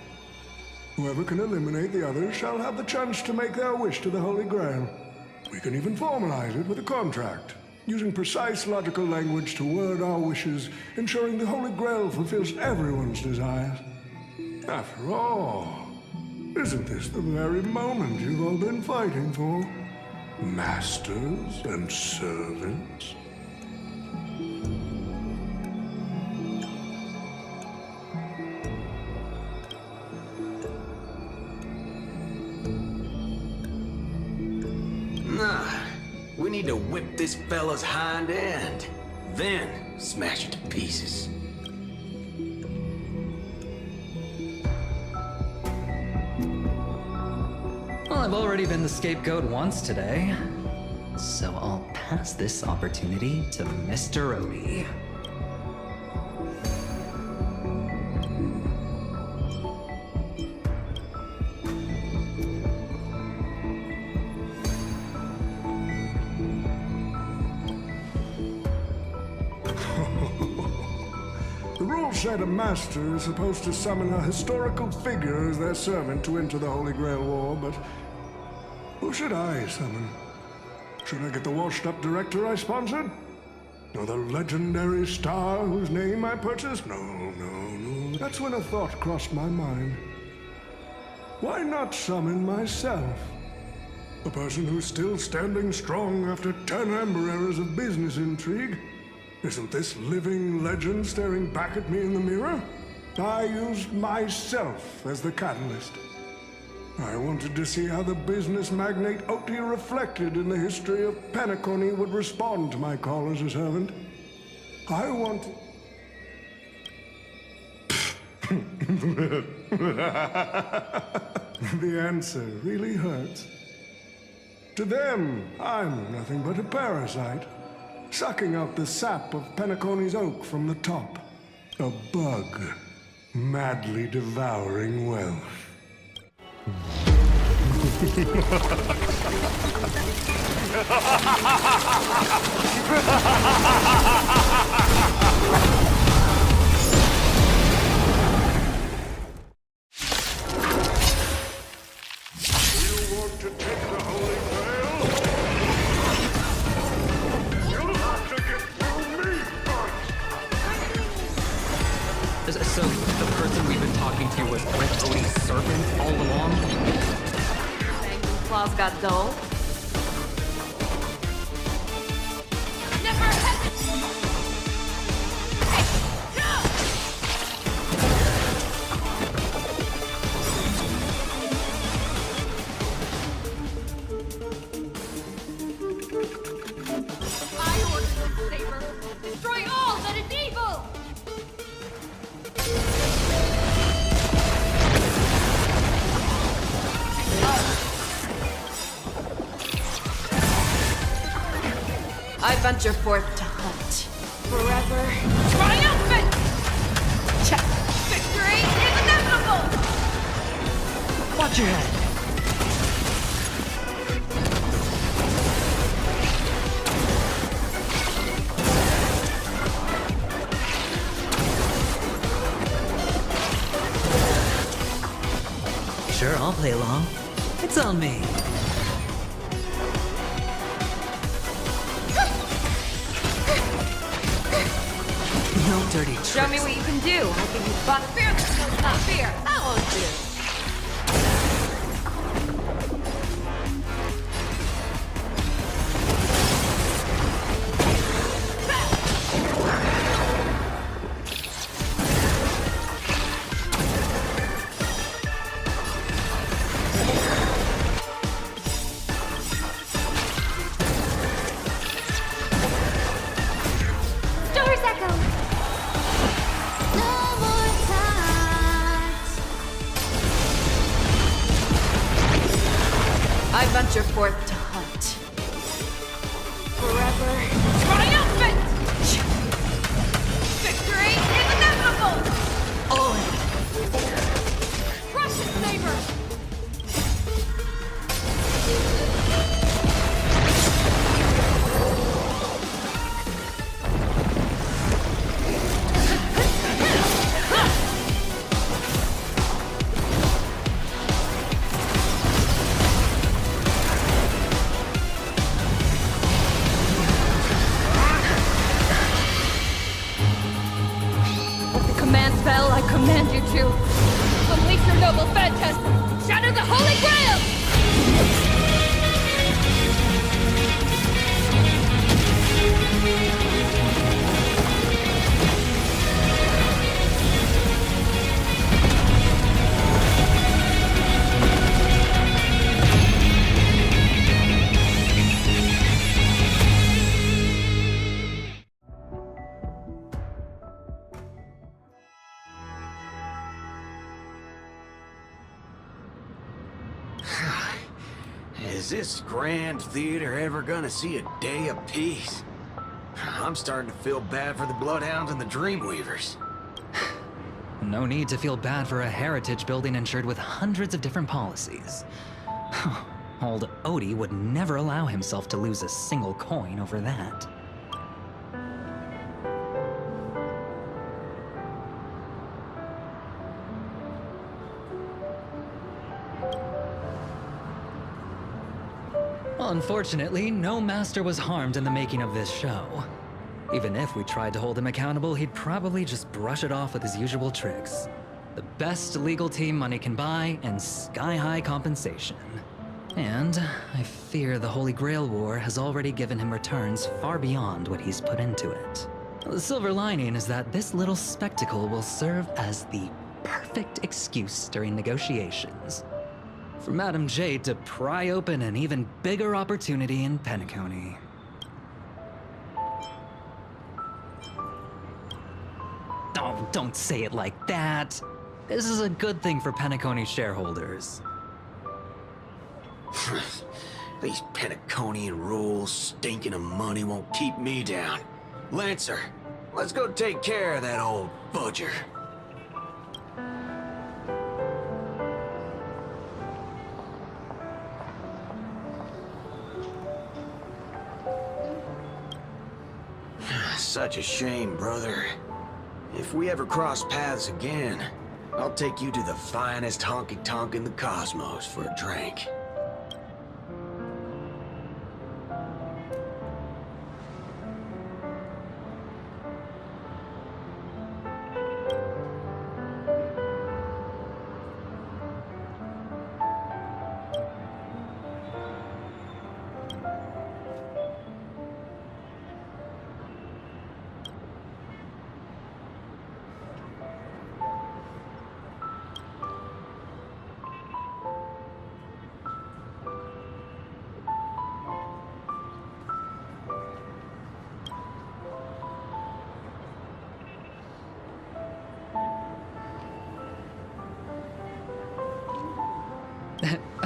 Whoever can eliminate the others shall have the chance to make their wish to the Holy Grail. We can even formalize it with a contract, using precise logical language to word our wishes, ensuring the Holy Grail fulfills everyone's desires. After all, isn't this the very moment you've all been fighting for? Masters and servants? Nah, we need to whip this fella's hind end, then smash it to pieces. Well, I've already been the scapegoat once today, so I'll pass this opportunity to Mr. Odie. The rules said a master is supposed to summon a historical figure as their servant to enter the Holy Grail War, but who should I summon? Should I get the washed-up director I sponsored? Or the legendary star whose name I purchased? No. That's when a thought crossed my mind. Why not summon myself? A person who's still standing strong after 10 Ember Eras of business intrigue, Isn't this living legend staring back at me in the mirror? I used myself as the catalyst. I wanted to see how the business magnate Oti reflected in the history of Penacony would respond to my call as a servant. I wanted... The answer really hurts. To them, I'm nothing but a parasite, sucking out the sap of Penacony's oak from the top. A bug, madly devouring wealth. To take the Holy Grail? You'll have to get through me first! So, the person we've been talking to was Rick Odie's servant all along? Banking claws got dull. Never hesitate! I order this saber. Destroy all that is evil! I venture forth to hunt. Forever triumphant! Check. Victory is inevitable! Watch your head. Sure, I'll play along. It's on me. No dirty tricks. Show me what you can do. I'll give you but fear that knows not fear. That won't do. Doors echo! No more times. I venture forth to hunt. Forever triumphant! Victory is inevitable! Oh, Crush it, saber! With the command spell, I command you to unleash your noble phantasm! Shatter the Holy Grail! Is this grand theater ever gonna see a day of peace? I'm starting to feel bad for the Bloodhounds and the Dreamweavers. No need to feel bad for a heritage building insured with hundreds of different policies. Old Odie would never allow himself to lose a single coin over that. Unfortunately, no master was harmed in the making of this show. Even if we tried to hold him accountable, he'd probably just brush it off with his usual tricks. The best legal team money can buy, and sky-high compensation. And I fear the Holy Grail War has already given him returns far beyond what he's put into it. The silver lining is that this little spectacle will serve as the perfect excuse during negotiations for Madame Jade to pry open an even bigger opportunity in Penacony. Oh, don't say it like that. This is a good thing for Penacony shareholders. These Penaconian rules, stinking of money, won't keep me down. Lancer, let's go take care of that old budger. Such a shame, brother. If we ever cross paths again, I'll take you to the finest honky-tonk in the cosmos for a drink.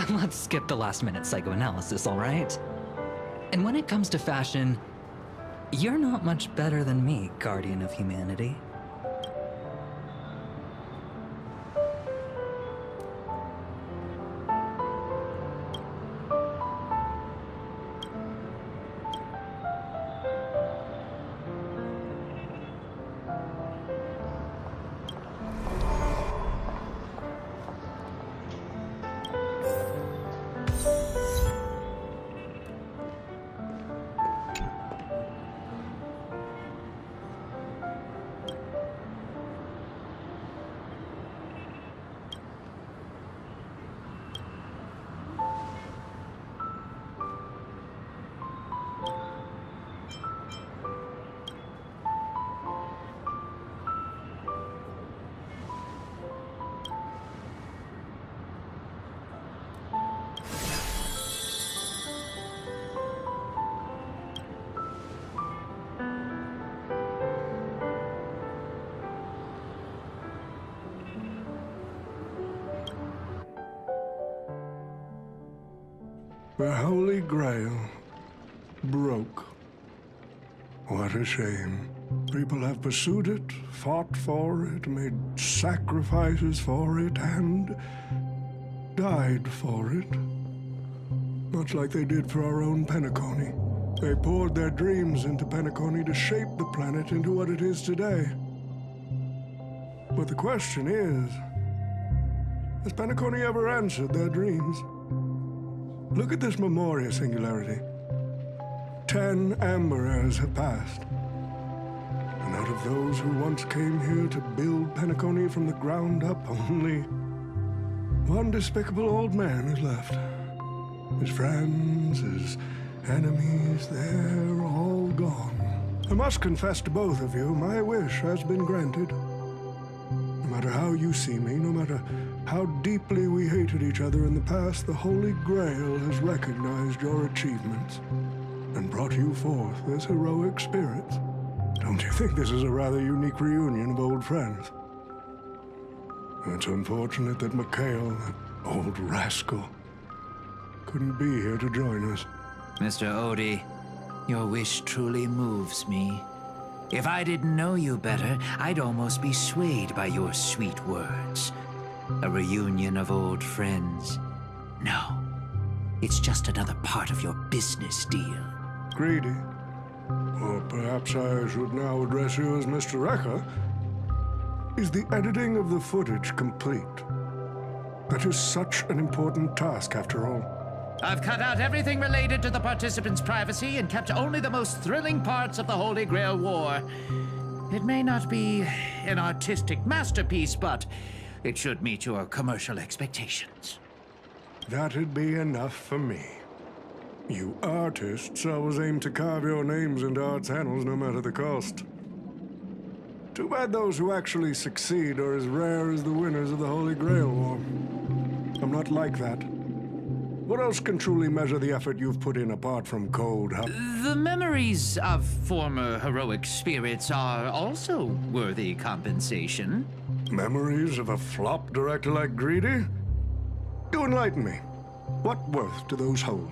Let's skip the last-minute psychoanalysis, all right? And when it comes to fashion, you're not much better than me, Guardian of Humanity. The Holy Grail broke. What a shame. People have pursued it, fought for it, made sacrifices for it, and died for it. Much like they did for our own Penacony. They poured their dreams into Penacony to shape the planet into what it is today. But the question is, has Penacony ever answered their dreams? Look at this Memoria singularity. 10 amber eras have passed. And out of those who once came here to build Penacony from the ground up, only one despicable old man is left. His friends, his enemies, they're all gone. I must confess to both of you, my wish has been granted. No matter how you see me, no matter how deeply we hated each other in the past, the Holy Grail has recognized your achievements and brought you forth as heroic spirits. Don't you think this is a rather unique reunion of old friends? It's unfortunate that Mikhail, that old rascal, couldn't be here to join us. Mr. Odie, your wish truly moves me. If I didn't know you better, I'd almost be swayed by your sweet words. A reunion of old friends. No, it's just another part of your business deal. Greedy? Or perhaps I should now address you as Mr. Rekka. Is the editing of the footage complete? That is such an important task, after all. I've cut out everything related to the participants' privacy and kept only the most thrilling parts of the Holy Grail War. It may not be an artistic masterpiece, but it should meet your commercial expectations. That'd be enough for me. You artists always aim to carve your names into art's annals no matter the cost. Too bad those who actually succeed are as rare as the winners of the Holy Grail War. I'm not like that. What else can truly measure the effort you've put in apart from cold, huh? The memories of former heroic spirits are also worthy compensation. Memories of a flop director like Greedy? Do enlighten me. What worth do those hold?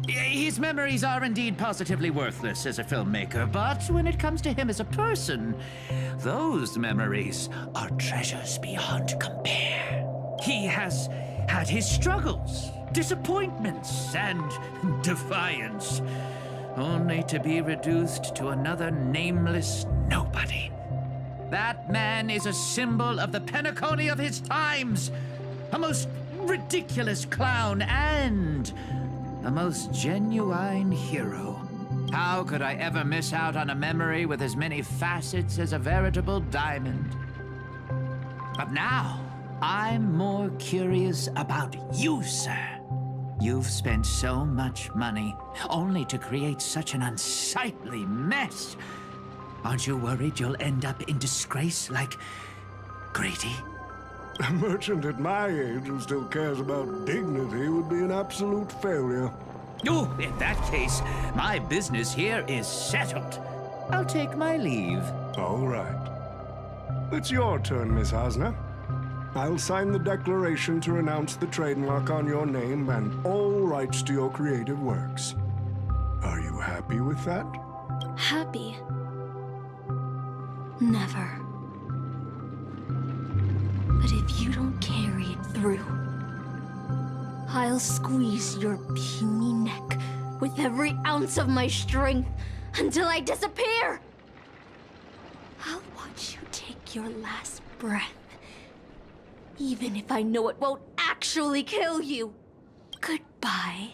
His memories are indeed positively worthless as a filmmaker, but when it comes to him as a person, those memories are treasures beyond compare. He has had his struggles, disappointments, and defiance, only to be reduced to another nameless nobody. That man is a symbol of the Penacony of his times, a most ridiculous clown and a most genuine hero. How could I ever miss out on a memory with as many facets as a veritable diamond? But now, I'm more curious about you, sir. You've spent so much money, only to create such an unsightly mess. Aren't you worried you'll end up in disgrace like Grady? A merchant at my age who still cares about dignity would be an absolute failure. Oh, in that case, my business here is settled. I'll take my leave. All right. It's your turn, Miss Osner. I'll sign the declaration to renounce the trademark on your name and all rights to your creative works. Are you happy with that? Happy? Never. But if you don't carry it through, I'll squeeze your puny neck with every ounce of my strength until I disappear! I'll watch you take your last breath, even if I know it won't actually kill you. Goodbye,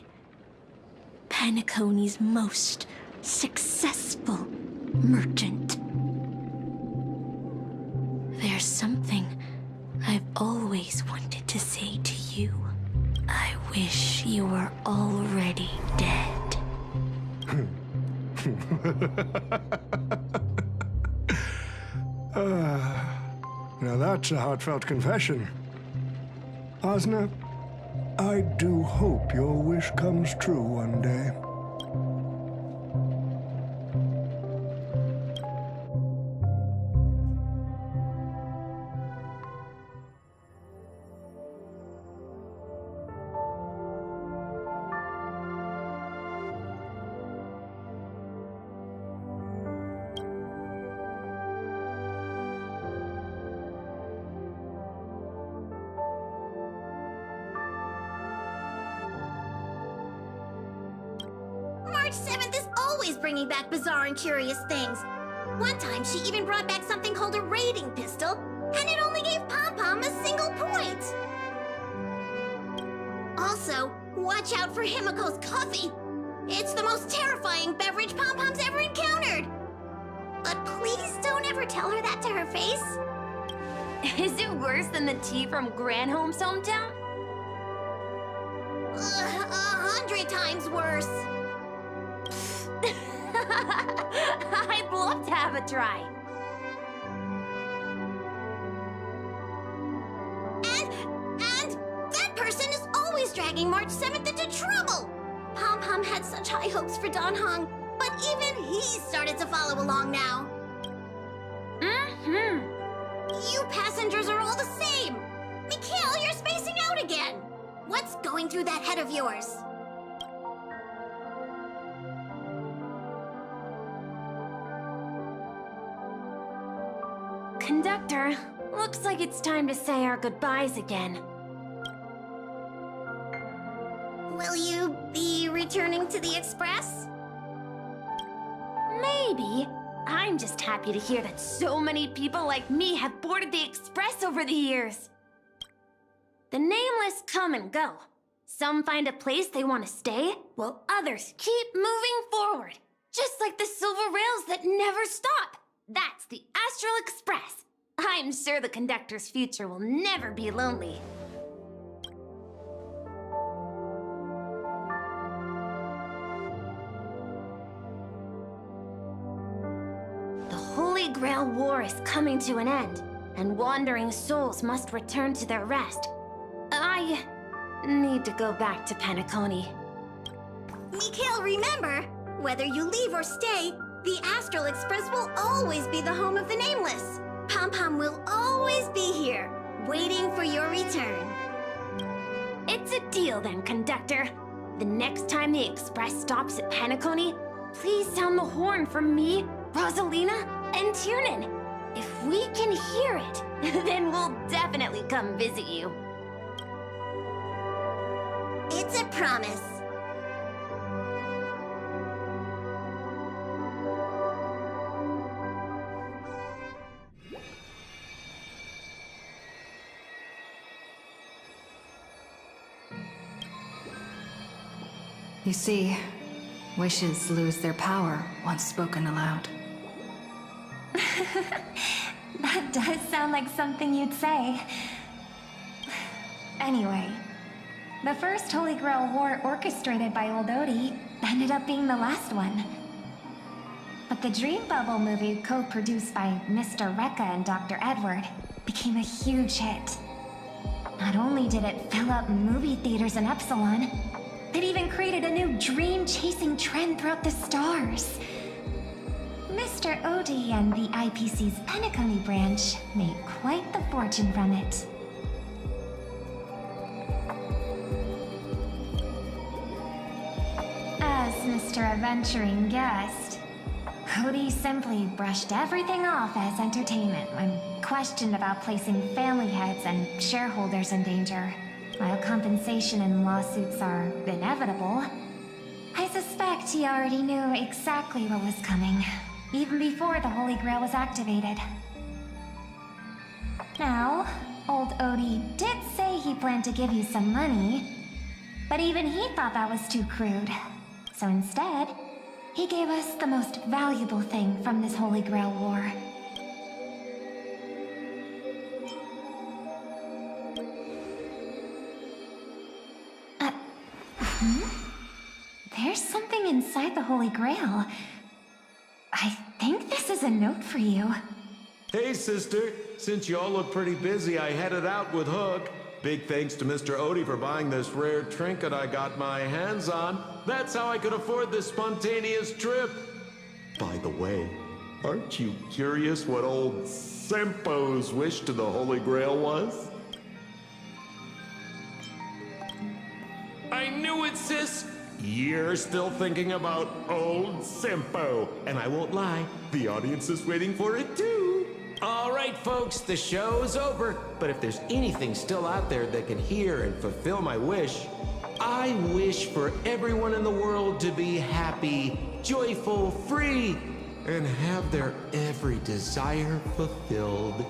Penacony's most successful merchant. There's something I've always wanted to say to you. I wish you were already dead. Now that's a heartfelt confession. Osner, I do hope your wish comes true one day. March 7th is always bringing back bizarre and curious things. One time, she even brought back something called a raiding pistol, and it only gave Pom-Pom a single point. Also, watch out for Himiko's coffee. It's the most terrifying beverage Pom-Pom's ever encountered. But please don't ever tell her that to her face. Is it worse than the tea from Granholm's hometown? 100 times worse. I'd love to have a try. And that person is always dragging March 7th into trouble. Pom-Pom had such high hopes for Don Hong, but even he started to follow along now. You passengers are all the same. Mikhail, you're spacing out again. What's going through that head of yours? Conductor, looks like it's time to say our goodbyes again. Will you be returning to the Express? Maybe. I'm just happy to hear that so many people like me have boarded the Express over the years. The nameless come and go. Some find a place they want to stay, while others keep moving forward. Just like the silver rails that never stop. That's the Astral Express. I'm sure the conductor's future will never be lonely. The Holy Grail Grail War is coming to an end, and wandering souls must return to their rest. I need to go back to Penacony. Mikhail, remember, whether you leave or stay, the Astral Express will always be the home of the Nameless. Pom-Pom will always be here, waiting for your return. It's a deal then, conductor. The next time the Express stops at Penacony, please sound the horn for me, Rosalina, and Tiernan. If we can hear it, then we'll definitely come visit you. It's a promise. You see, wishes lose their power once spoken aloud. That does sound like something you'd say. Anyway, the first Holy Grail War orchestrated by Old Odie ended up being the last one. But the Dream Bubble movie, co-produced by Mr. Rekka and Dr. Edward, became a huge hit. Not only did it fill up movie theaters in Epsilon, it even created a new dream-chasing trend throughout the stars. Mr. Odie and the IPC's Penacony branch made quite the fortune from it. As Mr. Adventuring guessed, Odie simply brushed everything off as entertainment when questioned about placing family heads and shareholders in danger. While compensation and lawsuits are inevitable, I suspect he already knew exactly what was coming, even before the Holy Grail was activated. Now, old Odie did say he planned to give you some money, but even he thought that was too crude. So instead, he gave us the most valuable thing from this Holy Grail War. There's something inside the Holy Grail. I think this is a note for you. Hey, sister. Since y'all look pretty busy, I headed out with Hook. Big thanks to Mr. Odie for buying this rare trinket I got my hands on. That's how I could afford this spontaneous trip. By the way, aren't you curious what old Sempo's wish to the Holy Grail was? I knew it, sis! You're still thinking about old Sempo. And I won't lie, the audience is waiting for it too. All right, folks, the show's over. But if there's anything still out there that can hear and fulfill my wish, I wish for everyone in the world to be happy, joyful, free, and have their every desire fulfilled.